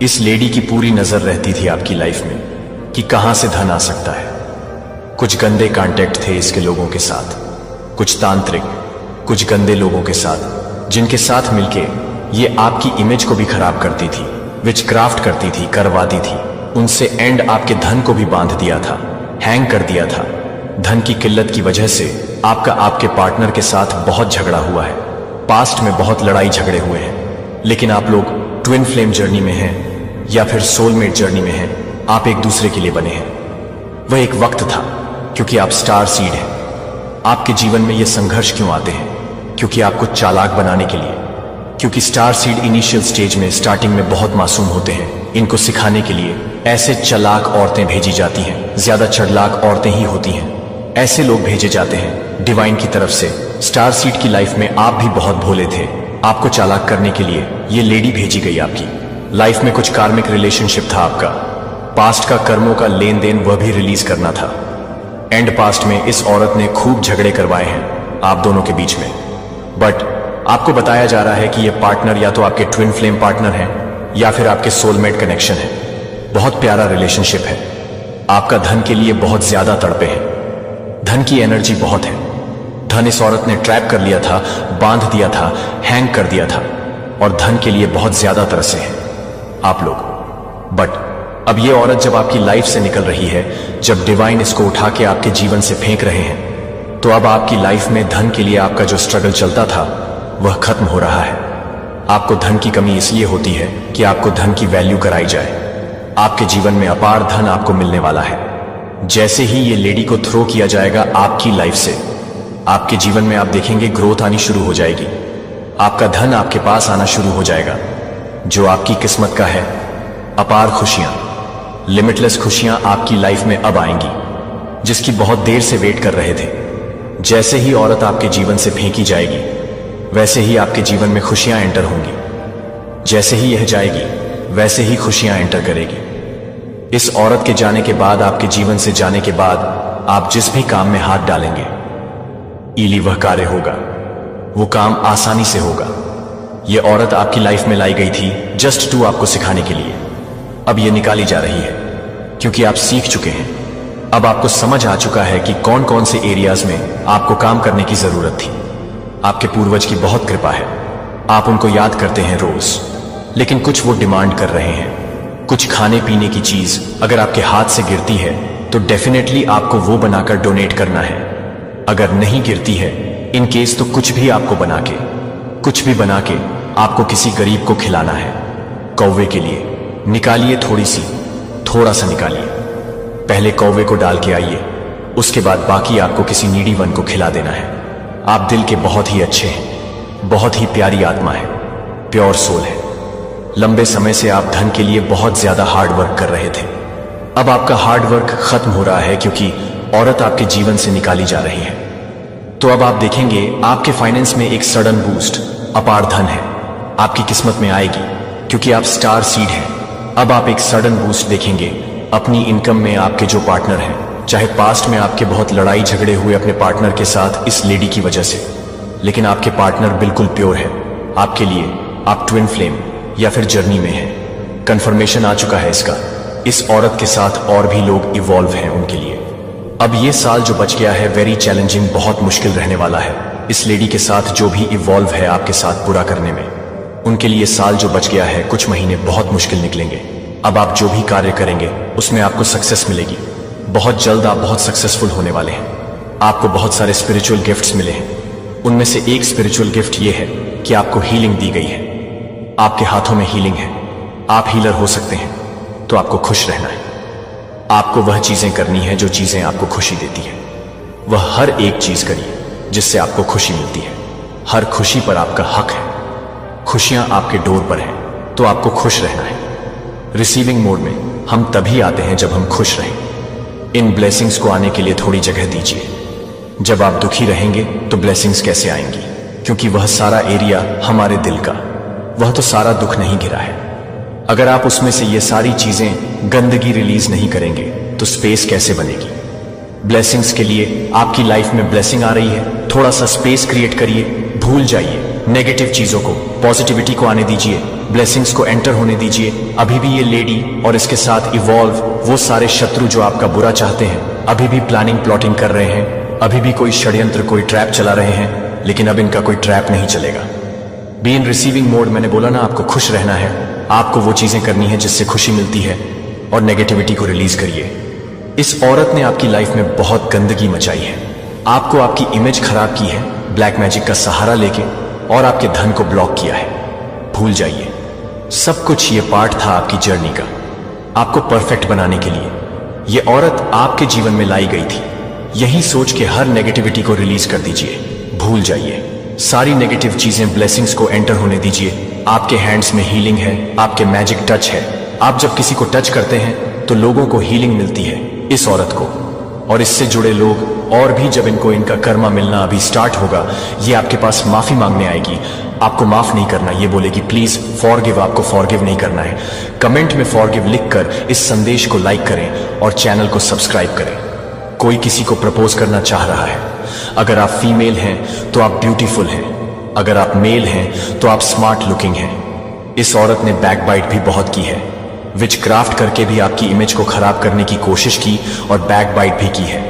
इस लेडी की पूरी नजर रहती थी आपकी लाइफ में कि कहां से धन आ सकता है। कुछ गंदे कांटेक्ट थे इसके लोगों के साथ, कुछ तांत्रिक, कुछ गंदे लोगों के साथ, जिनके साथ मिलके ये आपकी इमेज को भी खराब करती थी, विचक्राफ्ट करती थी, करवाती थी। उनसे एंड आपके धन को भी बांध दिया था, हैंग कर दिया था। धन की किल्लत की वजह से आपका आपके पार्टनर के साथ बहुत झगड़ा हुआ है, पास्ट में बहुत लड़ाई झगड़े हुए हैं। लेकिन आप लोग ट्विन फ्लेम जर्नी में हैं या फिर सोलमेट जर्नी में हैं, आप एक दूसरे के लिए बने हैं। वह एक वक्त था क्योंकि आप स्टार सीड हैं। आपके जीवन में ये संघर्ष क्यों आते हैं? क्योंकि आपको चालाक बनाने के लिए। क्योंकि स्टार सीड इनिशियल स्टेज में, स्टार्टिंग में बहुत मासूम होते हैं। इनको सिखाने के लिए ऐसे चालाक औरतें भेजी जाती हैं, ज्यादा चालाक औरतें ही होती हैं। ऐसे लोग भेजे जाते हैं डिवाइन की तरफ से। स्टार सीड की लाइफ में आप भी बहुत भोले थे, आपको चालाक करने के लिए ये लेडी भेजी गई आपकी लाइफ में। कुछ कार्मिक रिलेशनशिप था आपका, पास्ट का कर्मों का लेन देन वह भी रिलीज करना था। एंड पास्ट में इस औरत ने खूब झगड़े करवाए हैं आप दोनों के बीच में। बट आपको बताया जा रहा है कि ये पार्टनर या तो आपके ट्विन फ्लेम पार्टनर हैं या फिर आपके सोलमेट कनेक्शन है। बहुत प्यारा रिलेशनशिप है। आपका धन के लिए बहुत ज्यादा तड़पे हैं, धन की एनर्जी बहुत है। धन इस औरत ने ट्रैप कर लिया था, बांध दिया था, हैंग कर दिया था, और धन के लिए बहुत ज्यादा तरसे हैं आप लोग। बट अब ये औरत जब आपकी लाइफ से निकल रही है, जब डिवाइन इसको उठा के आपके जीवन से फेंक रहे हैं, तो अब आपकी लाइफ में धन के लिए आपका जो स्ट्रगल चलता था वह खत्म हो रहा है। आपको धन की कमी इसलिए होती है कि आपको धन की वैल्यू कराई जाए। आपके जीवन में अपार धन आपको मिलने वाला है। जैसे ही ये लेडी को थ्रो किया जाएगा आपकी लाइफ से, आपके जीवन में आप देखेंगे ग्रोथ आनी शुरू हो जाएगी। आपका धन आपके पास आना शुरू हो जाएगा, जो आपकी किस्मत का है। अपार खुशियां, लिमिटलेस खुशियां आपकी लाइफ में अब आएंगी, जिसकी बहुत देर से वेट कर रहे थे। जैसे ही औरत आपके जीवन से फेंकी जाएगी, वैसे ही आपके जीवन में खुशियां एंटर होंगी। जैसे ही यह जाएगी, वैसे ही खुशियां एंटर करेगी। इस औरत के जाने के बाद, आपके जीवन से जाने के बाद, आप जिस भी काम में हाथ डालेंगे, ईली वह कार्य होगा, वो काम आसानी से होगा। ये औरत आपकी लाइफ में लाई गई थी जस्ट टू आपको सिखाने के लिए। अब ये निकाली जा रही है क्योंकि आप सीख चुके हैं। अब आपको समझ आ चुका है कि कौन कौन से एरियाज में आपको काम करने की जरूरत थी। आपके पूर्वज की बहुत कृपा है, आप उनको याद करते हैं रोज। लेकिन कुछ वो डिमांड कर रहे हैं, कुछ खाने पीने की चीज अगर आपके हाथ से गिरती है तो डेफिनेटली आपको वो बनाकर डोनेट करना है। अगर नहीं गिरती है इन केस, तो कुछ भी आपको बना के, कुछ भी बना के आपको किसी गरीब को खिलाना है। कौवे के लिए निकालिए थोड़ा सा निकालिए। पहले कौवे को डाल के आइए, उसके बाद बाकी आपको किसी नीडी वन को खिला देना है। आप दिल के बहुत ही अच्छे हैं, बहुत ही प्यारी आत्मा है, प्योर सोल है। लंबे समय से आप धन के लिए बहुत ज्यादा हार्ड वर्क कर रहे थे। अब आपका हार्ड वर्क खत्म हो रहा है क्योंकि औरत आपके जीवन से निकाली जा रही है। तो अब आप देखेंगे आपके फाइनेंस में एक सडन बूस्ट, अपार धन है आपकी किस्मत में आएगी क्योंकि आप स्टार सीड हैं। अब आप एक सडन बूस्ट देखेंगे अपनी इनकम में। आपके जो पार्टनर हैं, चाहे पास्ट में आपके बहुत लड़ाई झगड़े हुए अपने पार्टनर के साथ इस लेडी की वजह से, लेकिन आपके पार्टनर बिल्कुल प्योर है आपके लिए। आप ट्विन फ्लेम या फिर जर्नी में हैं, कंफर्मेशन आ चुका है इसका। इस औरत के साथ और भी लोग इवॉल्व हैं उनके लिए। अब ये साल जो बच गया है वेरी चैलेंजिंग, बहुत मुश्किल रहने वाला है इस लेडी के साथ जो भी इवॉल्व है आपके साथ बुरा करने में। उनके लिए साल जो बच गया है, कुछ महीने बहुत मुश्किल निकलेंगे। अब आप जो भी कार्य करेंगे उसमें आपको सक्सेस मिलेगी। बहुत जल्द आप बहुत सक्सेसफुल होने वाले हैं। आपको बहुत सारे स्पिरिचुअल गिफ्ट्स मिले हैं। उनमें से एक स्पिरिचुअल गिफ्ट ये है कि आपको हीलिंग दी गई है। आपके हाथों में हीलिंग है, आप हीलर हो सकते हैं। तो आपको खुश रहना है। आपको वह चीजें करनी है जो चीजें आपको खुशी देती है। वह हर एक चीज करिए जिससे आपको खुशी मिलती है। हर खुशी पर आपका हक है। खुशियां आपके डोर पर हैं, तो आपको खुश रहना है। रिसीविंग मोड में हम तभी आते हैं जब हम खुश रहें। इन ब्लेसिंग्स को आने के लिए थोड़ी जगह दीजिए। जब आप दुखी रहेंगे तो ब्लेसिंग्स कैसे आएंगी? क्योंकि वह सारा एरिया हमारे दिल का, वह तो सारा दुख नहीं घिरा है। अगर आप उसमें से ये सारी चीजें, गंदगी रिलीज नहीं करेंगे तो स्पेस कैसे बनेगी? ब्लेसिंग्स के लिए आपकी लाइफ में ब्लेसिंग आ रही है, थोड़ा सा स्पेस क्रिएट करिए। भूल जाइए नेगेटिव चीजों को, पॉजिटिविटी को आने दीजिए, ब्लेसिंग्स को एंटर होने दीजिए। अभी भी ये लेडी और इसके साथ इवॉल्व वो सारे शत्रु जो आपका बुरा चाहते हैं, अभी भी प्लानिंग प्लॉटिंग कर रहे हैं, अभी भी कोई षड्यंत्र, कोई ट्रैप चला रहे हैं, लेकिन अब इनका कोई ट्रैप नहीं चलेगा। Be in receiving mode. मैंने बोला ना, आपको खुश रहना है, आपको वो चीजें करनी है जिससे खुशी मिलती है, और नेगेटिविटी को रिलीज करिए। इस औरत ने आपकी लाइफ में बहुत गंदगी मचाई है, आपको आपकी इमेज खराब की है ब्लैक मैजिक का सहारा लेके, और आपके धन को ब्लॉक किया है। भूल जाइए, सब कुछ ये पार्ट था आपकी जर्नी का, आपको परफेक्ट बनाने के लिए ये औरत आपके जीवन में लाई गई थी। यही सोच के हर नेगेटिविटी को रिलीज कर दीजिए। भूल जाइए सारी नेगेटिव चीजें, ब्लेसिंग्स को एंटर होने दीजिए। आपके हैंड्स में हीलिंग है, आपके मैजिक टच है। आप जब किसी को टच करते हैं तो लोगों को हीलिंग मिलती है, इस औरत को और इससे जुड़े लोग और भी। जब इनको इनका कर्मा मिलना अभी स्टार्ट होगा, ये आपके पास माफी मांगने आएगी। आपको माफ नहीं करना, ये बोलेगी प्लीज फॉरगिव, आपको फॉरगिव नहीं करना है। कमेंट में फॉरगिव लिखकर इस संदेश को लाइक करें और चैनल को सब्सक्राइब करें। कोई किसी को प्रपोज करना चाह रहा है, अगर आप फीमेल हैं तो आप ब्यूटीफुल हैं, अगर आप मेल हैं तो आप स्मार्ट लुकिंग हैं। इस औरत ने बैकबाइट भी बहुत की है, विच क्राफ्ट करके भी आपकी इमेज को खराब करने की कोशिश की और बैकबाइट भी की है।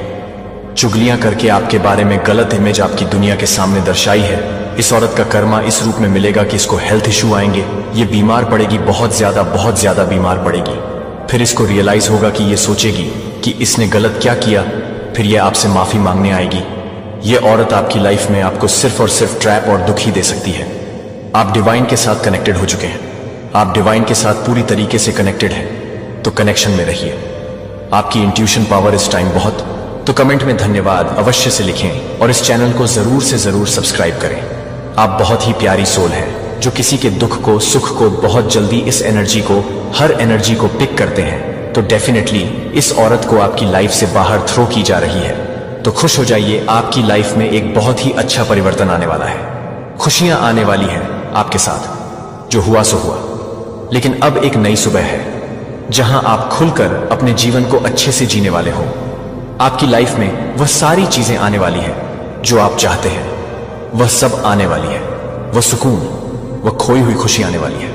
चुगलियां करके आपके बारे में गलत इमेज आपकी दुनिया के सामने दर्शाई है। इस औरत का कर्मा इस रूप में मिलेगा कि इसको हेल्थ इशू आएंगे, ये बीमार पड़ेगी, बहुत ज्यादा बीमार पड़ेगी। फिर इसको रियलाइज होगा कि ये सोचेगी कि इसने गलत क्या किया, फिर ये आपसे माफी मांगने आएगी। ये औरत आपकी लाइफ में आपको सिर्फ और सिर्फ ट्रैप और दुख ही दे सकती है। आप डिवाइन के साथ कनेक्टेड हो चुके हैं, आप डिवाइन के साथ पूरी तरीके से कनेक्टेड हैं, तो कनेक्शन में रहिए। आपकी इंट्यूशन पावर इस टाइम बहुत, तो कमेंट में धन्यवाद अवश्य से लिखें और इस चैनल को जरूर से जरूर सब्सक्राइब करें। आप बहुत ही प्यारी सोल हैं जो किसी के दुख को, सुख को बहुत जल्दी, इस एनर्जी को, हर एनर्जी को पिक करते हैं। तो डेफिनेटली इस औरत को आपकी लाइफ से बाहर थ्रो की जा रही है, तो खुश हो जाइए। आपकी लाइफ में एक बहुत ही अच्छा परिवर्तन आने वाला है, खुशियां आने वाली हैं आपके साथ। जो हुआ सो हुआ, लेकिन अब एक नई सुबह है जहां आप खुलकर अपने जीवन को अच्छे से जीने वाले हो। आपकी लाइफ में वह सारी चीजें आने वाली है जो आप चाहते हैं, वह सब आने वाली है। वह सुकून, वह खोई हुई खुशी आने वाली है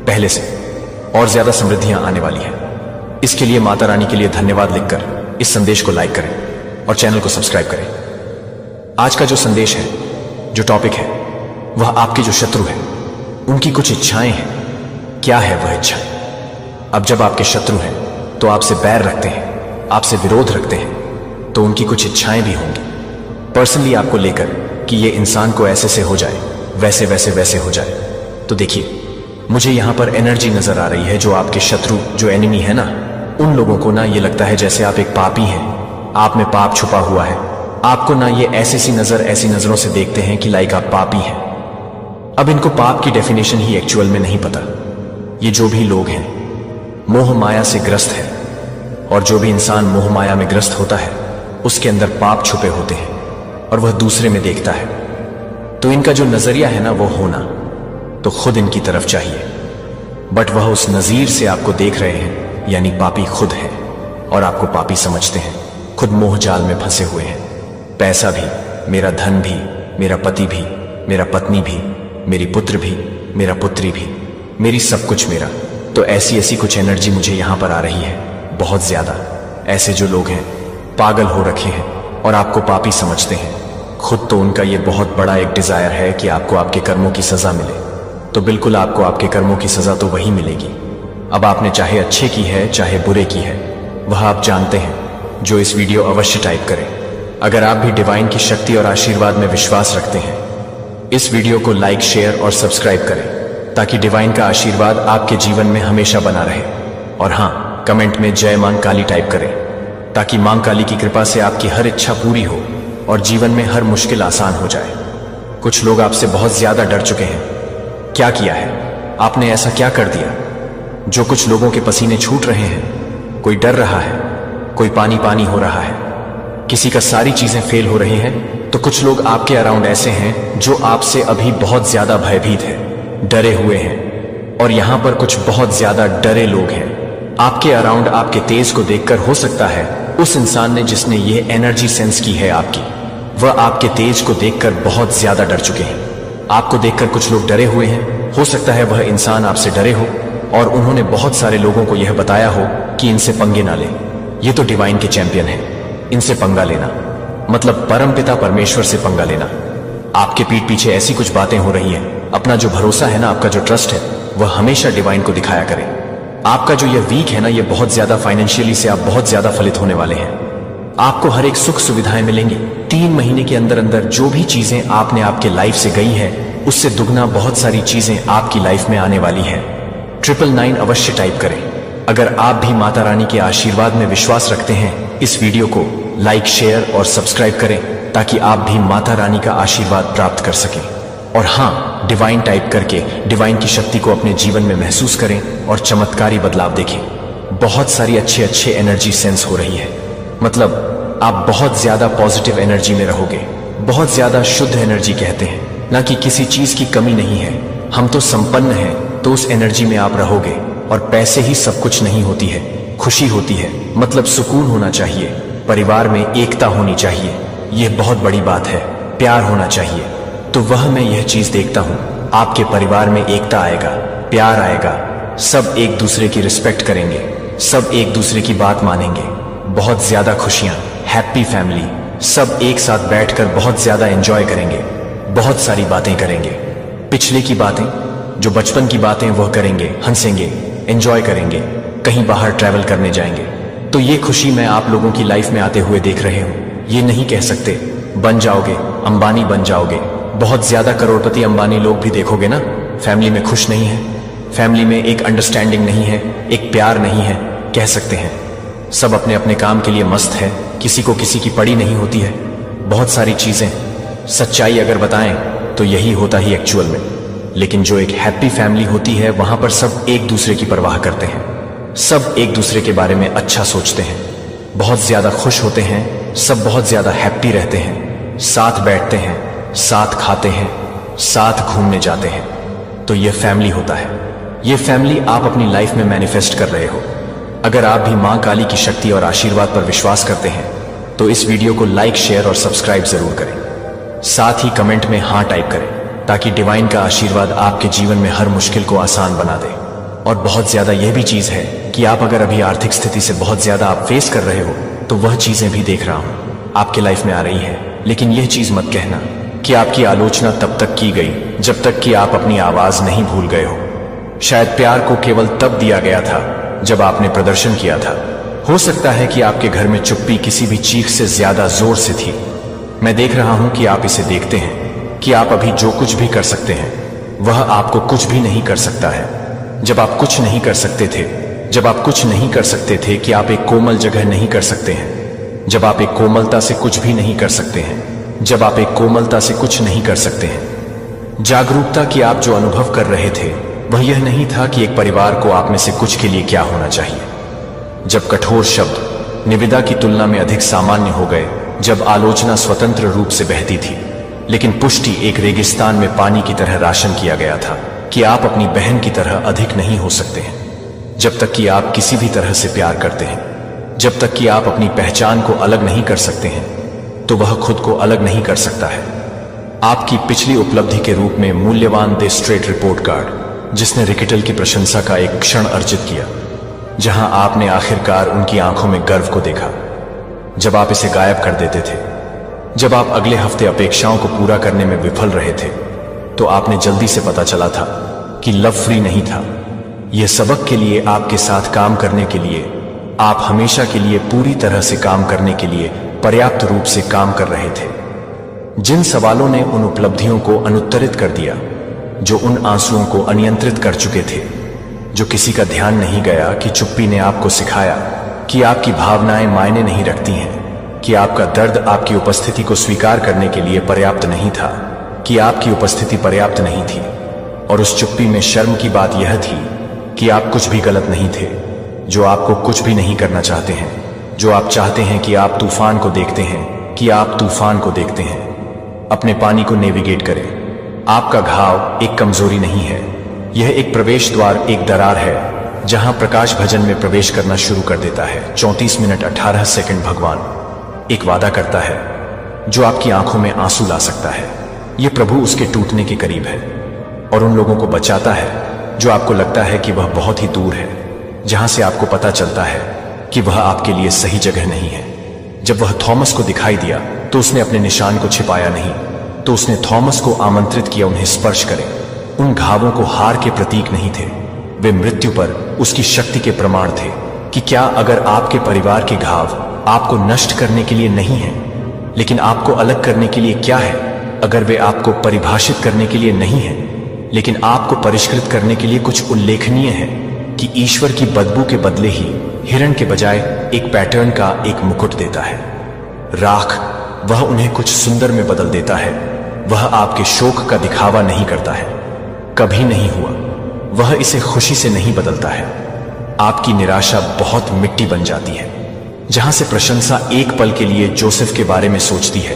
पहले से, और ज्यादा समृद्धियां आने वाली है। इसके लिए माता रानी के लिए धन्यवाद लिखकर इस संदेश को लाइक करें और चैनल को सब्सक्राइब करें। आज का जो संदेश है, जो टॉपिक है, वह आपके जो शत्रु हैं उनकी कुछ इच्छाएं हैं। क्या है वह इच्छाएं? अब जब आपके शत्रु हैं तो आपसे बैर रखते हैं, आपसे विरोध रखते हैं, तो उनकी कुछ इच्छाएं भी होंगी पर्सनली आपको लेकर कि ये इंसान को ऐसे से हो जाए, वैसे हो जाए। तो देखिए, मुझे यहां पर एनर्जी नजर आ रही है। जो आपके शत्रु, जो एनिमी है ना, उन लोगों को ना ये लगता है जैसे आप एक पापी हैं, आप में पाप छुपा हुआ है। आपको ना ये ऐसी नजरों से देखते हैं कि लाइक आप पापी हैं। अब इनको पाप की डेफिनेशन ही एक्चुअल में नहीं पता। ये जो भी लोग हैं मोह माया से ग्रस्त है, और जो भी इंसान मोह माया में ग्रस्त होता है उसके अंदर पाप छुपे होते हैं और वह दूसरे में देखता है। तो इनका जो नजरिया है ना, वो होना तो खुद इनकी तरफ चाहिए, बट वह उस नजीर से आपको देख रहे हैं, यानी पापी खुद है और आपको पापी समझते हैं। खुद मोह जाल में फंसे हुए हैं। पैसा भी, मेरा धन भी, मेरा पति भी, मेरा पत्नी भी, मेरी पुत्र भी, मेरा पुत्री भी, मेरी सब कुछ मेरा। तो ऐसी कुछ एनर्जी मुझे यहां पर आ रही है, बहुत ज्यादा। ऐसे जो लोग हैं पागल हो रखे हैं और आपको पापी समझते हैं खुद, तो उनका ये बहुत बड़ा एक डिजायर है कि आपको आपके कर्मों की सजा मिले। तो बिल्कुल आपको आपके कर्मों की सजा तो वही मिलेगी। अब आपने चाहे अच्छे की है चाहे बुरे की है, वह आप जानते हैं। जो इस वीडियो अवश्य टाइप करें अगर आप भी डिवाइन की शक्ति और आशीर्वाद में विश्वास रखते हैं। इस वीडियो को लाइक, शेयर और सब्सक्राइब करें ताकि डिवाइन का आशीर्वाद आपके जीवन में हमेशा बना रहे। और हाँ, कमेंट में जय मां काली टाइप करें ताकि मां काली की कृपा से आपकी हर इच्छा पूरी हो और जीवन में हर मुश्किल आसान हो जाए। कुछ लोग आपसे बहुत ज्यादा डर चुके हैं। क्या किया है आपने? ऐसा क्या कर दिया जो कुछ लोगों के पसीने छूट रहे हैं, कोई डर रहा है, कोई पानी पानी हो रहा है, किसी का सारी चीजें फेल हो रही हैं, तो कुछ लोग आपके अराउंड ऐसे हैं जो आपसे अभी बहुत ज्यादा भयभीत है, डरे हुए हैं। और यहां पर कुछ बहुत ज्यादा डरे लोग हैं आपके अराउंड। आपके तेज को देखकर हो सकता है उस इंसान ने जिसने ये एनर्जी सेंस की है आपकी, वह आपके तेज को देखकर बहुत ज्यादा डर चुके हैं। आपको देखकर कुछ लोग डरे हुए हैं। हो सकता है वह इंसान आपसे डरे हो और उन्होंने बहुत सारे लोगों को यह बताया हो कि इनसे पंगे ना ले, ये तो डिवाइन के चैंपियन है, इनसे पंगा लेना मतलब परमपिता परमेश्वर से पंगा लेना। आपके पीठ पीछे ऐसी कुछ बातें हो रही हैं। अपना जो भरोसा है ना, आपका जो ट्रस्ट है, वह हमेशा डिवाइन को दिखाया करें। आपका जो यह वीक है ना, ये बहुत ज्यादा फाइनेंशियली से आप बहुत ज्यादा फलित होने वाले हैं। आपको हर एक सुख सुविधाएं मिलेंगी। 3 महीने के अंदर अंदर जो भी चीजें आपने आपके लाइफ से गई है, उससे दुगना बहुत सारी चीजें आपकी लाइफ में आने वाली है। 999 अवश्य टाइप करें। अगर आप भी माता रानी के आशीर्वाद में विश्वास रखते हैं, इस वीडियो को लाइक, शेयर और सब्सक्राइब करें ताकि आप भी माता रानी का आशीर्वाद प्राप्त कर सकें। और हाँ, डिवाइन टाइप करके डिवाइन की शक्ति को अपने जीवन में महसूस करें और चमत्कारी बदलाव देखें। बहुत सारी अच्छे एनर्जी सेंस हो रही है, मतलब आप बहुत ज्यादा पॉजिटिव एनर्जी में रहोगे। बहुत ज्यादा शुद्ध एनर्जी कहते हैं ना कि किसी चीज की कमी नहीं है, हम तो संपन्न हैं, तो उस एनर्जी में आप रहोगे। और पैसे ही सब कुछ नहीं होती है, खुशी होती है, मतलब सुकून होना चाहिए, परिवार में एकता होनी चाहिए, यह बहुत बड़ी बात है, प्यार होना चाहिए। तो वह मैं यह चीज देखता हूं, आपके परिवार में एकता आएगा, प्यार आएगा, सब एक दूसरे की रिस्पेक्ट करेंगे, सब एक दूसरे की बात मानेंगे, बहुत ज्यादा खुशियां, हैप्पी फैमिली, सब एक साथ बैठकर बहुत ज्यादा एंजॉय करेंगे, बहुत सारी बातें करेंगे, पिछले की बातें, जो बचपन की बातें वह करेंगे, हंसेंगे, एंजॉय करेंगे, कहीं बाहर ट्रैवल करने जाएंगे। तो ये खुशी मैं आप लोगों की लाइफ में आते हुए देख रहे हूं। ये नहीं कह सकते बन जाओगे, अंबानी बन जाओगे, बहुत ज्यादा करोड़पति अंबानी लोग भी देखोगे ना, फैमिली में खुश नहीं है, फैमिली में एक अंडरस्टैंडिंग नहीं है, एक प्यार नहीं है, कह सकते हैं सब अपने अपने काम के लिए मस्त है, किसी को किसी की पड़ी नहीं होती है। बहुत सारी चीजें, सच्चाई अगर बताएं तो यही होता ही एक्चुअल में। लेकिन जो एक हैप्पी फैमिली होती है, वहां पर सब एक दूसरे की परवाह करते हैं, सब एक दूसरे के बारे में अच्छा सोचते हैं, बहुत ज्यादा खुश होते हैं, सब बहुत ज्यादा हैप्पी रहते हैं, साथ बैठते हैं, साथ खाते हैं, साथ घूमने जाते हैं। तो यह फैमिली होता है। यह फैमिली आप अपनी लाइफ में मैनिफेस्ट कर रहे हो। अगर आप भी मां काली की शक्ति और आशीर्वाद पर विश्वास करते हैं तो इस वीडियो को लाइक, शेयर और सब्सक्राइब जरूर करें। साथ ही कमेंट में हाँ टाइप करें ताकि डिवाइन का आशीर्वाद आपके जीवन में हर मुश्किल को आसान बना दे। और बहुत ज्यादा यह भी चीज है कि आप अगर अभी आर्थिक स्थिति से बहुत ज्यादा आप फेस कर रहे हो, तो वह चीजें भी देख रहा हूं आपके लाइफ में आ रही है। लेकिन यह चीज मत कहना कि आपकी आलोचना तब तक की गई जब तक कि आप अपनी आवाज नहीं भूल गए हो। शायद प्यार को केवल तब दिया गया था जब आपने प्रदर्शन किया था। हो सकता है कि आपके घर में चुप्पी किसी भी चीख से ज्यादा जोर से थी। मैं देख रहा हूं कि आप इसे देखते हैं कि आप अभी जो कुछ भी कर सकते हैं, वह आपको कुछ भी नहीं कर सकता है। जब आप कुछ नहीं कर सकते थे, जब आप कुछ नहीं कर सकते थे कि आप एक कोमल जगह नहीं कर सकते हैं, जब आप एक कोमलता से कुछ भी नहीं कर सकते हैं, जब आप एक कोमलता से कुछ नहीं कर सकते हैं। जागरूकता की आप जो अनुभव कर रहे थे, वह यह नहीं था कि एक परिवार को आप में से कुछ के लिए क्या होना चाहिए। जब कठोर शब्द निविदा की तुलना में अधिक सामान्य हो गए, जब आलोचना स्वतंत्र रूप से बहती थी, लेकिन पुष्टि एक रेगिस्तान में पानी की तरह राशन किया गया था कि आप अपनी बहन की तरह अधिक नहीं हो सकते हैं। जब तक कि आप किसी भी तरह से प्यार करते हैं, जब तक कि आप अपनी पहचान को अलग नहीं कर सकते हैं, तो वह खुद को अलग नहीं कर सकता है। आपकी पिछली उपलब्धि के रूप में मूल्यवान द स्ट्रेट रिपोर्ट कार्ड, जिसने रिकेटल की प्रशंसा का एक क्षण अर्जित किया, जहां आपने आखिरकार उनकी आंखों में गर्व को देखा। जब आप इसे गायब कर देते थे, जब आप अगले हफ्ते अपेक्षाओं को पूरा करने में विफल रहे थे, तो आपने जल्दी से पता चला था कि लव फ्री नहीं था। यह सबक के लिए आपके साथ काम करने के लिए, आप हमेशा के लिए पूरी तरह से काम करने के लिए पर्याप्त रूप से काम कर रहे थे। जिन सवालों ने उन उपलब्धियों को अनुत्तरित कर दिया, जो उन आंसुओं को अनियंत्रित कर चुके थे, जो किसी का ध्यान नहीं गया कि चुप्पी ने आपको सिखाया कि आपकी भावनाएं मायने नहीं रखती हैं, कि आपका दर्द आपकी उपस्थिति को स्वीकार करने के लिए पर्याप्त नहीं था, कि आपकी उपस्थिति पर्याप्त नहीं थी। और उस चुप्पी में शर्म की बात यह थी कि आप कुछ भी गलत नहीं थे, जो आपको कुछ भी नहीं करना चाहते हैं, जो आप चाहते हैं कि आप तूफान को देखते हैं, कि आप तूफान को देखते हैं। अपने पानी को नेविगेट करें। आपका घाव एक कमजोरी नहीं है, यह एक प्रवेश द्वार, एक दरार है जहां प्रकाश भजन में प्रवेश करना शुरू कर देता है। 34 मिनट 18 सेकंड। भगवान एक वादा करता है जो आपकी आंखों में आंसू ला सकता है। यह प्रभु उसके टूटने के करीब है और उन लोगों को बचाता है जो आपको लगता है कि वह बहुत ही दूर है, जहां से आपको पता चलता है कि वह आपके लिए सही जगह नहीं है। जब वह थॉमस को दिखाई दिया तो उसने अपने निशान को छिपाया नहीं, तो उसने थॉमस को आमंत्रित किया उन्हें स्पर्श करें। उन घावों को हार के प्रतीक नहीं थे, वे मृत्यु पर उसकी शक्ति के प्रमाण थे। कि क्या अगर आपके परिवार के घाव आपको नष्ट करने के लिए नहीं है, लेकिन आपको अलग करने के लिए क्या है? अगर वे आपको परिभाषित करने के लिए नहीं है, लेकिन आपको परिष्कृत करने के लिए कुछ उल्लेखनीय है, कि ईश्वर की बदबू के बदले ही हिरण के बजाय एक पैटर्न का एक मुकुट देता है। राख, वह उन्हें कुछ सुंदर में बदल देता है। वह आपके शोक का दिखावा नहीं करता है, कभी नहीं हुआ। वह इसे खुशी से नहीं बदलता है। आपकी निराशा बहुत मिट्टी बन जाती है। जहां से प्रशंसा एक पल के लिए जोसेफ के बारे में सोचती है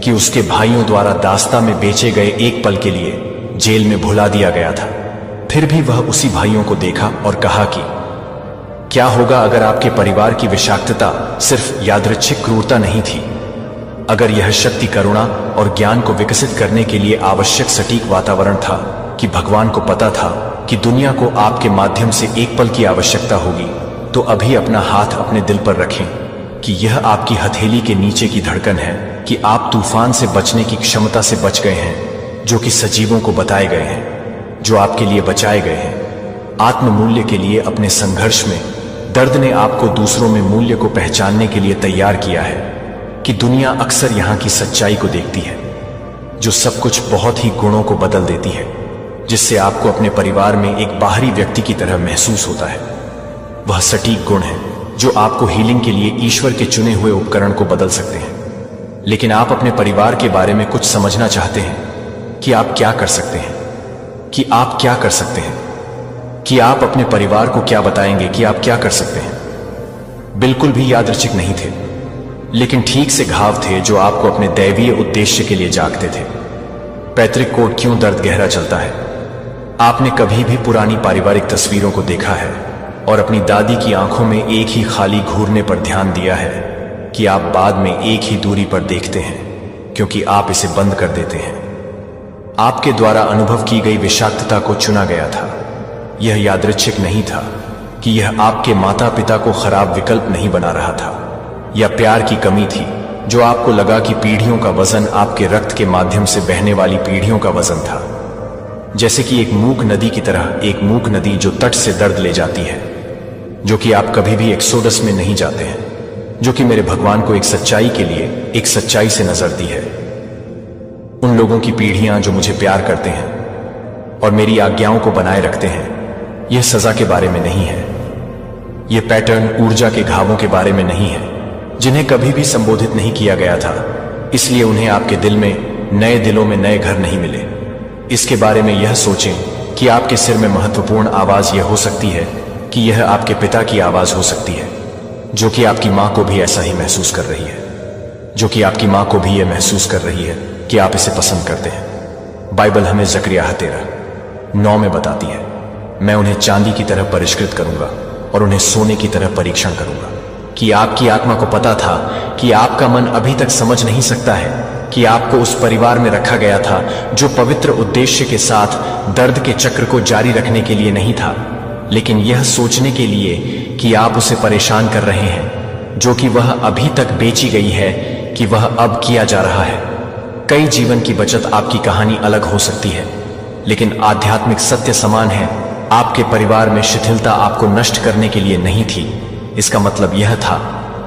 कि उसके भाइयों द्वारा दास्ता में बेचे गए एक पल के लिए जेल में भुला दिया गया था, फिर भी वह उसी भाइयों को देखा और कहा कि क्या होगा अगर आपके परिवार की विषाक्तता सिर्फ यादृच्छिक क्रूरता नहीं थी, अगर यह शक्ति, करुणा और ज्ञान को विकसित करने के लिए आवश्यक सटीक वातावरण था, कि भगवान को पता था कि दुनिया को आपके माध्यम से एक पल की आवश्यकता होगी, तो अभी अपना हाथ अपने दिल पर रखें कि यह आपकी हथेली के नीचे की धड़कन है, कि आप तूफान से बचने की क्षमता से बच गए हैं, जो कि सजीवों को बताए गए हैं, जो आपके लिए बचाए गए हैं। आत्म मूल्य के लिए अपने संघर्ष में दर्द ने आपको दूसरों में मूल्य को पहचानने के लिए तैयार किया है, कि दुनिया अक्सर यहाँ की सच्चाई को देखती है, जो सब कुछ बहुत ही गुणों को बदल देती है, जिससे आपको अपने परिवार में एक बाहरी व्यक्ति की तरह महसूस होता है। वह सटीक गुण है जो आपको हीलिंग के लिए ईश्वर के चुने हुए उपकरण को बदल सकते हैं। लेकिन आप अपने परिवार के बारे में कुछ समझना चाहते हैं कि आप क्या कर सकते हैं, कि आप क्या कर सकते हैं, कि आप अपने परिवार को क्या बताएंगे कि आप क्या कर सकते हैं। बिल्कुल भी यादृच्छिक नहीं थे, लेकिन ठीक से घाव थे जो आपको अपने दैवीय उद्देश्य के लिए जागते थे। पैतृक कोड क्यों दर्द गहरा चलता है? आपने कभी भी पुरानी पारिवारिक तस्वीरों को देखा है और अपनी दादी की आंखों में एक ही खाली घूरने पर ध्यान दिया है, कि आप बाद में एक ही दूरी पर देखते हैं, क्योंकि आप इसे बंद कर देते हैं। आपके द्वारा अनुभव की गई विषाक्तता को चुना गया था। यह यादृच्छिक नहीं था कि यह आपके माता पिता को खराब विकल्प नहीं बना रहा था, या प्यार की कमी थी जो आपको लगा कि पीढ़ियों का वजन आपके रक्त के माध्यम से बहने वाली पीढ़ियों का वजन था। जैसे कि एक मूक नदी की तरह, एक मूक नदी जो तट से दर्द ले जाती है, जो कि आप कभी भी एक्सोडस में नहीं जाते हैं, जो कि मेरे भगवान को एक सच्चाई के लिए एक सच्चाई से नजरती है। उन लोगों की पीढ़ियां जो मुझे प्यार करते हैं और मेरी आज्ञाओं को बनाए रखते हैं, यह सजा के बारे में नहीं है। यह पैटर्न ऊर्जा के घावों के बारे में नहीं है, जिन्हें कभी भी संबोधित नहीं किया गया था, इसलिए उन्हें आपके दिल में, नए दिलों में नए घर नहीं मिले। इसके बारे में यह सोचें कि आपके सिर में महत्वपूर्ण आवाज यह हो सकती है कि यह आपके पिता की आवाज हो सकती है, जो कि आपकी मां को भी ऐसा ही महसूस कर रही है, जो कि आपकी मां को भी यह महसूस कर रही है कि आप इसे पसंद करते हैं। बाइबल हमें जकरिया 13:9 में बताती है, मैं उन्हें चांदी की तरह परिष्कृत करूंगा और उन्हें सोने की तरह परीक्षण करूंगा। कि आपकी आत्मा को पता था कि आपका मन अभी तक समझ नहीं सकता है कि आपको उस परिवार में रखा गया था जो पवित्र उद्देश्य के साथ दर्द के चक्र को जारी रखने के लिए नहीं था, लेकिन यह सोचने के लिए कि आप उसे परेशान कर रहे हैं, जो कि वह अभी तक बेची गई है, कि वह अब किया जा रहा है। कई जीवन की बचत आपकी कहानी अलग हो सकती है, लेकिन आध्यात्मिक सत्य समान है। आपके परिवार में शिथिलता आपको नष्ट करने के लिए नहीं थी। इसका मतलब यह था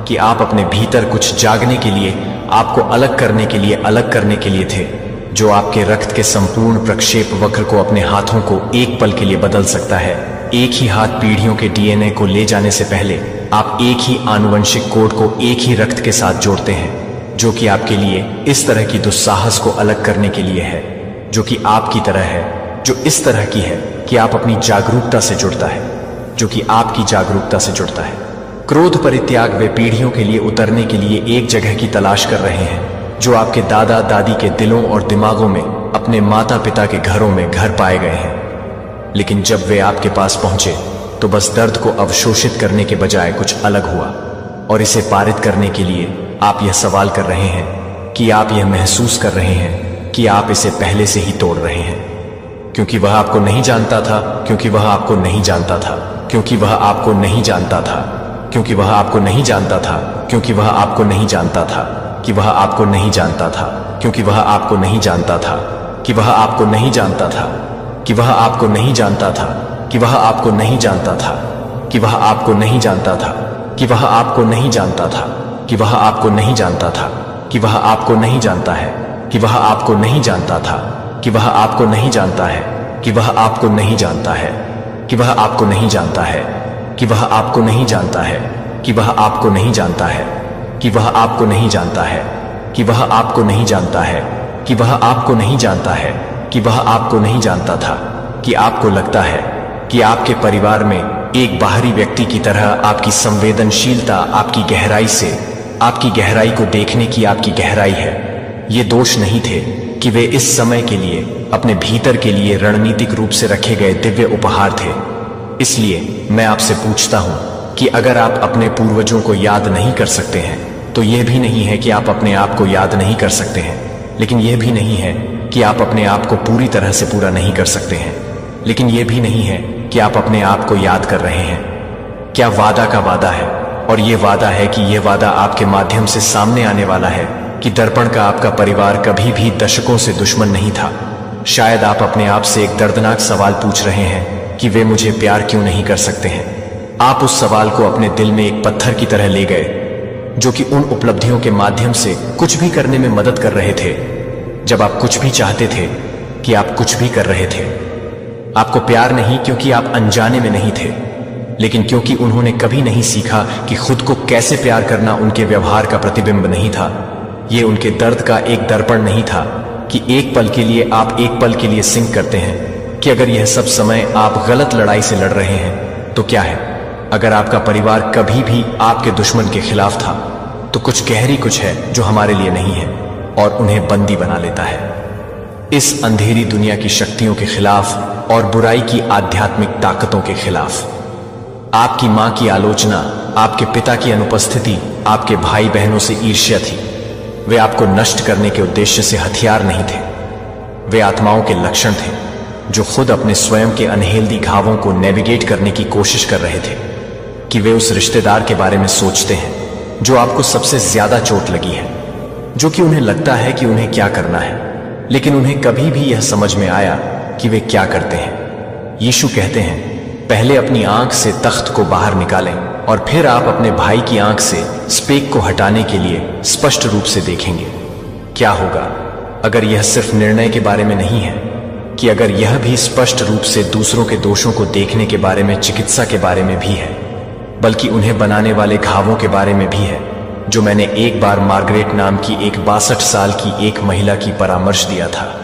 कि आप अपने भीतर कुछ जागने के लिए, आपको अलग करने के लिए थे, जो आपके रक्त के संपूर्ण प्रक्षेप वक्र को अपने हाथों को एक पल के लिए बदल सकता है। एक ही हाथ पीढ़ियों के डीएनए को ले जाने से पहले आप एक ही आनुवंशिक कोड को एक ही रक्त के साथ जोड़ते हैं, जो कि आपके लिए इस तरह की दुस्साहस को अलग करने के लिए है, जो कि आपकी तरह है, जो इस तरह की है कि आप अपनी जागरूकता से जुड़ता है। जो कि आपकी जागरूकता से जुड़ता है। क्रोध परित्याग वे पीढ़ियों के लिए उतरने के लिए एक जगह की तलाश कर रहे हैं जो आपके दादा दादी के दिलों और दिमागों में, अपने माता पिता के घरों में घर पाए गए हैं। लेकिन जब वे आपके पास पहुंचे तो बस दर्द को अवशोषित करने के बजाय कुछ अलग हुआ, और इसे पारित करने के लिए आप यह सवाल कर रहे हैं कि आप यह महसूस कर रहे हैं कि आप इसे पहले से ही तोड़ रहे हैं, क्योंकि वह आपको नहीं जानता था, क्योंकि वह आपको नहीं जानता था, क्योंकि वह आपको नहीं जानता था, क्योंकि वह आपको नहीं जानता था, क्योंकि वह आपको नहीं जानता था, कि वह आपको नहीं जानता था, क्योंकि वह आपको नहीं जानता था, कि वह आपको नहीं जानता था, कि वह आपको नहीं जानता था, कि वह आपको नहीं जानता था, कि वह आपको नहीं जानता था, कि वह आपको नहीं जानता था, कि वह आपको नहीं जानता था, कि वह आपको नहीं जानता है, कि वह आपको नहीं जानता था, कि वह आपको नहीं जानता है, कि वह आपको नहीं जानता है, कि वह आपको नहीं जानता है, कि वह आपको नहीं जानता है, कि वह आपको नहीं जानता है, कि वह आपको नहीं जानता है, कि वह आपको नहीं जानता है, कि वह आपको नहीं जानता है, कि वह आपको नहीं जानता था, कि आपको लगता है कि आपके परिवार में एक बाहरी व्यक्ति की तरह आपकी संवेदनशीलता, आपकी गहराई से, आपकी गहराई को देखने की आपकी गहराई है। ये दोष नहीं थे कि वे इस समय के लिए, अपने भीतर के लिए रणनीतिक रूप से रखे गए दिव्य उपहार थे। इसलिए मैं आपसे पूछता हूं कि अगर आप अपने पूर्वजों को याद नहीं कर सकते हैं तो यह भी नहीं है कि आप अपने आप को याद नहीं कर सकते हैं, लेकिन यह भी नहीं है कि आप अपने आप को पूरी तरह से पूरा नहीं कर सकते हैं, लेकिन यह भी नहीं है कि आप अपने आप को याद कर रहे हैं। क्या वादा का वादा है, और यह वादा है कि यह वादा आपके माध्यम से सामने आने वाला है कि दर्पण का आपका परिवार कभी भी दशकों से दुश्मन नहीं था। शायद आप अपने आप से एक दर्दनाक सवाल पूछ रहे हैं कि वे मुझे प्यार क्यों नहीं कर सकते हैं। आप उस सवाल को अपने दिल में एक पत्थर की तरह ले गए जो कि उन उपलब्धियों के माध्यम से कुछ भी करने में मदद कर रहे थे, जब आप कुछ भी चाहते थे कि आप कुछ भी कर रहे थे। आपको प्यार नहीं क्योंकि आप अनजाने में नहीं थे, लेकिन क्योंकि उन्होंने कभी नहीं सीखा कि खुद को कैसे प्यार करना उनके व्यवहार का प्रतिबिंब नहीं था। ये उनके दर्द का एक दर्पण नहीं था कि एक पल के लिए आप एक पल के लिए सिंक करते हैं कि अगर यह सब समय आप गलत लड़ाई से लड़ रहे हैं तो क्या है। अगर आपका परिवार कभी भी आपके दुश्मन के खिलाफ था तो कुछ गहरी कुछ है जो हमारे लिए नहीं है और उन्हें बंदी बना लेता है। इस अंधेरी दुनिया की शक्तियों के खिलाफ और बुराई की आध्यात्मिक ताकतों के खिलाफ। आपकी मां की आलोचना, आपके पिता की अनुपस्थिति, आपके भाई बहनों से ईर्ष्या थी। वे आपको नष्ट करने के उद्देश्य से हथियार नहीं थे, वे आत्माओं के लक्षण थे जो खुद अपने स्वयं के अनहेल्दी घावों को नेविगेट करने की कोशिश कर रहे थे कि वे उस रिश्तेदार के बारे में सोचते हैं जो आपको सबसे ज्यादा चोट लगी है, जो कि उन्हें लगता है कि उन्हें क्या करना है, लेकिन उन्हें कभी भी यह समझ में आया कि वे क्या करते हैं। यीशु कहते हैं, पहले अपनी आंख से तख्त को बाहर निकालें और फिर आप अपने भाई की आंख से स्पेक को हटाने के लिए स्पष्ट रूप से देखेंगे। क्या होगा अगर यह सिर्फ निर्णय के बारे में नहीं है, कि अगर यह भी स्पष्ट रूप से दूसरों के दोषों को देखने के बारे में, चिकित्सा के बारे में भी है, बल्कि उन्हें बनाने वाले घावों के बारे में भी है, जो मैंने एक बार मार्गरेट नाम की एक 62 साल की एक महिला की परामर्श दिया था,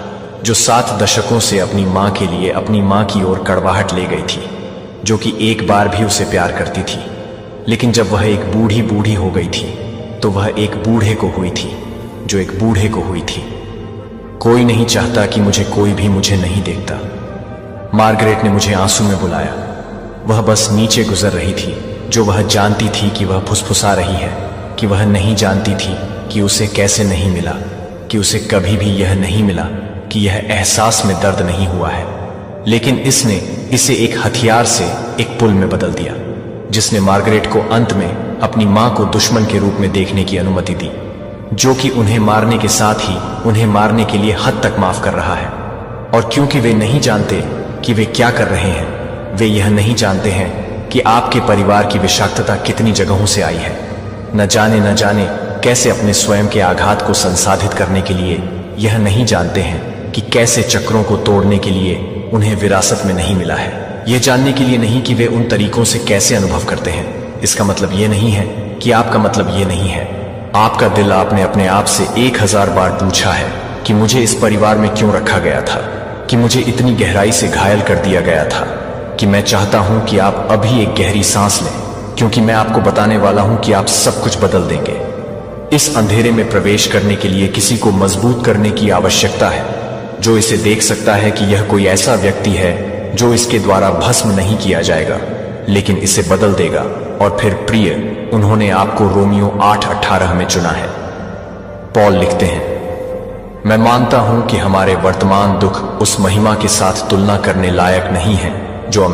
जो 7 दशकों से अपनी मां के लिए अपनी मां की ओर कड़वाहट ले गई थी, जो कि एक बार भी उसे प्यार करती थी, लेकिन जब वह एक बूढ़ी हो गई थी तो वह एक बूढ़े को हुई थी, जो एक बूढ़े को हुई थी। कोई नहीं चाहता कि कोई भी मुझे नहीं देखता। मार्गरेट ने मुझे आंसू में बुलाया। वह बस नीचे गुजर रही थी, जो वह जानती थी कि वह फुसफुसा रही है, कि वह नहीं जानती थी कि उसे कैसे नहीं मिला, कि उसे कभी भी यह नहीं मिला, कि यह एहसास में दर्द नहीं हुआ है। लेकिन इसने इसे एक हथियार से एक पुल में बदल दिया, जिसने मार्गरेट को अंत में अपनी मां को दुश्मन के रूप में देखने की अनुमति दी, जो कि उन्हें मारने के साथ ही उन्हें मारने के लिए हद तक माफ कर रहा है। और क्योंकि वे नहीं जानते कि वे क्या कर रहे हैं, वे यह नहीं जानते हैं कि आपके परिवार की विषाक्तता कितनी जगहों से आई है। न जाने कैसे अपने स्वयं के आघात को संसाधित करने के लिए, यह नहीं जानते हैं कि कैसे चक्रों को तोड़ने के लिए उन्हें विरासत में नहीं मिला है। यह जानने के लिए नहीं कि वे उन तरीकों से कैसे अनुभव करते हैं। इसका मतलब यह नहीं है कि आपका मतलब यह नहीं है। आपका दिल, आपने अपने आप से 1000 बार पूछा है कि मुझे इस परिवार में क्यों रखा गया था, कि मुझे इतनी गहराई से घायल कर दिया गया था। कि मैं चाहता हूं कि आप अभी एक गहरी सांस लें, क्योंकि मैं आपको बताने वाला हूं कि आप सब कुछ बदल देंगे। इस अंधेरे में प्रवेश करने के लिए किसी को मजबूत करने की आवश्यकता है, जो इसे देख सकता है कि यह कोई ऐसा व्यक्ति है जो इसके द्वारा भस्म नहीं किया जाएगा, लेकिन इसे बदल देगा। और फिर प्रिय, उन्होंने आपको रोमियो 8:18 में चुना है। पॉल लिखते हैं, मैं मानता हूं कि हमारे वर्तमान दुख उस महिमा के साथ तुलना करने लायक नहीं है जो